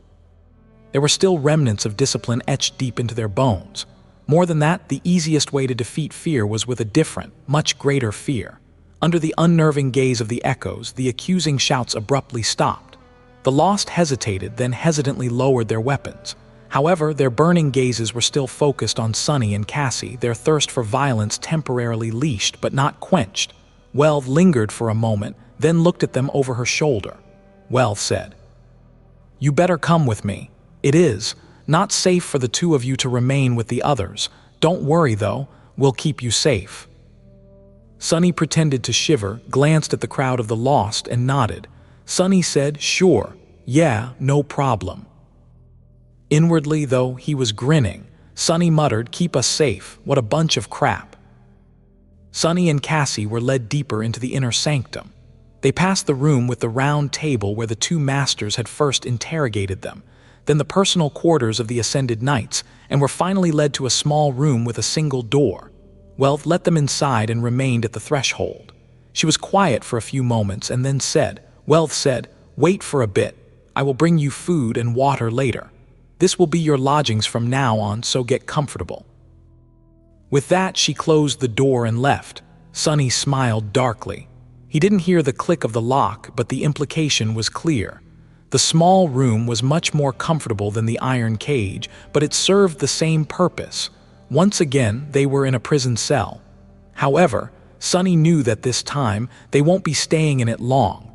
there were still remnants of discipline etched deep into their bones. More than that, the easiest way to defeat fear was with a different, much greater fear. Under the unnerving gaze of the echoes, the accusing shouts abruptly stopped. The lost hesitated, then hesitantly lowered their weapons. However, their burning gazes were still focused on Sunny and Cassie, their thirst for violence temporarily leashed but not quenched. Welv lingered for a moment, then looked at them over her shoulder. Welv said, "You better come with me. It is not safe for the 2 of you to remain with the others. Don't worry, though, we'll keep you safe." Sunny pretended to shiver, glanced at the crowd of the lost, and nodded. Sunny said, "Sure, "Yeah, no problem." Inwardly, though, he was grinning. Sunny muttered, "Keep us safe, what a bunch of crap." Sunny and Cassie were led deeper into the inner sanctum. They passed the room with the round table where the two masters had first interrogated them, then the personal quarters of the ascended knights, and were finally led to a small room with a single door. Welv let them inside and remained at the threshold. She was quiet for a few moments and then Welv said, "Wait for a bit. I will bring you food and water later. This will be your lodgings from now on, so get comfortable." With that, she closed the door and left. Sunny smiled darkly. He didn't hear the click of the lock, but the implication was clear. The small room was much more comfortable than the iron cage, but it served the same purpose. Once again, they were in a prison cell. However, Sunny knew that this time they won't be staying in it long.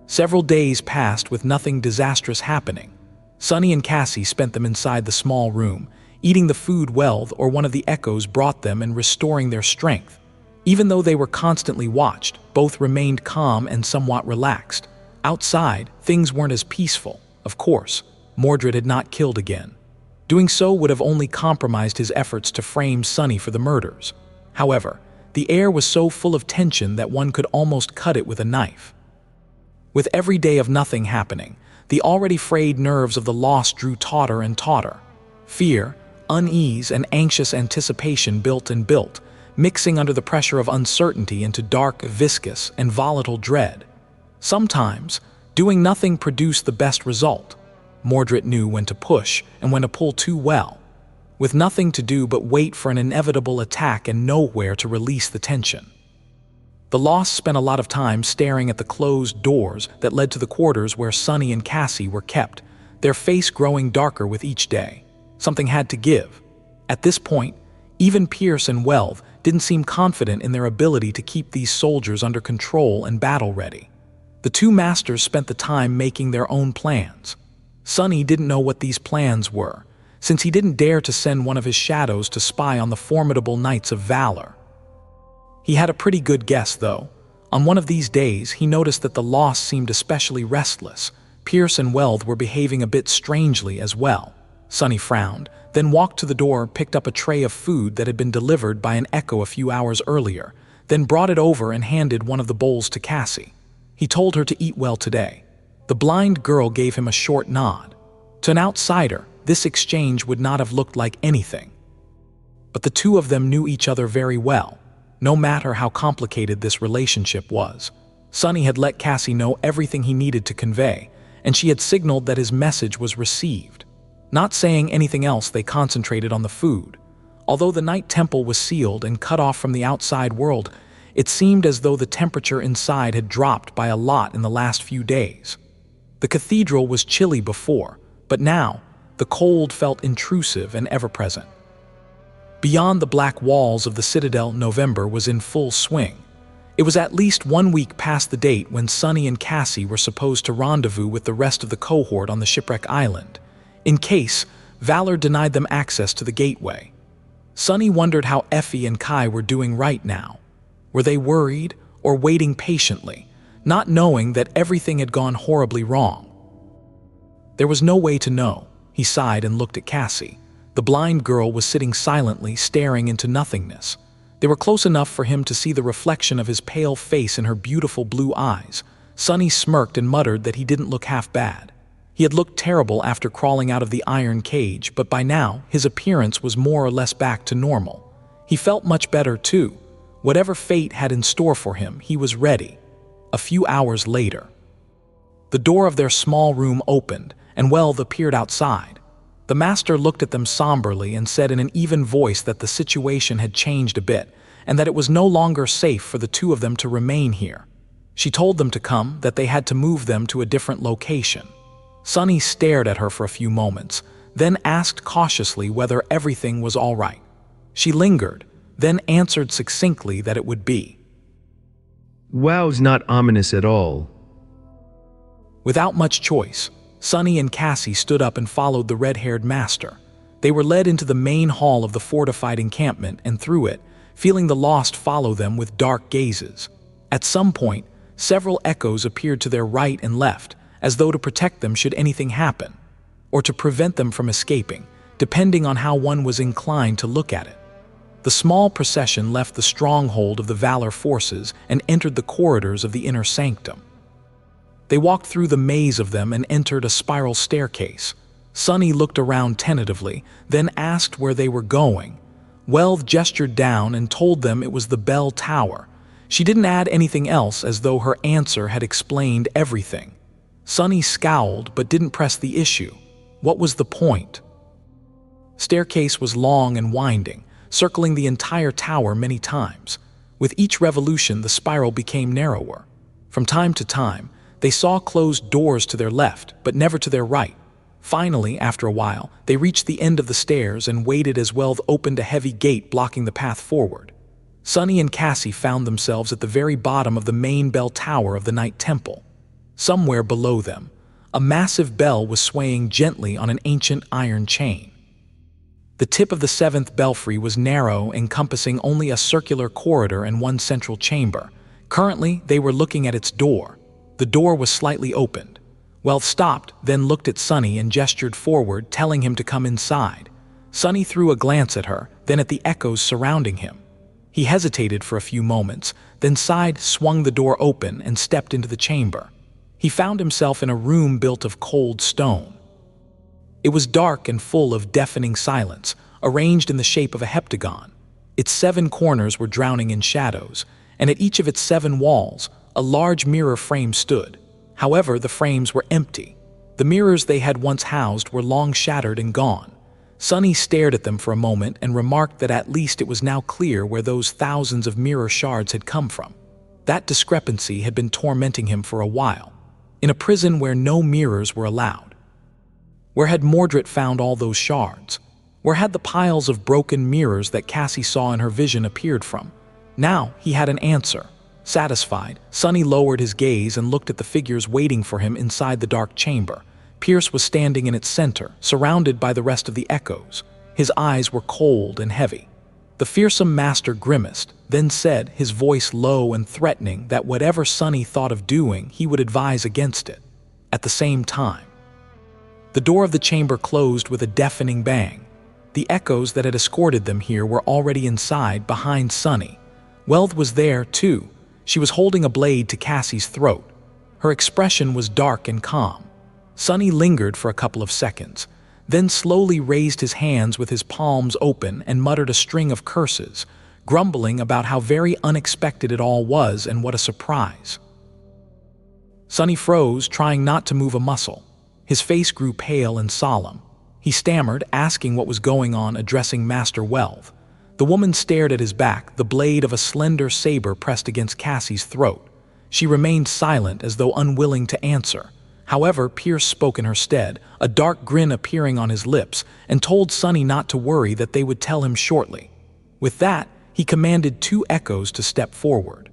Several days passed with nothing disastrous happening. Sunny and Cassie spent them inside the small room, eating the food Welv or one of the echoes brought them and restoring their strength. Even though they were constantly watched, both remained calm and somewhat relaxed. Outside, things weren't as peaceful. Of course, Mordret had not killed again. Doing so would have only compromised his efforts to frame Sunny for the murders. However, the air was so full of tension that one could almost cut it with a knife. With every day of nothing happening, the already frayed nerves of the lost drew tauter and tauter. Fear, unease, and anxious anticipation built and built, mixing under the pressure of uncertainty into dark, viscous, and volatile dread. Sometimes, doing nothing produced the best result. Mordret knew when to push and when to pull too well, with nothing to do but wait for an inevitable attack and nowhere to release the tension. The Lost spent a lot of time staring at the closed doors that led to the quarters where Sunny and Cassie were kept, their face growing darker with each day. Something had to give. At this point, even Pierce and Welv didn't seem confident in their ability to keep these soldiers under control and battle-ready. The two masters spent the time making their own plans. Sunny didn't know what these plans were, since he didn't dare to send one of his shadows to spy on the formidable Knights of Valor. He had a pretty good guess, though. On one of these days, he noticed that the Lost seemed especially restless. Pierce and Welv were behaving a bit strangely as well. Sunny frowned, then walked to the door, picked up a tray of food that had been delivered by an echo a few hours earlier, then brought it over and handed one of the bowls to Cassie. He told her to eat well today. The blind girl gave him a short nod. To an outsider, this exchange would not have looked like anything. But the two of them knew each other very well, no matter how complicated this relationship was. Sunny had let Cassie know everything he needed to convey, and she had signaled that his message was received. Not saying anything else, they concentrated on the food. Although the night temple was sealed and cut off from the outside world, it seemed as though the temperature inside had dropped by a lot in the last few days. The cathedral was chilly before, but now, the cold felt intrusive and ever-present. Beyond the black walls of the citadel, November was in full swing. It was at least 1 week past the date when Sunny and Cassie were supposed to rendezvous with the rest of the cohort on the shipwreck island, in case Valor denied them access to the gateway. Sunny wondered how Effie and Kai were doing right now. Were they worried or waiting patiently, not knowing that everything had gone horribly wrong? There was no way to know. He sighed and looked at Cassie. The blind girl was sitting silently, staring into nothingness. They were close enough for him to see the reflection of his pale face in her beautiful blue eyes. Sunny smirked and muttered that he didn't look half bad. He had looked terrible after crawling out of the iron cage, but by now his appearance was more or less back to normal. He felt much better too. Whatever fate had in store for him, he was ready. A few hours later, the door of their small room opened, and Welv appeared outside. The master looked at them somberly and said in an even voice that the situation had changed a bit, and that it was no longer safe for the two of them to remain here. She told them to come, that they had to move them to a different location. Sunny stared at her for a few moments, then asked cautiously whether everything was all right. She lingered, then answered succinctly that it would be. Wow's not ominous at all. Without much choice, Sunny and Cassie stood up and followed the red-haired master. They were led into the main hall of the fortified encampment and through it, feeling the Lost follow them with dark gazes. At some point, several echoes appeared to their right and left, as though to protect them should anything happen, or to prevent them from escaping, depending on how one was inclined to look at it. The small procession left the stronghold of the Valor forces and entered the corridors of the inner sanctum. They walked through the maze of them and entered a spiral staircase. Sunny looked around tentatively, then asked where they were going. Welv gestured down and told them it was the bell tower. She didn't add anything else, as though her answer had explained everything. Sunny scowled but didn't press the issue. What was the point? Staircase was long and winding, circling the entire tower many times. With each revolution, the spiral became narrower. From time to time, they saw closed doors to their left, but never to their right. Finally, after a while, they reached the end of the stairs and waited as Welv opened a heavy gate blocking the path forward. Sunny and Cassie found themselves at the very bottom of the main bell tower of the Night Temple. Somewhere below them, a massive bell was swaying gently on an ancient iron chain. The tip of the seventh belfry was narrow, encompassing only a circular corridor and one central chamber. Currently, they were looking at its door. The door was slightly opened. Welv stopped, then looked at Sunny and gestured forward, telling him to come inside. Sunny threw a glance at her, then at the echoes surrounding him. He hesitated for a few moments, then sighed, swung the door open, and stepped into the chamber. He found himself in a room built of cold stone. It was dark and full of deafening silence, arranged in the shape of a heptagon. Its 7 corners were drowning in shadows, and at each of its 7 walls, a large mirror frame stood. However, the frames were empty. The mirrors they had once housed were long shattered and gone. Sunny stared at them for a moment and remarked that at least it was now clear where those thousands of mirror shards had come from. That discrepancy had been tormenting him for a while, in a prison where no mirrors were allowed. Where had Mordret found all those shards? Where had the piles of broken mirrors that Cassie saw in her vision appeared from? Now he had an answer. Satisfied, Sunny lowered his gaze and looked at the figures waiting for him inside the dark chamber. Pierce was standing in its center, surrounded by the rest of the echoes. His eyes were cold and heavy. The fearsome master grimaced, then said, his voice low and threatening, that whatever Sunny thought of doing, he would advise against it. At the same time, the door of the chamber closed with a deafening bang. The echoes that had escorted them here were already inside, behind Sunny. Welv was there, too. She was holding a blade to Cassie's throat. Her expression was dark and calm. Sunny lingered for a couple of seconds, then slowly raised his hands with his palms open and muttered a string of curses, grumbling about how very unexpected it all was and what a surprise. Sunny froze, trying not to move a muscle. His face grew pale and solemn. He stammered, asking what was going on, addressing Master Welv. The woman stared at his back, the blade of a slender saber pressed against Cassie's throat. She remained silent, as though unwilling to answer. However, Pierce spoke in her stead, a dark grin appearing on his lips, and told Sunny not to worry, that they would tell him shortly. With that, he commanded 2 echoes to step forward.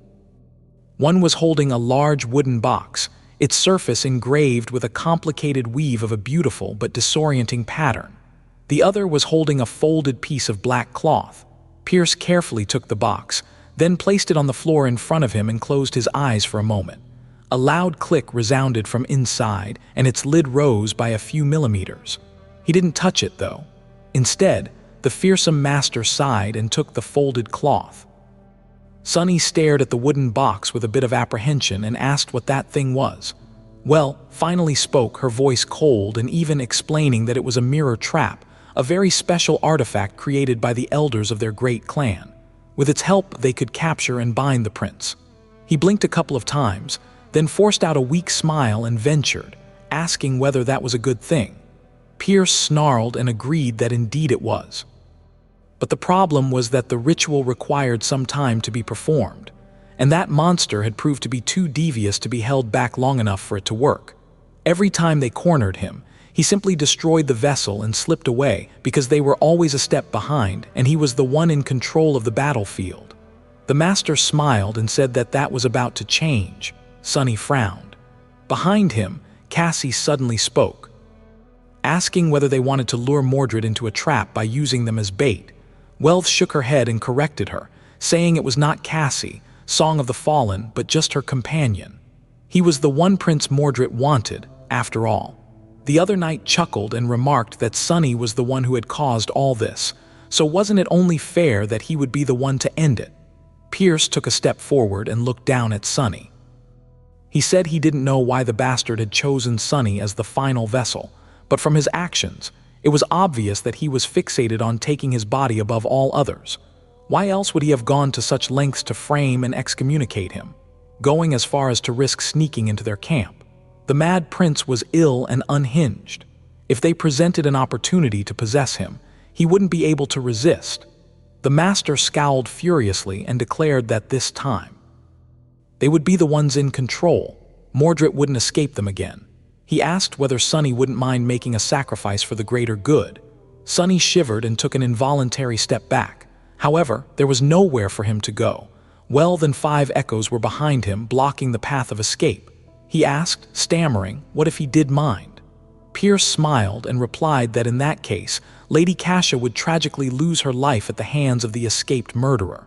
One was holding a large wooden box, its surface engraved with a complicated weave of a beautiful but disorienting pattern. The other was holding a folded piece of black cloth. Pierce carefully took the box, then placed it on the floor in front of him and closed his eyes for a moment. A loud click resounded from inside, and its lid rose by a few millimeters. He didn't touch it, though. Instead, the fearsome master sighed and took the folded cloth. Sunny stared at the wooden box with a bit of apprehension and asked what that thing was. Well, finally spoke, her voice cold and even explaining that it was a mirror trap, a very special artifact created by the elders of their great clan. With its help, they could capture and bind the prince. He blinked a couple of times, then forced out a weak smile and ventured, asking whether that was a good thing. Pierce snarled and agreed that indeed it was. But the problem was that the ritual required some time to be performed, and that monster had proved to be too devious to be held back long enough for it to work. Every time they cornered him, he simply destroyed the vessel and slipped away because they were always a step behind, and he was the one in control of the battlefield. The master smiled and said that that was about to change. Sunny frowned. Behind him, Cassie suddenly spoke, asking whether they wanted to lure Mordred into a trap by using them as bait. Welv shook her head and corrected her, saying it was not Cassie, Song of the Fallen, but just her companion. He was the one Prince Mordred wanted, after all. The other knight chuckled and remarked that Sunny was the one who had caused all this, so wasn't it only fair that he would be the one to end it? Pierce took a step forward and looked down at Sunny. He said he didn't know why the bastard had chosen Sunny as the final vessel, but from his actions, it was obvious that he was fixated on taking his body above all others. Why else would he have gone to such lengths to frame and excommunicate him, going as far as to risk sneaking into their camp? The Mad Prince was ill and unhinged. If they presented an opportunity to possess him, he wouldn't be able to resist. The master scowled furiously and declared that this time they would be the ones in control. Mordret wouldn't escape them again. He asked whether Sunny wouldn't mind making a sacrifice for the greater good. Sunny shivered and took an involuntary step back. However, there was nowhere for him to go. Well than 5 echoes were behind him, blocking the path of escape. He asked, stammering, what if he did mind? Pierce smiled and replied that in that case, Lady Cassia would tragically lose her life at the hands of the escaped murderer,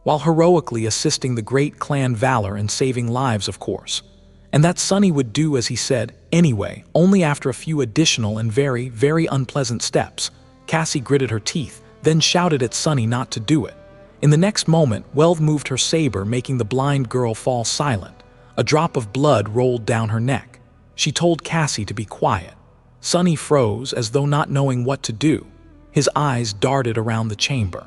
while heroically assisting the great clan Valor and saving lives, of course. And that Sunny would do as he said, anyway, only after a few additional and very, very unpleasant steps. Cassie gritted her teeth, then shouted at Sunny not to do it. In the next moment, Welth moved her saber, making the blind girl fall silent. A drop of blood rolled down her neck. She told Cassie to be quiet. Sunny froze as though not knowing what to do. His eyes darted around the chamber,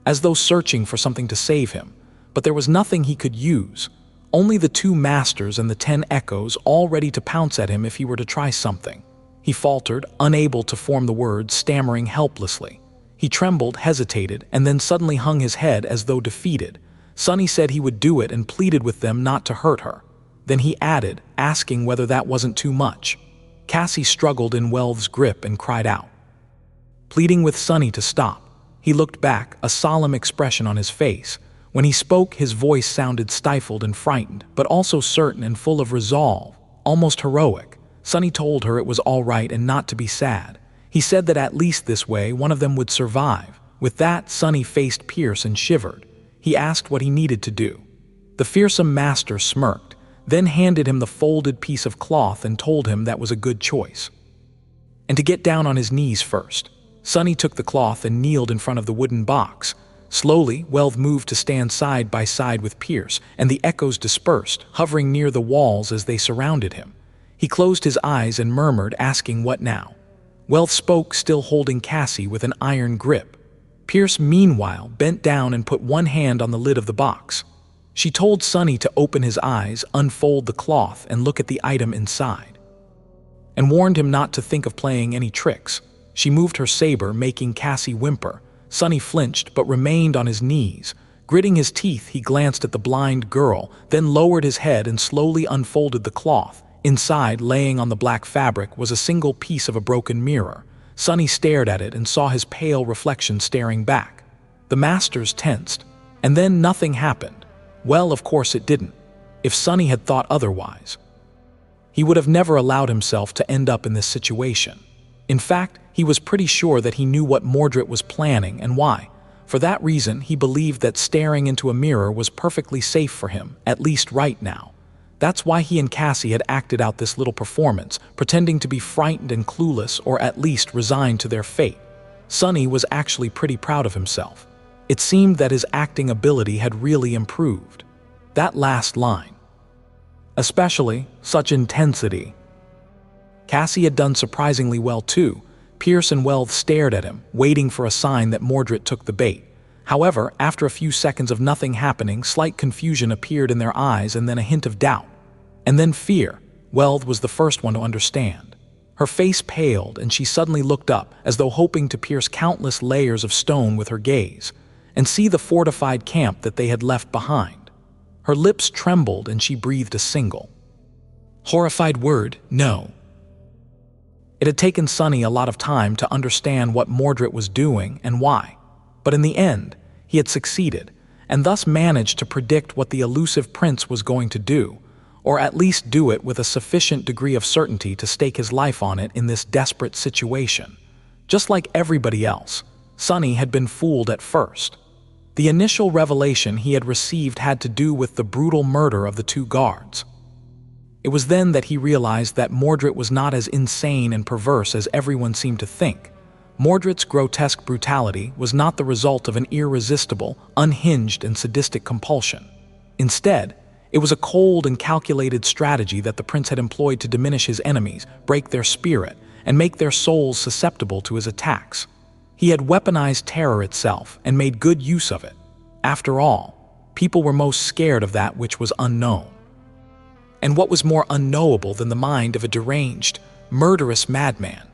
as though searching for something to save him, but there was nothing he could use. Only the 2 masters and the 10 echoes, all ready to pounce at him if he were to try something. He faltered, unable to form the words, stammering helplessly. He trembled, hesitated, and then suddenly hung his head as though defeated. Sunny said he would do it and pleaded with them not to hurt her. Then he added, asking whether that wasn't too much. Cassie struggled in Welth's grip and cried out, pleading with Sunny to stop. He looked back, a solemn expression on his face. When he spoke, his voice sounded stifled and frightened, but also certain and full of resolve, almost heroic. Sunny told her it was all right and not to be sad. He said that at least this way, one of them would survive. With that, Sunny faced Pierce and shivered. He asked what he needed to do. The fearsome master smirked, then handed him the folded piece of cloth and told him that was a good choice, and to get down on his knees first. Sunny took the cloth and kneeled in front of the wooden box. Slowly, Welth moved to stand side by side with Pierce, and the echoes dispersed, hovering near the walls as they surrounded him. He closed his eyes and murmured, asking what now. Welth spoke, still holding Cassie with an iron grip. Pierce, meanwhile, bent down and put one hand on the lid of the box. She told Sunny to open his eyes, unfold the cloth, and look at the item inside, and warned him not to think of playing any tricks. She moved her saber, making Cassie whimper. Sunny flinched but remained on his knees. Gritting his teeth, he glanced at the blind girl, then lowered his head and slowly unfolded the cloth. Inside, laying on the black fabric, was a single piece of a broken mirror. Sunny stared at it and saw his pale reflection staring back. The masters tensed, and then nothing happened. Well, of course it didn't. If Sunny had thought otherwise, he would have never allowed himself to end up in this situation. In fact, he was pretty sure that he knew what Mordret was planning and why. For that reason, he believed that staring into a mirror was perfectly safe for him, at least right now. That's why he and Cassie had acted out this little performance, pretending to be frightened and clueless, or at least resigned to their fate. Sunny was actually pretty proud of himself. It seemed that his acting ability had really improved. That last line, especially, such intensity. Cassie had done surprisingly well too. Pierce and Welth stared at him, waiting for a sign that Mordret took the bait. However, after a few seconds of nothing happening, slight confusion appeared in their eyes and then a hint of doubt. And then fear. Welth was the first one to understand. Her face paled and she suddenly looked up, as though hoping to pierce countless layers of stone with her gaze, and see the fortified camp that they had left behind. Her lips trembled and she breathed a single horrified word, no. It had taken Sunny a lot of time to understand what Mordret was doing and why, but in the end, he had succeeded, and thus managed to predict what the elusive prince was going to do, or at least do it with a sufficient degree of certainty to stake his life on it in this desperate situation. Just like everybody else, Sunny had been fooled at first. The initial revelation he had received had to do with the brutal murder of the 2 guards. It was then that he realized that Mordret was not as insane and perverse as everyone seemed to think. Mordret's grotesque brutality was not the result of an irresistible, unhinged, and sadistic compulsion. Instead, it was a cold and calculated strategy that the prince had employed to diminish his enemies, break their spirit, and make their souls susceptible to his attacks. He had weaponized terror itself and made good use of it. After all, people were most scared of that which was unknown. And what was more unknowable than the mind of a deranged, murderous madman?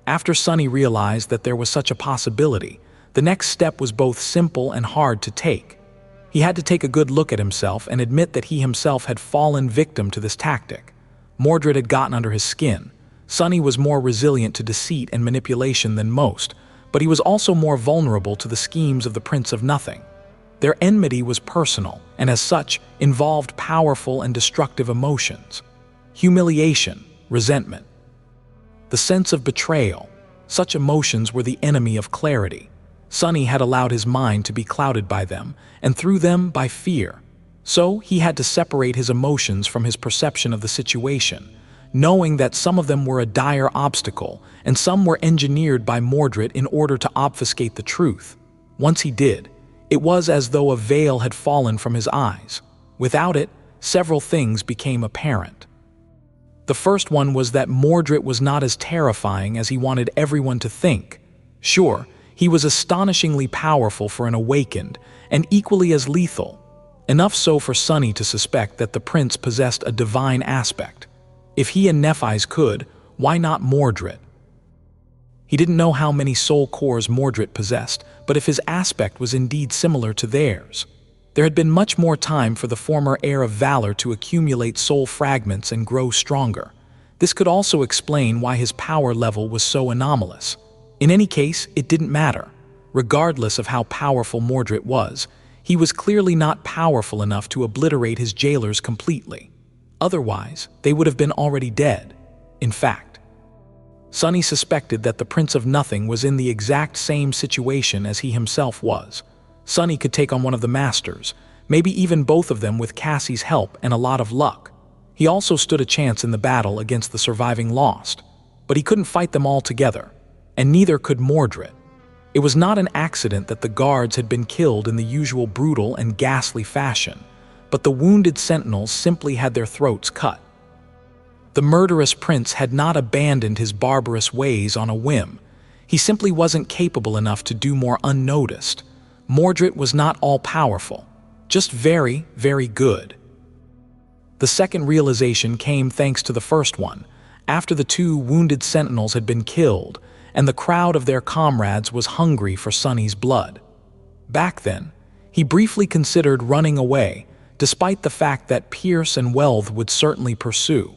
After Sunny realized that there was such a possibility, the next step was both simple and hard to take. He had to take a good look at himself and admit that he himself had fallen victim to this tactic. Mordret had gotten under his skin. Sunny was more resilient to deceit and manipulation than most, but he was also more vulnerable to the schemes of the Prince of Nothing. Their enmity was personal, and as such, involved powerful and destructive emotions. Humiliation, resentment, the sense of betrayal. Such emotions were the enemy of clarity. Sunny had allowed his mind to be clouded by them, and through them by fear. So he had to separate his emotions from his perception of the situation, knowing that some of them were a dire obstacle, and some were engineered by Mordret in order to obfuscate the truth. Once he did, it was as though a veil had fallen from his eyes. Without it, several things became apparent. The first one was that Mordret was not as terrifying as he wanted everyone to think. Sure, he was astonishingly powerful for an awakened, and equally as lethal. Enough so for Sunny to suspect that the prince possessed a divine aspect. If he and Nephis could, why not Mordret? He didn't know how many soul cores Mordret possessed, but if his aspect was indeed similar to theirs. There had been much more time for the former heir of Valor to accumulate soul fragments and grow stronger. This could also explain why his power level was so anomalous. In any case, it didn't matter. Regardless of how powerful Mordret was, he was clearly not powerful enough to obliterate his jailers completely. Otherwise, they would have been already dead. In fact, Sunny suspected that the Prince of Nothing was in the exact same situation as he himself was. Sunny could take on one of the masters, maybe even both of them with Cassie's help and a lot of luck. He also stood a chance in the battle against the surviving Lost, but he couldn't fight them all together, and neither could Mordret. It was not an accident that the guards had been killed in the usual brutal and ghastly fashion, but the wounded sentinels simply had their throats cut. The murderous prince had not abandoned his barbarous ways on a whim. He simply wasn't capable enough to do more unnoticed. Mordret was not all-powerful, just very, very good. The second realization came thanks to the first one, after the two wounded sentinels had been killed, and the crowd of their comrades was hungry for Sunny's blood. Back then, he briefly considered running away, despite the fact that Pierce and Wealth would certainly pursue.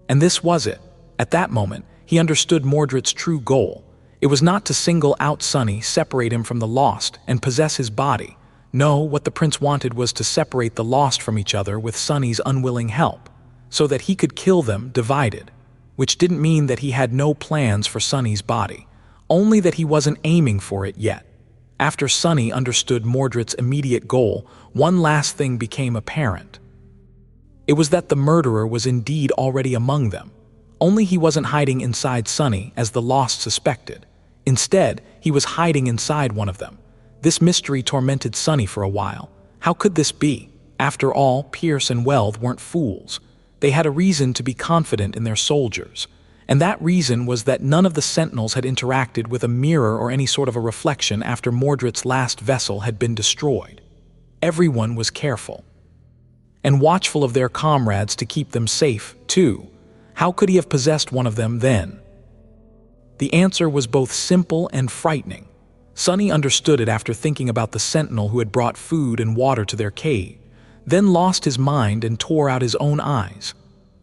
And this was it. At that moment, he understood Mordret's true goal. It was not to single out Sunny, separate him from the Lost, and possess his body. No, what the prince wanted was to separate the Lost from each other with Sunny's unwilling help, so that he could kill them divided. Which didn't mean that he had no plans for Sunny's body, only that he wasn't aiming for it yet. After Sunny understood Mordret's immediate goal, one last thing became apparent. It was that the murderer was indeed already among them, only he wasn't hiding inside Sunny as the Lost suspected. Instead, he was hiding inside one of them. This mystery tormented Sunny for a while. How could this be? After all, Pierce and Wealth weren't fools. They had a reason to be confident in their soldiers, and that reason was that none of the sentinels had interacted with a mirror or any sort of a reflection after Mordret's last vessel had been destroyed. Everyone was careful, and watchful of their comrades to keep them safe, too. How could he have possessed one of them then? The answer was both simple and frightening. Sunny understood it after thinking about the sentinel who had brought food and water to their cave, then lost his mind and tore out his own eyes.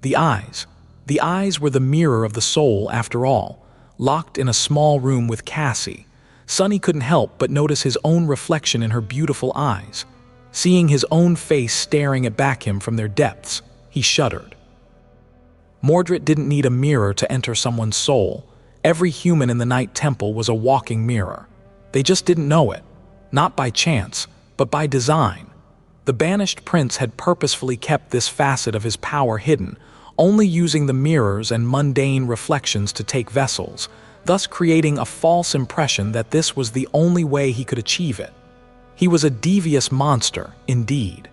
The eyes were the mirror of the soul after all. Locked in a small room with Cassie, Sunny couldn't help but notice his own reflection in her beautiful eyes. Seeing his own face staring back at him from their depths, he shuddered. Mordret didn't need a mirror to enter someone's soul. Every human in the Night Temple was a walking mirror. They just didn't know it, not by chance, but by design. The banished prince had purposefully kept this facet of his power hidden, only using the mirrors and mundane reflections to take vessels, thus creating a false impression that this was the only way he could achieve it. He was a devious monster, indeed.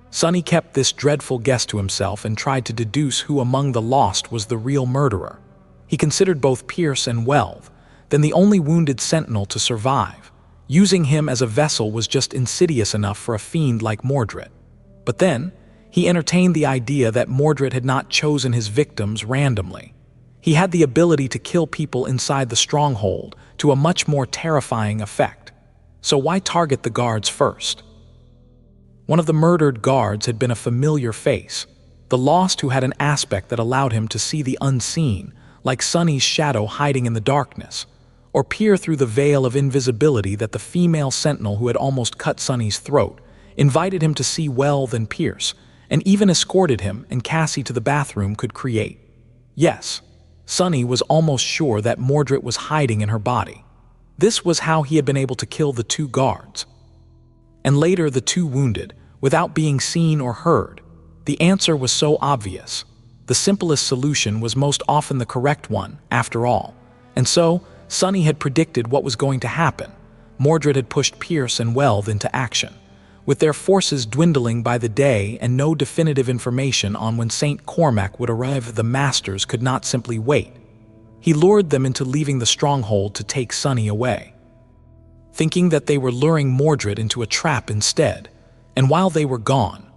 Sunny kept this dreadful guess to himself and tried to deduce who among the lost was the real murderer. He considered both Pierce and Welv, then the only wounded sentinel to survive. Using him as a vessel was just insidious enough for a fiend like Mordret. But then, he entertained the idea that Mordret had not chosen his victims randomly. He had the ability to kill people inside the stronghold to a much more terrifying effect. So why target the guards first? One of the murdered guards had been a familiar face, the lost who had an aspect that allowed him to see the unseen, like Sunny's shadow hiding in the darkness, or peer through the veil of invisibility that the female sentinel who had almost cut Sunny's throat invited him to see Welv and Pierce, and even escorted him and Cassie to the bathroom could create. Yes, Sunny was almost sure that Mordret was hiding in her body. This was how he had been able to kill the two guards. And later the two wounded, without being seen or heard. The answer was so obvious. The simplest solution was most often the correct one, after all. And so, Sunny had predicted what was going to happen. Mordret had pushed Pierce and Welv into action. With their forces dwindling by the day and no definitive information on when St. Cormac would arrive, the masters could not simply wait. He lured them into leaving the stronghold to take Sunny away, thinking that they were luring Mordret into a trap instead. And while they were gone,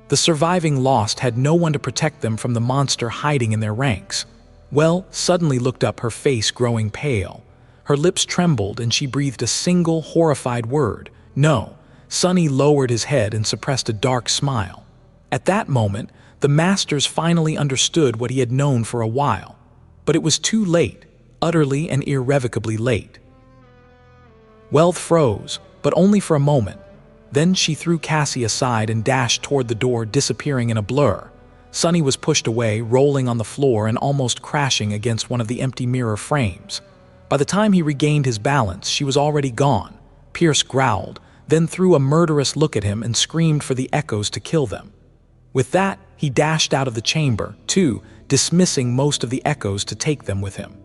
the surviving lost had no one to protect them from the monster hiding in their ranks. Well, suddenly looked up, her face growing pale. Her lips trembled and she breathed a single horrified word, "No." Sunny lowered his head and suppressed a dark smile. At that moment, the masters finally understood what he had known for a while. But it was too late, utterly and irrevocably late. Welv froze, but only for a moment. Then she threw Cassie aside and dashed toward the door, disappearing in a blur. Sunny was pushed away, rolling on the floor and almost crashing against one of the empty mirror frames. By the time he regained his balance, she was already gone. Pierce growled, then threw a murderous look at him and screamed for the echoes to kill them. With that, he dashed out of the chamber, too, dismissing most of the echoes to take them with him.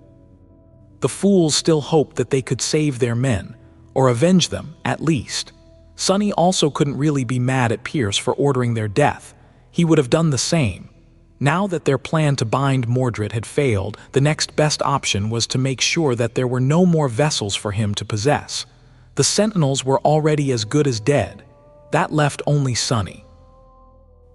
The fools still hoped that they could save their men, or avenge them, at least. Sunny also couldn't really be mad at Pierce for ordering their death. He would have done the same. Now that their plan to bind Mordret had failed, the next best option was to make sure that there were no more vessels for him to possess. The sentinels were already as good as dead. That left only Sunny.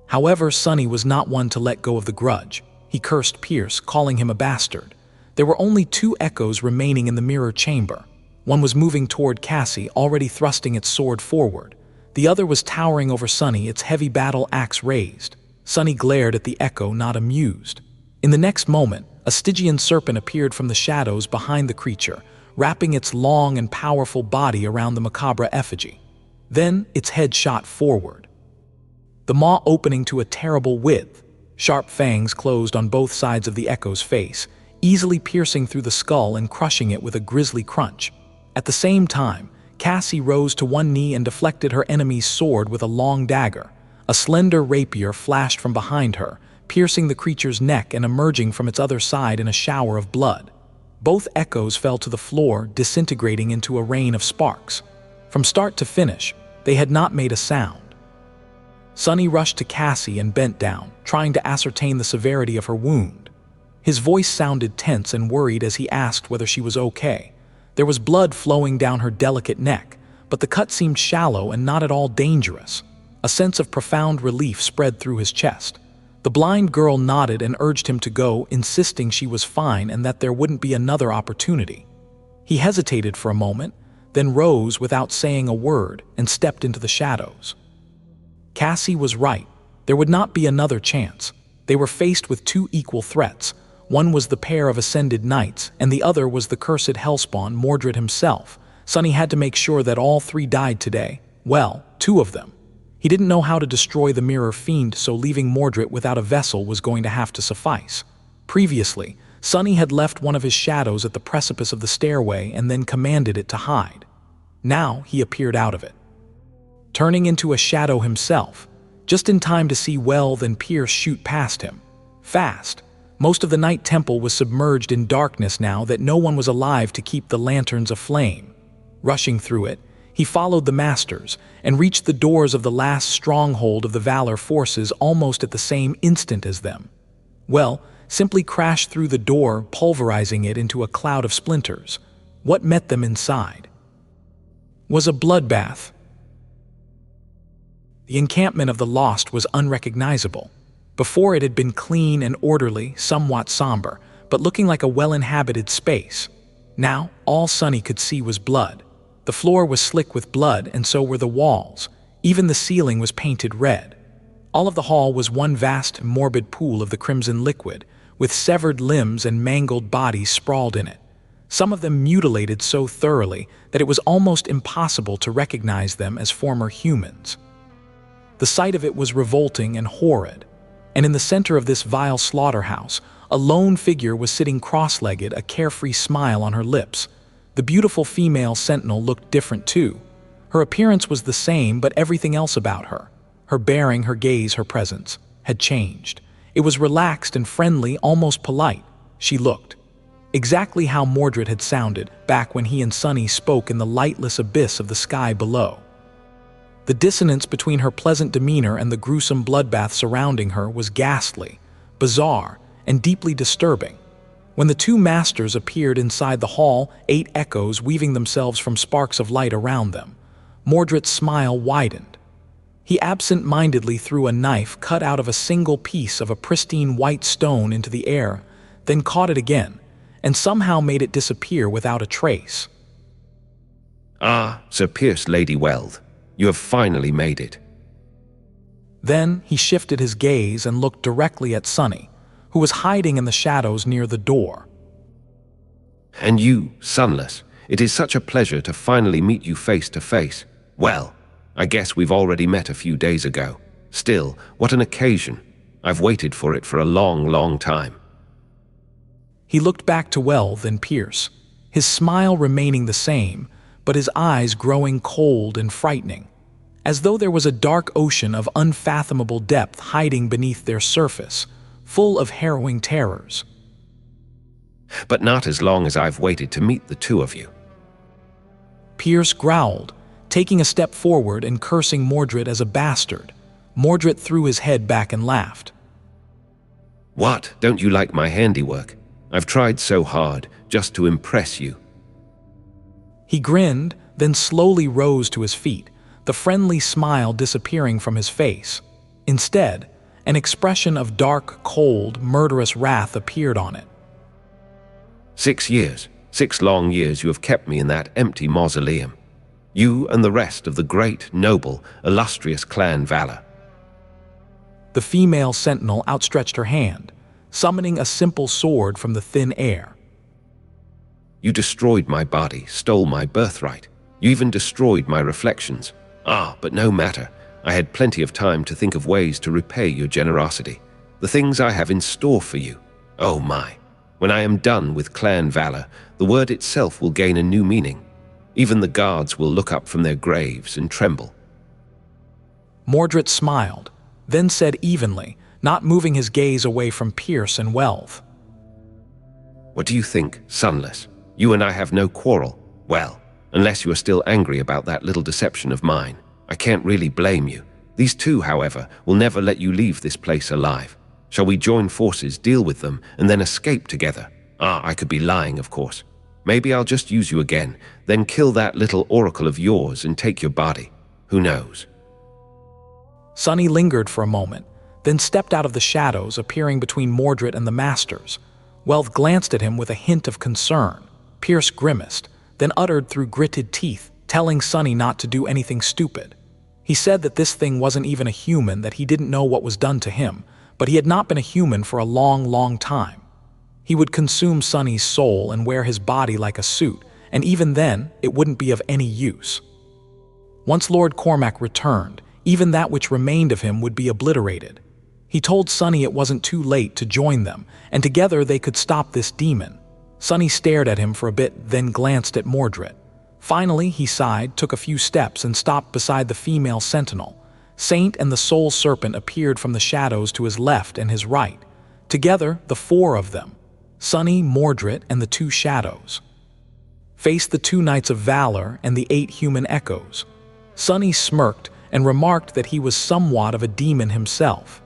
However, Sunny was not one to let go of the grudge. He cursed Pierce, calling him a bastard. There were only two echoes remaining in the mirror chamber. One was moving toward Cassie, already thrusting its sword forward. The other was towering over Sunny, its heavy battle axe raised. Sunny glared at the echo, not amused. In the next moment, a Stygian serpent appeared from the shadows behind the creature, wrapping its long and powerful body around the macabre effigy. Then, its head shot forward, the maw opening to a terrible width. Sharp fangs closed on both sides of the echo's face, easily piercing through the skull and crushing it with a grisly crunch. At the same time, Cassie rose to one knee and deflected her enemy's sword with a long dagger. A slender rapier flashed from behind her, piercing the creature's neck and emerging from its other side in a shower of blood. Both echoes fell to the floor, disintegrating into a rain of sparks. From start to finish, they had not made a sound. Sunny rushed to Cassie and bent down, trying to ascertain the severity of her wound. His voice sounded tense and worried as he asked whether she was okay. There was blood flowing down her delicate neck, but the cut seemed shallow and not at all dangerous. A sense of profound relief spread through his chest. The blind girl nodded and urged him to go, insisting she was fine and that there wouldn't be another opportunity. He hesitated for a moment, then rose without saying a word and stepped into the shadows. Cassie was right. There would not be another chance. They were faced with two equal threats. One was the pair of ascended knights, and the other was the cursed hellspawn, Mordret himself. Sunny had to make sure that all three died today. Well, two of them. He didn't know how to destroy the mirror fiend, so leaving Mordret without a vessel was going to have to suffice. Previously, Sunny had left one of his shadows at the precipice of the stairway and then commanded it to hide. Now he appeared out of it. turning into a shadow himself, just in time to see Welv and Pierce shoot past him. Fast. Most of the night temple was submerged in darkness now that no one was alive to keep the lanterns aflame. Rushing through it, he followed the masters and reached the doors of the last stronghold of the Valor forces almost at the same instant as them. Well, simply crashed through the door, pulverizing it into a cloud of splinters. What met them inside was a bloodbath. The encampment of the Lost was unrecognizable. Before it had been clean and orderly, somewhat somber, but looking like a well-inhabited space. Now, all Sunny could see was blood. The floor was slick with blood, and so were the walls. Even the ceiling was painted red. All of the hall was one vast, morbid pool of the crimson liquid, with severed limbs and mangled bodies sprawled in it. Some of them mutilated so thoroughly that it was almost impossible to recognize them as former humans. The sight of it was revolting and horrid, and in the center of this vile slaughterhouse, a lone figure was sitting cross-legged, a carefree smile on her lips. The beautiful female sentinel looked different too. Her appearance was the same, but everything else about her, her bearing, her gaze, her presence, had changed. It was relaxed and friendly, almost polite. She looked exactly how Mordret had sounded back when he and Sunny spoke in the lightless abyss of the sky below. The dissonance between her pleasant demeanor and the gruesome bloodbath surrounding her was ghastly, bizarre, and deeply disturbing. When the two masters appeared inside the hall, 8 echoes weaving themselves from sparks of light around them, Mordret's smile widened. He absent-mindedly threw a knife cut out of a single piece of a pristine white stone into the air, then caught it again, and somehow made it disappear without a trace. "Ah, Sir Pierce, Lady Welv, you have finally made it." Then he shifted his gaze and looked directly at Sunny, who was hiding in the shadows near the door. "And you, Sunless, it is such a pleasure to finally meet you face to face. Well, I guess we've already met a few days ago. Still, what an occasion. I've waited for it for a long, long time." He looked back to Welv and Pierce, his smile remaining the same, but his eyes growing cold and frightening, as though there was a dark ocean of unfathomable depth hiding beneath their surface, full of harrowing terrors. "But not as long as I've waited to meet the two of you." Pierce growled, taking a step forward and cursing Mordret as a bastard. Mordret threw his head back and laughed. "What, don't you like my handiwork? I've tried so hard, just to impress you." He grinned, then slowly rose to his feet, the friendly smile disappearing from his face. Instead, an expression of dark, cold, murderous wrath appeared on it. 6 years, 6 long years you have kept me in that empty mausoleum. You and the rest of the great, noble, illustrious clan Valor. The female sentinel outstretched her hand, summoning a simple sword from the thin air. You destroyed my body, stole my birthright. You even destroyed my reflections. Ah, but no matter. I had plenty of time to think of ways to repay your generosity. The things I have in store for you. Oh my. When I am done with Clan Valor, the word itself will gain a new meaning. Even the guards will look up from their graves and tremble. Mordret smiled, then said evenly, not moving his gaze away from Pierce and Welv. What do you think, Sunless? You and I have no quarrel. Well, unless you are still angry about that little deception of mine. I can't really blame you. These two, however, will never let you leave this place alive. Shall we join forces, deal with them, and then escape together? Ah, I could be lying, of course. Maybe I'll just use you again, then kill that little oracle of yours and take your body. Who knows? Sunny lingered for a moment, then stepped out of the shadows, appearing between Mordret and the masters. Welv glanced at him with a hint of concern. Pierce grimaced, then uttered through gritted teeth, telling Sunny not to do anything stupid. He said that this thing wasn't even a human, that he didn't know what was done to him, but he had not been a human for a long, long time. He would consume Sunny's soul and wear his body like a suit, and even then, it wouldn't be of any use. Once Lord Cormac returned, even that which remained of him would be obliterated. He told Sunny it wasn't too late to join them, and together they could stop this demon. Sunny stared at him for a bit, then glanced at Mordret. Finally, he sighed, took a few steps, and stopped beside the female sentinel. Saint and the Soul Serpent appeared from the shadows to his left and his right. Together, the four of them, Sunny, Mordret, and the two shadows, faced the two knights of Valor and the 8 human echoes. Sunny smirked and remarked that he was somewhat of a demon himself.